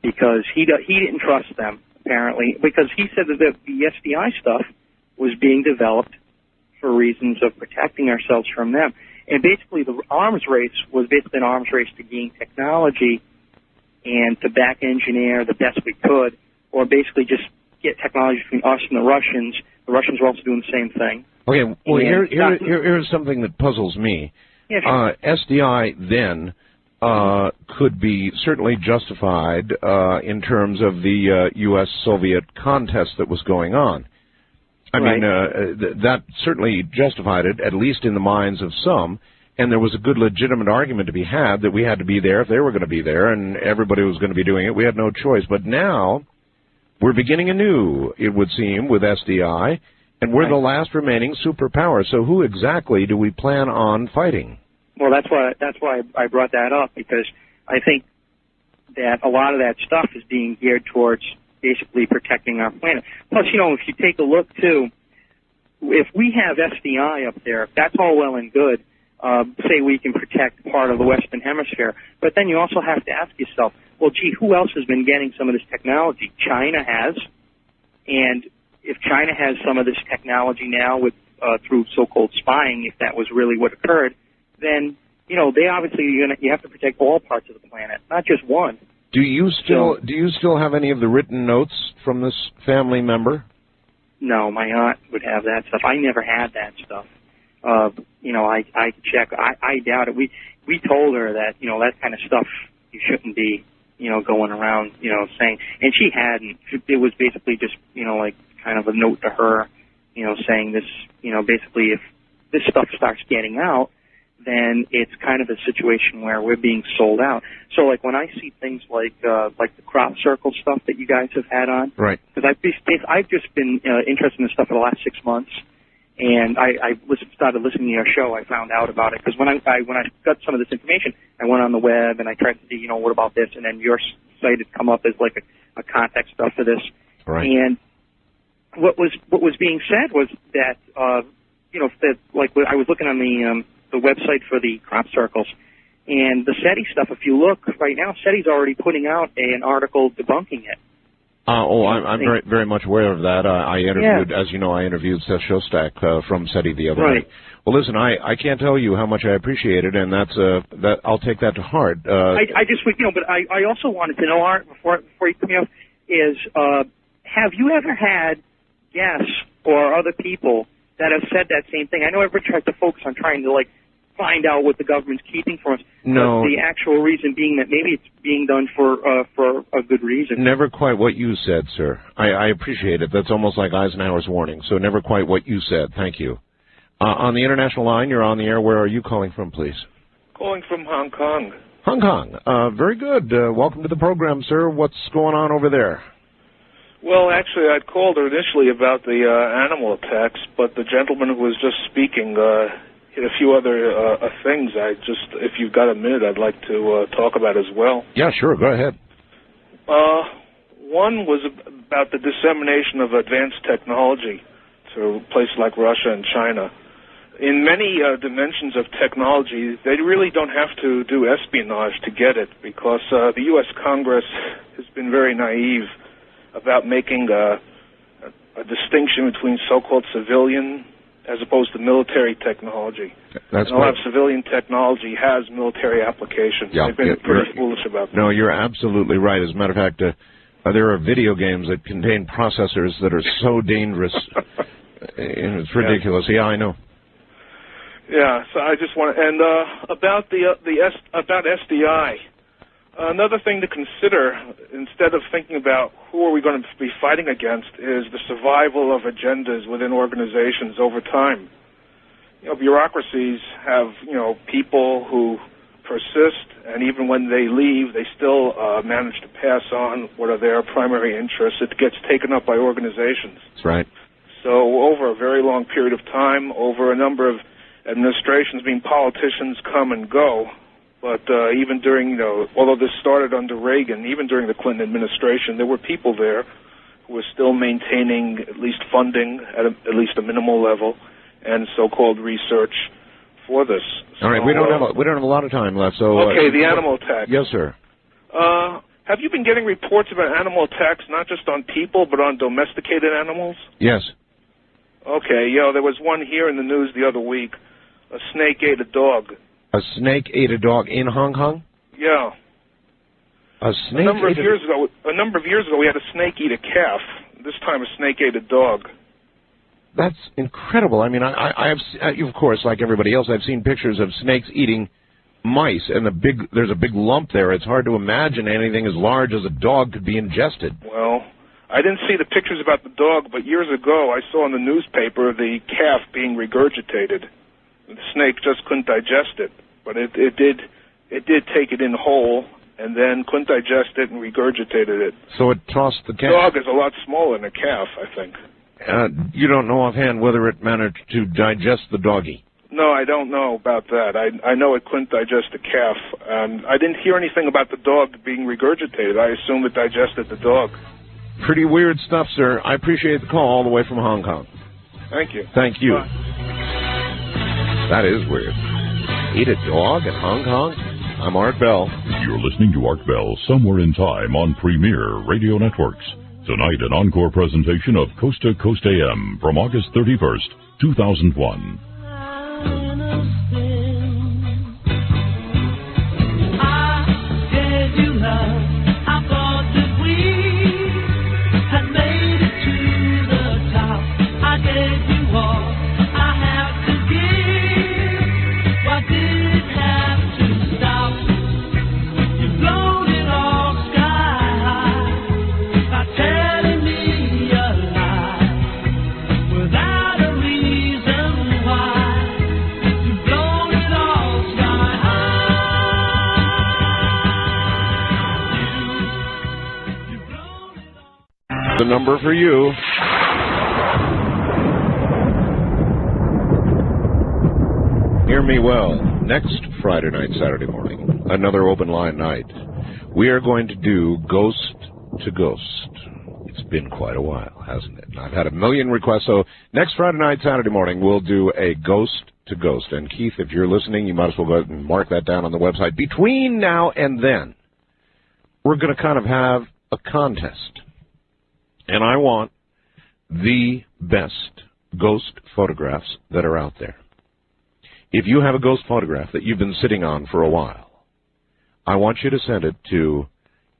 because he didn't trust them apparently, because he said that the SDI stuff was being developed for reasons of protecting ourselves from them, and basically the arms race was basically an arms race to gain technology and to back engineer the best we could, or basically just get technology between us and the Russians. The Russians were also doing the same thing. Okay, well, here's something that puzzles me. Yeah, sure. SDI then could be certainly justified in terms of the U.S.-Soviet contest that was going on. I mean, that certainly justified it, at least in the minds of some, and there was a good legitimate argument to be had that we had to be there if they were going to be there, and everybody was going to be doing it. We had no choice. But now we're beginning anew, it would seem, with SDI, and we're the last remaining superpower. So who exactly do we plan on fighting? Well, that's why I brought that up, because I think that a lot of that stuff is being geared towards basically protecting our planet. Plus, if you take a look, too, if we have SDI up there, that's all well and good. Say we can protect part of the Western Hemisphere, but then you also have to ask yourself, well, gee, who else has been getting some of this technology? China has, and if China has some of this technology now with through so-called spying, if that was really what occurred, then they obviously you have to protect all parts of the planet, not just one. Do you still have any of the written notes from this family member? No, my aunt would have that stuff. I never had that stuff. I check. I doubt it. We told her that that kind of stuff you shouldn't be going around saying, and she hadn't. It was basically just like kind of a note to her saying this basically if this stuff starts getting out, then it's kind of a situation where we're being sold out. So, like, when I see things like the crop circle stuff that you guys have had on, right? Because I've just been interested in this stuff for the last 6 months, and I started listening to your show. I found out about it because when I got some of this information, I went on the web and I tried to see, what about this, and then your site had come up as like a context stuff for this, right? And what was being said was that that like I was looking on the website for the crop circles, and the SETI stuff, if you look right now, SETI's already putting out an article debunking it. I'm very, very much aware of that. I interviewed, as you know, I interviewed Seth Shostak from SETI the other night. Well, listen, I can't tell you how much I appreciate it, and that I'll take that to heart. I just, but I also wanted to know, Art, before you come up, is have you ever had guests or other people that have said that same thing? I know everybody tries to focus on trying to find out what the government's keeping from us. No. But the actual reason being that maybe it's being done for a good reason. Never quite what you said, sir. I appreciate it. That's almost like Eisenhower's warning. So never quite what you said. Thank you. On the international line, you're on the air. Where are you calling from, please? Calling from Hong Kong. Hong Kong. Very good. Welcome to the program, sir. What's going on over there? Well, actually, I'd called initially about the animal attacks, but the gentleman who was just speaking hit a few other things. If you've got a minute, I'd like to talk about as well. Yeah, sure. Go ahead. One was about the dissemination of advanced technology to places like Russia and China. In many dimensions of technology, they really don't have to do espionage to get it, because the U.S. Congress has been very naive about making a distinction between so-called civilian as opposed to military technology. That's and a lot of civilian technology has military applications. Yeah, They've been pretty foolish about that. No, you're absolutely right. As a matter of fact, there are video games that contain processors that are so dangerous. It's ridiculous. Yeah, I know. Yeah, so I just want to, and about about SDI. Another thing to consider, instead of thinking about who are we going to be fighting against, is the survival of agendas within organizations over time. Bureaucracies have, people who persist, and even when they leave, they still manage to pass on what are their primary interests. It gets taken up by organizations. That's right. So over a very long period of time, over a number of administrations, politicians come and go, but even during, although this started under Reagan, even during the Clinton administration, there were people there who were still maintaining at least funding at least a minimal level and so-called research for this. All right, we don't have a lot of time left. So okay, the animal attack. Yes, sir. Have you been getting reports about animal attacks, not just on people, but on domesticated animals? Yes. Okay, there was one here in the news the other week. A snake ate a dog. A snake ate a dog in Hong Kong? Yeah. A snake. A number of years ago, we had a snake eat a calf. This time, a snake ate a dog. That's incredible. I mean, I have, of course, like everybody else, I've seen pictures of snakes eating mice, and there's a big lump there. It's hard to imagine anything as large as a dog could be ingested. Well, I didn't see the pictures about the dog, but years ago I saw in the newspaper the calf being regurgitated. The snake just couldn't digest it, but it did take it in whole, and then couldn't digest it and regurgitated it. So it tossed the calf. The dog is a lot smaller than a calf, I think. You don't know offhand whether it managed to digest the doggy? No, I don't know about that. I know it couldn't digest the calf. I didn't hear anything about the dog being regurgitated. I assume it digested the dog. Pretty weird stuff, sir. I appreciate the call all the way from Hong Kong. Thank you. Thank you. Bye. That is weird. Eat a dog in Hong Kong? I'm Art Bell. You're listening to Art Bell Somewhere in Time on Premier Radio Networks. Tonight, an encore presentation of Coast to Coast AM from August 31st, 2001. The number for you. Hear me well. Next Friday night, Saturday morning, another open line night. We are going to do Ghost to Ghost. It's been quite a while, hasn't it? I've had a million requests, so next Friday night, Saturday morning, we'll do a Ghost to Ghost. And Keith, if you're listening, you might as well go ahead and mark that down on the website. Between now and then, we're going to kind of have a contest. And I want the best ghost photographs that are out there. If you have a ghost photograph that you've been sitting on for a while, I want you to send it to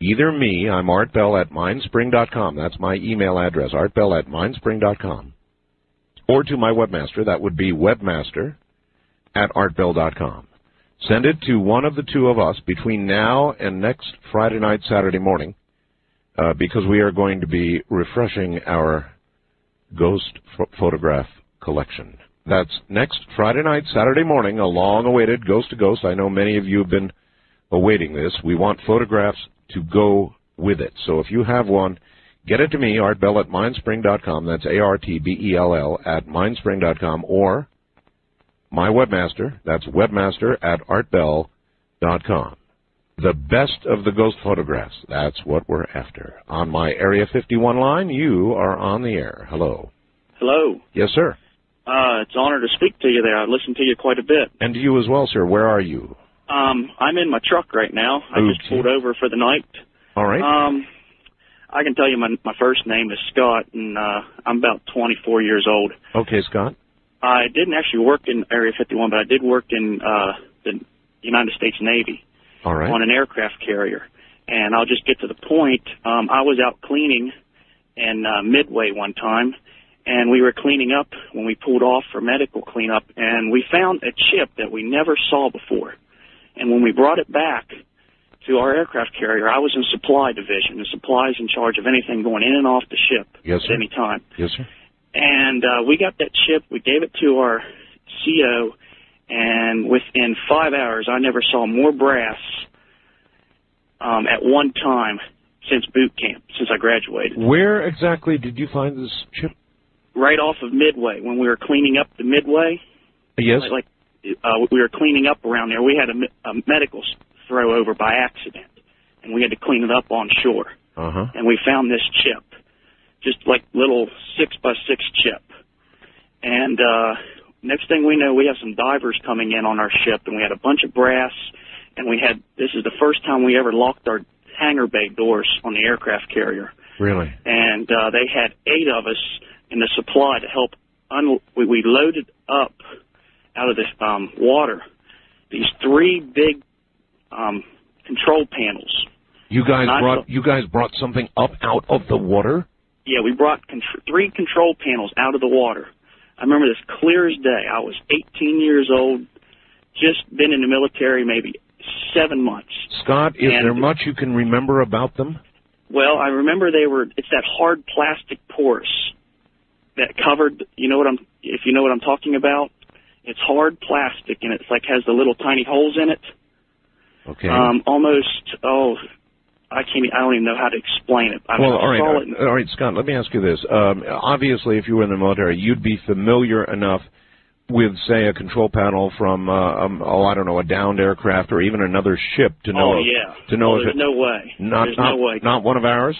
either me, I'm Art Bell at mindspring.com, that's my email address, artbell at mindspring.com, or to my webmaster, that would be webmaster at artbell.com. Send it to one of the two of us between now and next Friday night, Saturday morning, because we are going to be refreshing our ghost photograph collection. That's next Friday night, Saturday morning, a long-awaited Ghost to Ghost. I know many of you have been awaiting this. We want photographs to go with it. So if you have one, get it to me, artbell at mindspring.com. That's ARTBELL at mindspring.com, or my webmaster. That's webmaster at artbell.com. The best of the ghost photographs. That's what we're after. On my Area 51 line, you are on the air. Hello. Hello. Yes, sir. It's an honor to speak to you there. I listen to you quite a bit. And to you as well, sir. Where are you? I'm in my truck right now. I just pulled over for the night. All right. I can tell you my first name is Scott, and I'm about 24 years old. Okay, Scott. I didn't actually work in Area 51, but I did work in the United States Navy. All right. On an aircraft carrier. And I'll just get to the point. I was out cleaning in Midway one time, and we were cleaning up when we pulled off for medical cleanup, and we found a chip that we never saw before. And when we brought it back to our aircraft carrier, I was in supply division. The supply is in charge of anything going in and off the ship at any time. Yes, sir. And we got that chip. We gave it to our CO, And within 5 hours, I never saw more brass at one time since boot camp, since I graduated. Where exactly did you find this chip? Right off of Midway, when we were cleaning up the Midway. Yes. We were cleaning up around there. We had a medical throw over by accident, and we had to clean it up on shore. Uh-huh. And we found this chip, just like little 6x6 chip. And next thing we know, we have some divers coming in on our ship, and we had a bunch of brass, and this is the first time we ever locked our hangar bay doors on the aircraft carrier. Really? And they had 8 of us in the supply to help. We loaded up out of this water these 3 big control panels. You guys brought something up out of the water? Yeah, we brought 3 control panels out of the water. I remember this clear as day. I was 18 years old, just been in the military maybe 7 months. Scott, is there much you can remember about them? Well, I remember it's that hard plastic porous that covered, if you know what I'm talking about. It's hard plastic, and it's has the little tiny holes in it. Okay. I don't even know how to explain it. All right, Scott, let me ask you this. Obviously, if you were in the military, you'd be familiar enough with, say, a control panel from, a downed aircraft or even another ship to know. Oh, yeah. There's no way. There's no way. Not one of ours?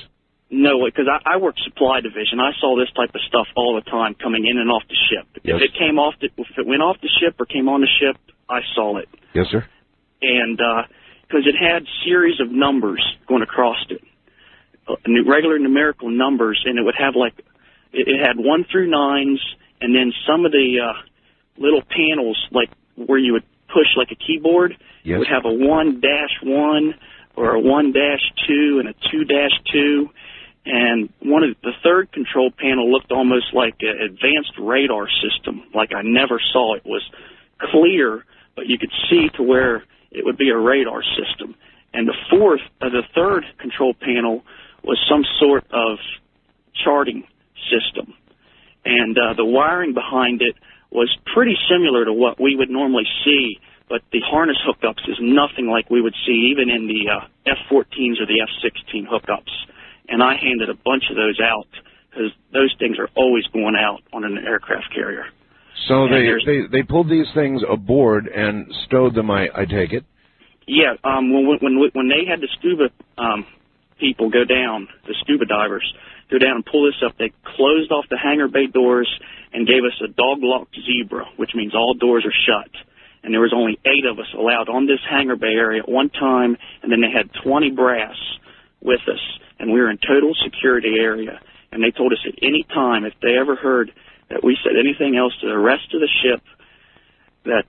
No way, because I work supply division. I saw this type of stuff all the time coming in and off the ship. Yes. If it went off the ship or came on the ship, I saw it. Yes, sir. And because it had series of numbers going across it, regular numerical numbers, and it would have it had 1 through 9s, and then some of the little panels where you would push like a keyboard. Yes. Would have a 1-1 or a 1-2 and a 2-2. And the third control panel looked almost like an advanced radar system, like I never saw. It was clear, but you could see to where it would be a radar system. And the third control panel was some sort of charting system. And the wiring behind it was pretty similar to what we would normally see, but the harness hookups is nothing like we would see even in the F-14s or the F-16 hookups. And I handed a bunch of those out because those things are always going out on an aircraft carrier. So they pulled these things aboard and stowed them, I take it? Yeah, when they had the scuba people go down, the scuba divers, go down and pull this up, they closed off the hangar bay doors and gave us a dog-locked zebra, which means all doors are shut. And there was only 8 of us allowed on this hangar bay area at one time, and then they had 20 brass with us, and we were in total security area. And they told us at any time, if they ever heard that we said anything else to the rest of the ship, that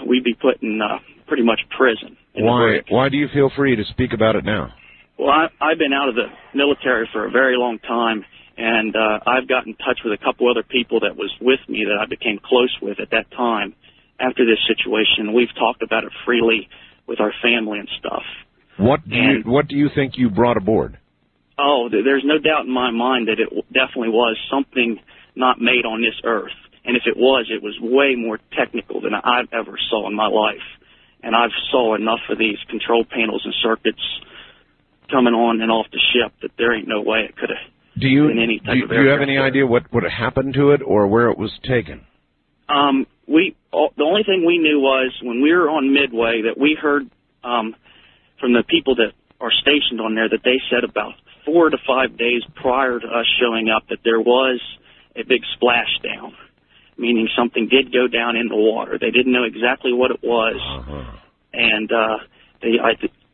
we'd be put in pretty much prison. Why do you feel free to speak about it now? Well, I've been out of the military for a very long time, and I've got in touch with a couple other people that was with me that I became close with at that time. After this situation, we've talked about it freely with our family and stuff. What do you think you brought aboard? Oh, there's no doubt in my mind that it definitely was something not made on this earth. And if it was way more technical than I've ever saw in my life. And I've saw enough of these control panels and circuits coming on and off the ship that there ain't no way it could have been any type of aircraft. Do you have any idea what happened to it or where it was taken? The only thing we knew was when we were on Midway that we heard from the people that are stationed on there that they said about 4 to 5 days prior to us showing up that there was a big splashdown, meaning something did go down in the water. They didn't know exactly what it was, and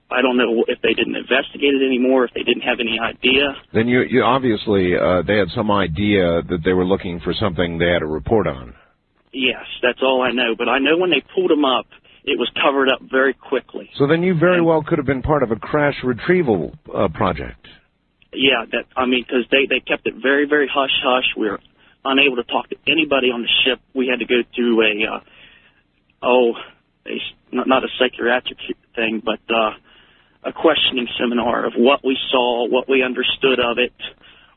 I don't know if they didn't investigate it anymore, if they didn't have any idea. Then you obviously they had some idea that they were looking for something they had to report on. Yes, that's all I know. But I know when they pulled them up, it was covered up very quickly. So then you very well could have been part of a crash retrieval project. Yeah, because they kept it very, very hush-hush. We were unable to talk to anybody on the ship. We had to go through not a psychiatric thing, but a questioning seminar of what we saw, what we understood of it,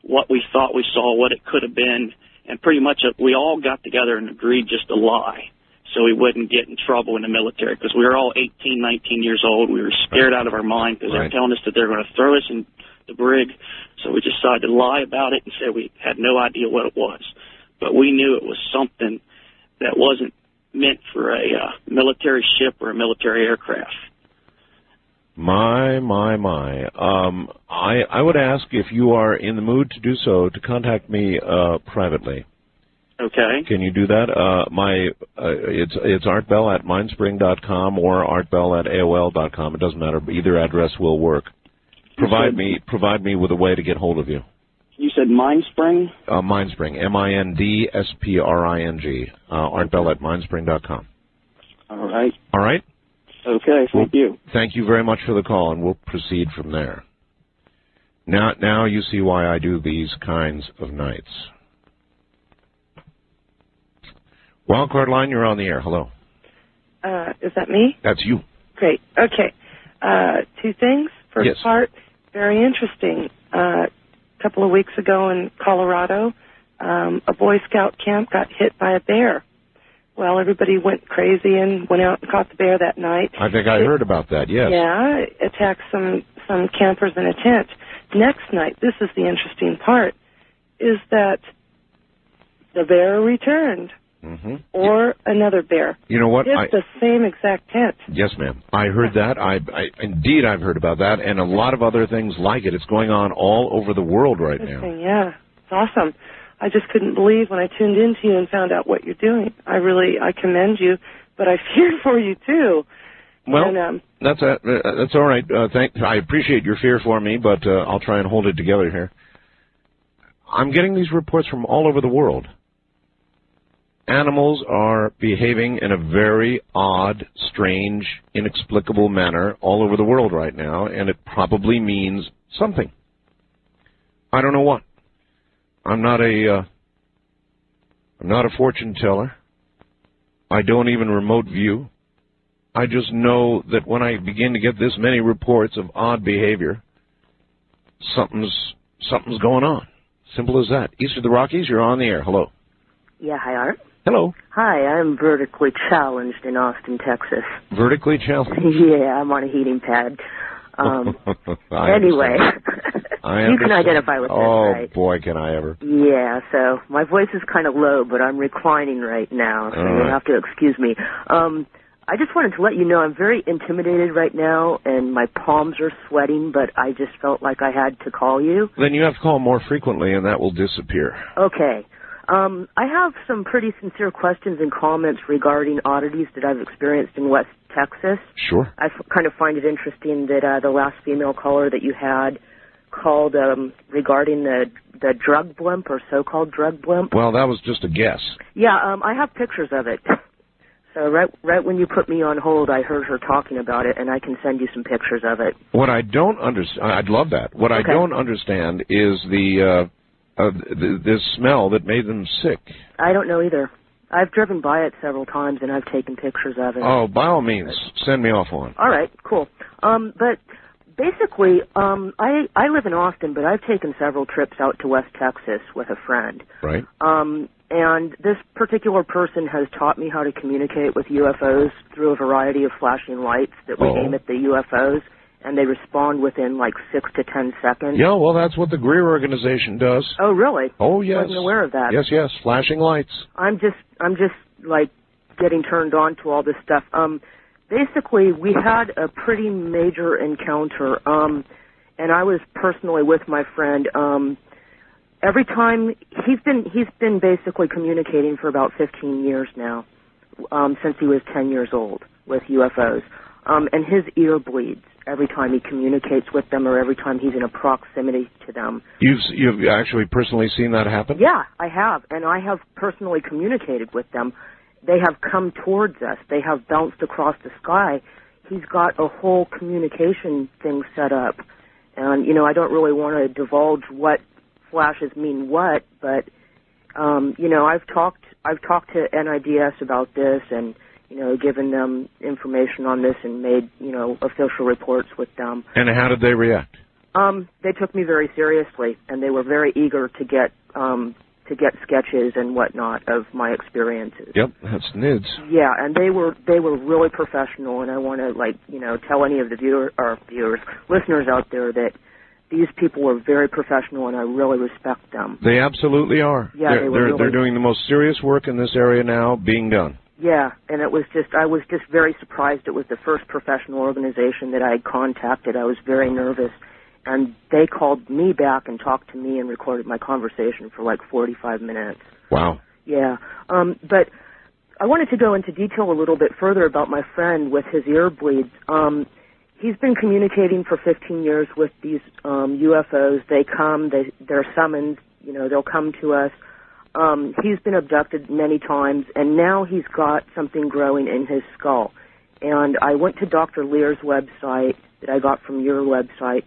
what we thought we saw, what it could have been. And pretty much we all got together and agreed just to lie. so we wouldn't get in trouble in the military, because we were all 18, 19 years old. We were scared out of our mind because they were telling us that they were going to throw us in the brig. So we decided to lie about it and say we had no idea what it was. But we knew it was something that wasn't meant for a military ship or a military aircraft. My. I would ask, if you are in the mood to do so, to contact me privately. Okay. Can you do that? It's artbell@mindspring.com or artbell@aol.com. It doesn't matter. Either address will work. Provide me with a way to get hold of you. You said Mindspring? Mindspring. MINDSPRING. Artbell@mindspring.com. All right. All right? Okay, thank you. Thank you very much for the call, and we'll proceed from there. Now you see why I do these kinds of nights. Wildcard line, you're on the air. Hello. Is that me? That's you. Great. Okay. Two things. First part, very interesting. A couple of weeks ago in Colorado, a Boy Scout camp got hit by a bear. Well, everybody went crazy and went out and caught the bear that night. I think I heard about that, yes. Yeah, it attacked some campers in a tent. Next night, this is the interesting part, is that the bear returned. Mm-hmm. Or another bear. You know what? It's the same exact tent. Yes, ma'am. I heard that. Indeed, I've heard about that, and a lot of other things like it. It's going on all over the world right now. Yeah, it's awesome. I just couldn't believe when I tuned into you and found out what you're doing. I commend you, but I fear for you too. Well, and, that's all right. I appreciate your fear for me, but I'll try and hold it together here. I'm getting these reports from all over the world. Animals are behaving in a very odd, strange, inexplicable manner all over the world right now, and it probably means something. I don't know what. I'm not a fortune teller. I don't even remote view. I just know that when I begin to get this many reports of odd behavior, something's going on. Simple as that. East of the Rockies, you're on the air. Hello. Yeah, hi, Art. Hello. Hi, I'm vertically challenged in Austin, Texas. Vertically challenged? Yeah, I'm on a heating pad. Anyway, you can identify with this, right? Oh, boy, can I ever. Yeah, so my voice is kind of low, but I'm reclining right now, so you'll have to excuse me. I just wanted to let you know I'm very intimidated right now, and my palms are sweating, but I just felt like I had to call you. Then you have to call more frequently, and that will disappear. Okay. I have some pretty sincere questions and comments regarding oddities that I've experienced in West Texas. Sure. I kind of find it interesting that the last female caller that you had called regarding the drug blimp or so-called drug blimp. Well, that was just a guess. Yeah, I have pictures of it. So right when you put me on hold, I heard her talking about it, and I can send you some pictures of it. What I don't understand, I'd love that. What I don't understand is the smell that made them sick. I don't know either. I've driven by it several times, and I've taken pictures of it. Oh, by all means, send me off one. All right, cool. But basically, I live in Austin, but I've taken several trips out to West Texas with a friend. Right. And this particular person has taught me how to communicate with UFOs through a variety of flashing lights that we aim at the UFOs, and they respond within like 6 to 10 seconds. Yeah, well, that's what the Greer organization does. Oh, really? Oh, yes. I wasn't aware of that. Yes, flashing lights. I'm just like getting turned on to all this stuff. Basically, we had a pretty major encounter, and I was personally with my friend. Every time he's been basically communicating for about 15 years now, since he was 10 years old with UFOs, and his ear bleeds every time he communicates with them or every time he's in a proximity to them. You've actually personally seen that happen? Yeah, I have, and I have personally communicated with them. They have come towards us. They have bounced across the sky. He's got a whole communication thing set up, and I don't really want to divulge what flashes mean what, but I've talked to NIDS about this and given them information on this and made official reports with them. And how did they react? They took me very seriously, and they were very eager to to get sketches and whatnot of my experiences. Yep, that's NIDS. Yeah, and they were really professional, and I want to tell any of the listeners out there that these people were very professional, and I really respect them. They absolutely are. Yeah, they're doing the most serious work in this area now being done. Yeah, and I was just very surprised. It was the first professional organization that I had contacted. I was very nervous, and they called me back and talked to me and recorded my conversation for like 45 minutes. Wow. Yeah, but I wanted to go into detail a little bit further about my friend with his ear bleeds. He's been communicating for 15 years with these UFOs. They come, they're summoned, they'll come to us. He's been abducted many times, and now he's got something growing in his skull. And I went to Dr. Lear's website that I got from your website,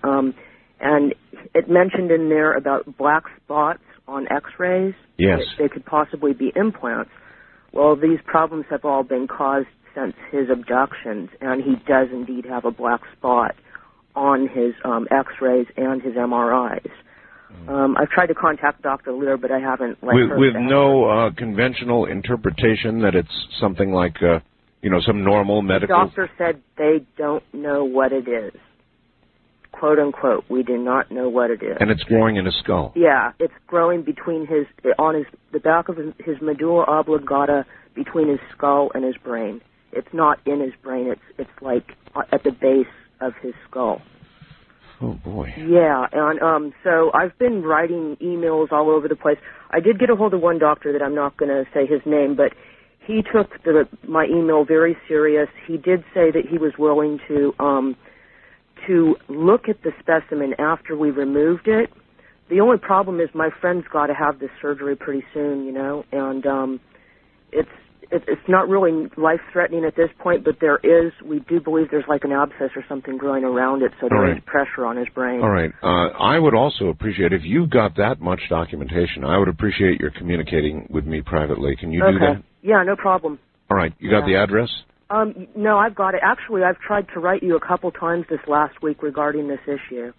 and it mentioned in there about black spots on X-rays. Yes. They could possibly be implants. Well, these problems have all been caused since his abductions, and he does indeed have a black spot on his X-rays and his MRIs. I've tried to contact Dr. Lear, but I haven't. With no conventional interpretation that it's something like, some normal medical. The doctor said they don't know what it is. Quote unquote, we do not know what it is. And it's growing in his skull. Yeah, it's growing between the back of his medulla oblongata, between his skull and his brain. It's not in his brain. It's like at the base of his skull. Oh, boy. Yeah, and so I've been writing emails all over the place. I did get a hold of one doctor that I'm not going to say his name, but he took my email very serious. He did say that he was willing to look at the specimen after we removed it. The only problem is my friend's got to have this surgery pretty soon, and it's not really life-threatening at this point, but we do believe there's like an abscess or something growing around it, so there is pressure on his brain. All right. I would also appreciate, if you've got that much documentation, I would appreciate your communicating with me privately. Can you do that? Yeah, no problem. All right. You got the address? No, I've got it. Actually, I've tried to write you a couple times this last week regarding this issue.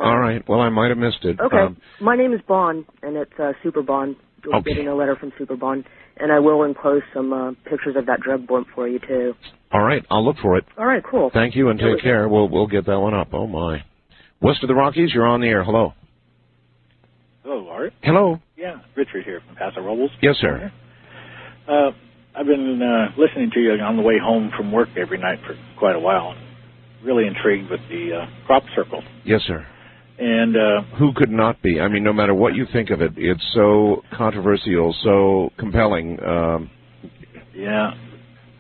All right. Well, I might have missed it. Okay. My name is Bond, and it's Super Bond. You'll be getting a letter from Super Bond. And I will enclose some pictures of that drug blimp for you, too. All right. I'll look for it. All right, cool. Thank you, and take care. We'll get that one up. Oh, my. West of the Rockies, you're on the air. Hello. Hello, Art. Hello. Yeah, Richard here from Paso Robles. Yes, sir. I've been listening to you on the way home from work every night for quite a while. Really intrigued with the crop circle. Yes, sir. And who could not be? I mean, no matter what you think of it, it's so controversial, so compelling. Yeah.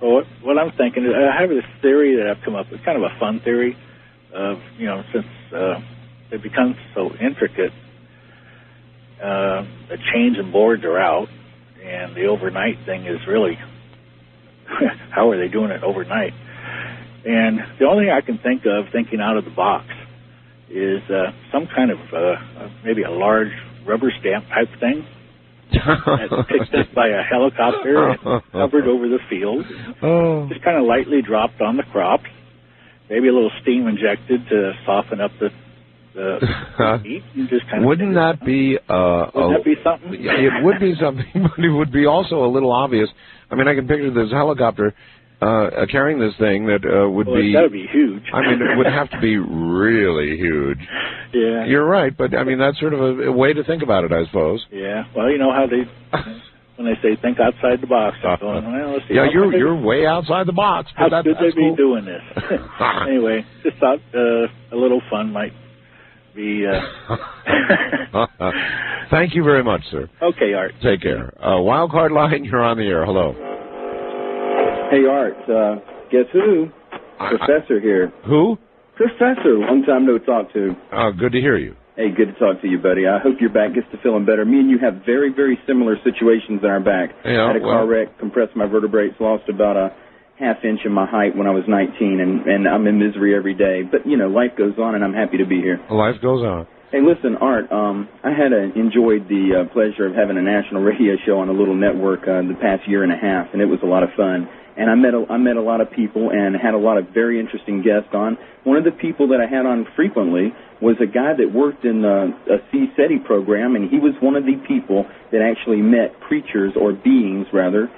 Well, what I'm thinking is, I have this theory that I've come up with, kind of a fun theory of, since it becomes so intricate, the chains and boards are out, and the overnight thing is really, how are they doing it overnight? And the only thing I can think of, thinking out of the box, is some kind of maybe a large rubber stamp type thing that's picked up by a helicopter and hovered over the field. Just kind of lightly dropped on the crops. Maybe a little steam injected to soften up the heat. And just kind of wouldn't that be something? It would be something, but it would be also a little obvious. I mean, I can picture this helicopter carrying this thing that would be... That would be huge. I mean, it would have to be really huge. Yeah. You're right, but, I mean, that's sort of a way to think about it, I suppose. Yeah. Well, you know how they... when they say think outside the box, I'm going, well, let's see. Yeah, you're way outside the box. How but could they be cool. doing this? Anyway, just thought a little fun might be... Thank you very much, sir. Okay, Art. Take care. Wildcard line, you're on the air. Hello. Hey, Art, guess who? Professor here. Who? Professor, long time no talk to. Good to hear you. Hey, good to talk to you, buddy. I hope your back gets to feeling better. Me and you have very, very similar situations in our back. Yeah, I had a car wreck, compressed my vertebrae, lost about a half-inch in my height when I was 19, and I'm in misery every day. But, life goes on, and I'm happy to be here. Life goes on. Hey, listen, Art, I had enjoyed the pleasure of having a national radio show on a little network the past year and a half, and it was a lot of fun. and I met a lot of people and had a lot of very interesting guests on. One of the people that I had on frequently was a guy that worked in a CSETI program, and he was one of the people that actually met creatures, or beings rather.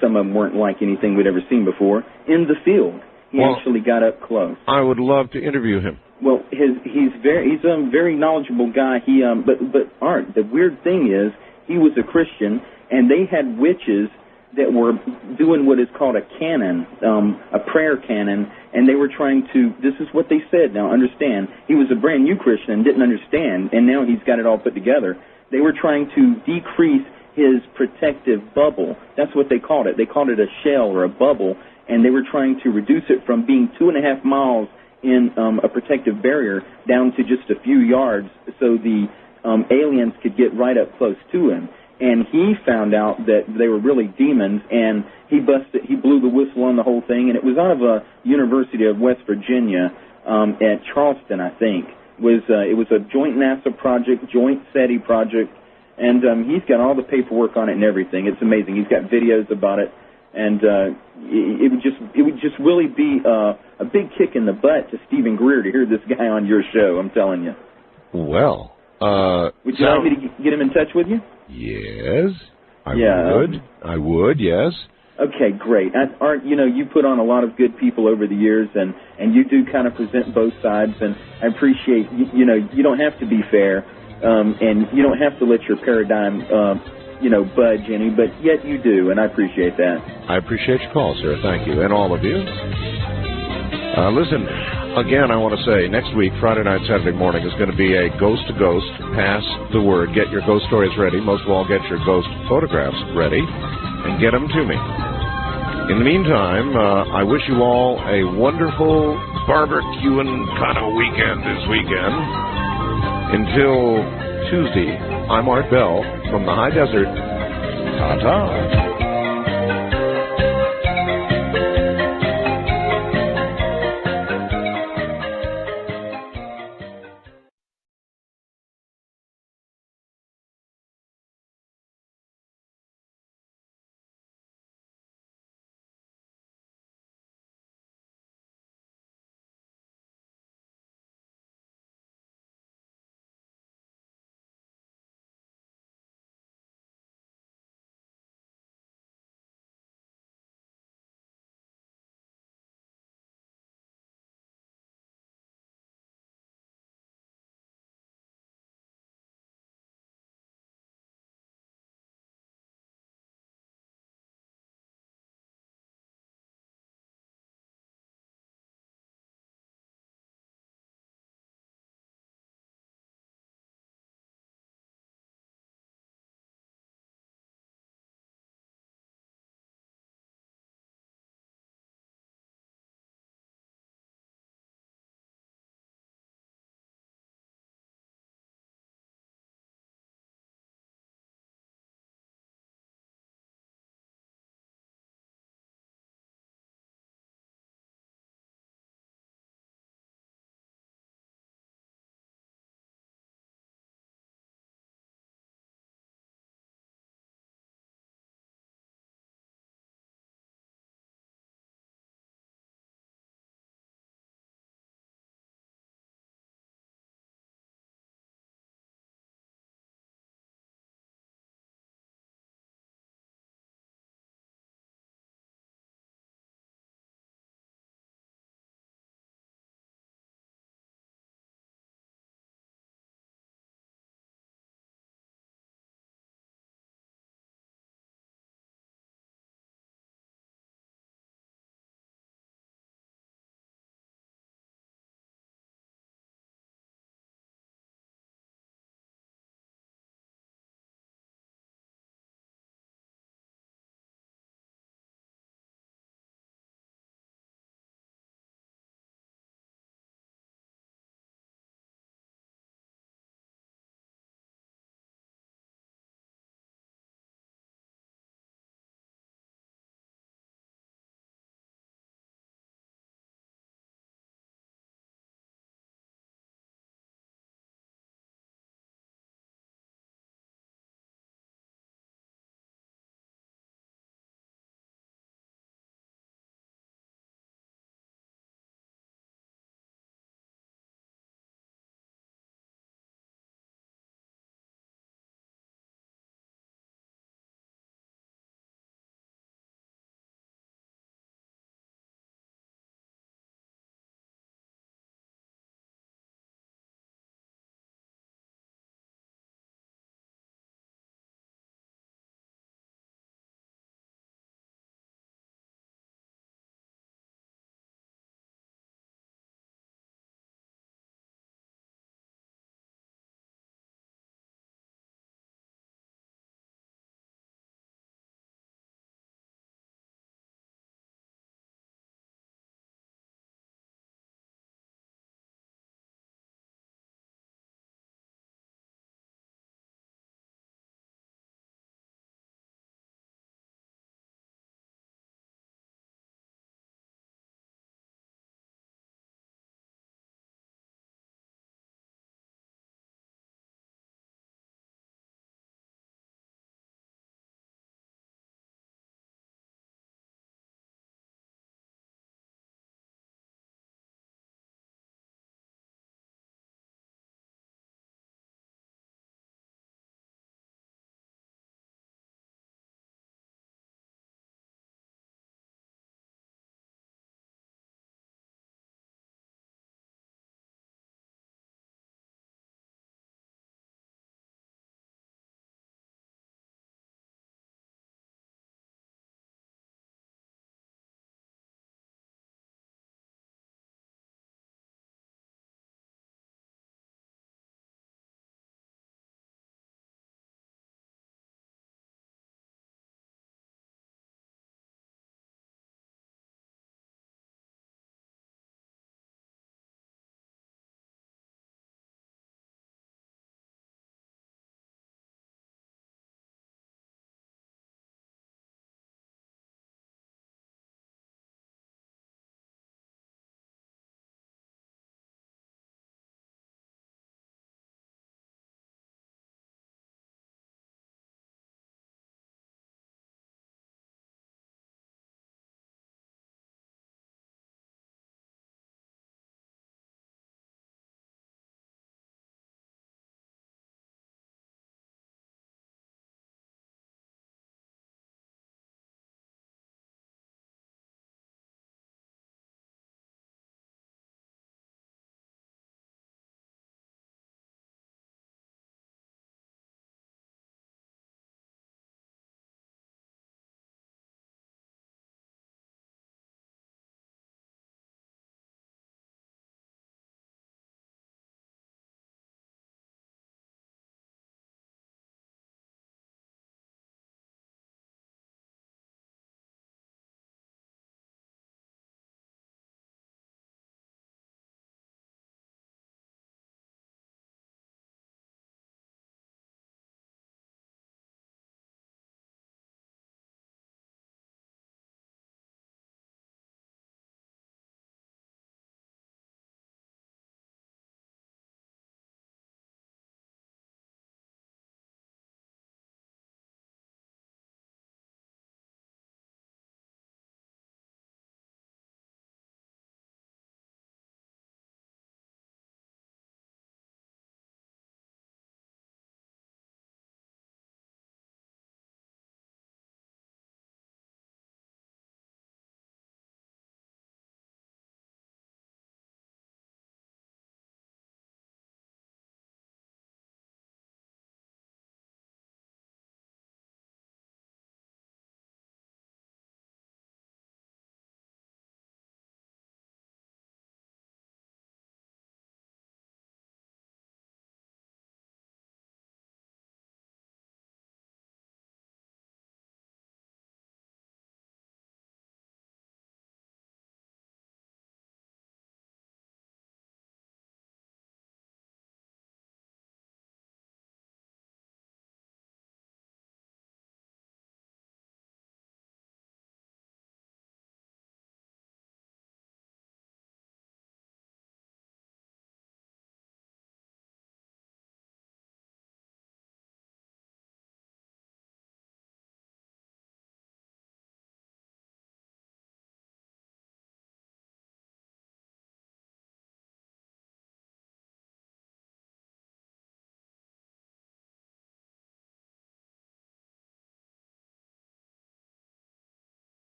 Some of them weren't like anything we'd ever seen before, in the field. He actually got up close. I would love to interview him. Well, he's a very knowledgeable guy. But Art, the weird thing is, he was a Christian, and they had witches that were doing what is called a canon, a prayer canon, and they were trying to, this is what they said, now understand, he was a brand new Christian and didn't understand, and now he's got it all put together. They were trying to decrease his protective bubble. That's what they called it. They called it a shell or a bubble, and they were trying to reduce it from being 2.5 miles in a protective barrier down to just a few yards so the aliens could get right up close to him. And he found out that they were really demons, and he blew the whistle on the whole thing, and it was out of a University of West Virginia at Charleston, I think. It was a joint NASA project, joint SETI project, and he's got all the paperwork on it and everything. It's amazing. He's got videos about it, and it would just really be a big kick in the butt to Stephen Greer to hear this guy on your show, I'm telling you. Well, would you like me to get him in touch with you? Yes, I would, yes. Okay, great. Art, you put on a lot of good people over the years, and you do kind of present both sides, and I appreciate, you don't have to be fair, and you don't have to let your paradigm, budge any, but yet you do, and I appreciate that. I appreciate your call, sir. Thank you, and all of you. Listen, again, I want to say, next week, Friday night, Saturday morning, is going to be a ghost-to-ghost, pass the word, get your ghost stories ready, most of all, get your ghost photographs ready, and get them to me. In the meantime, I wish you all a wonderful barbecuing kind of weekend this weekend. Until Tuesday, I'm Art Bell from the High Desert. Ta-ta.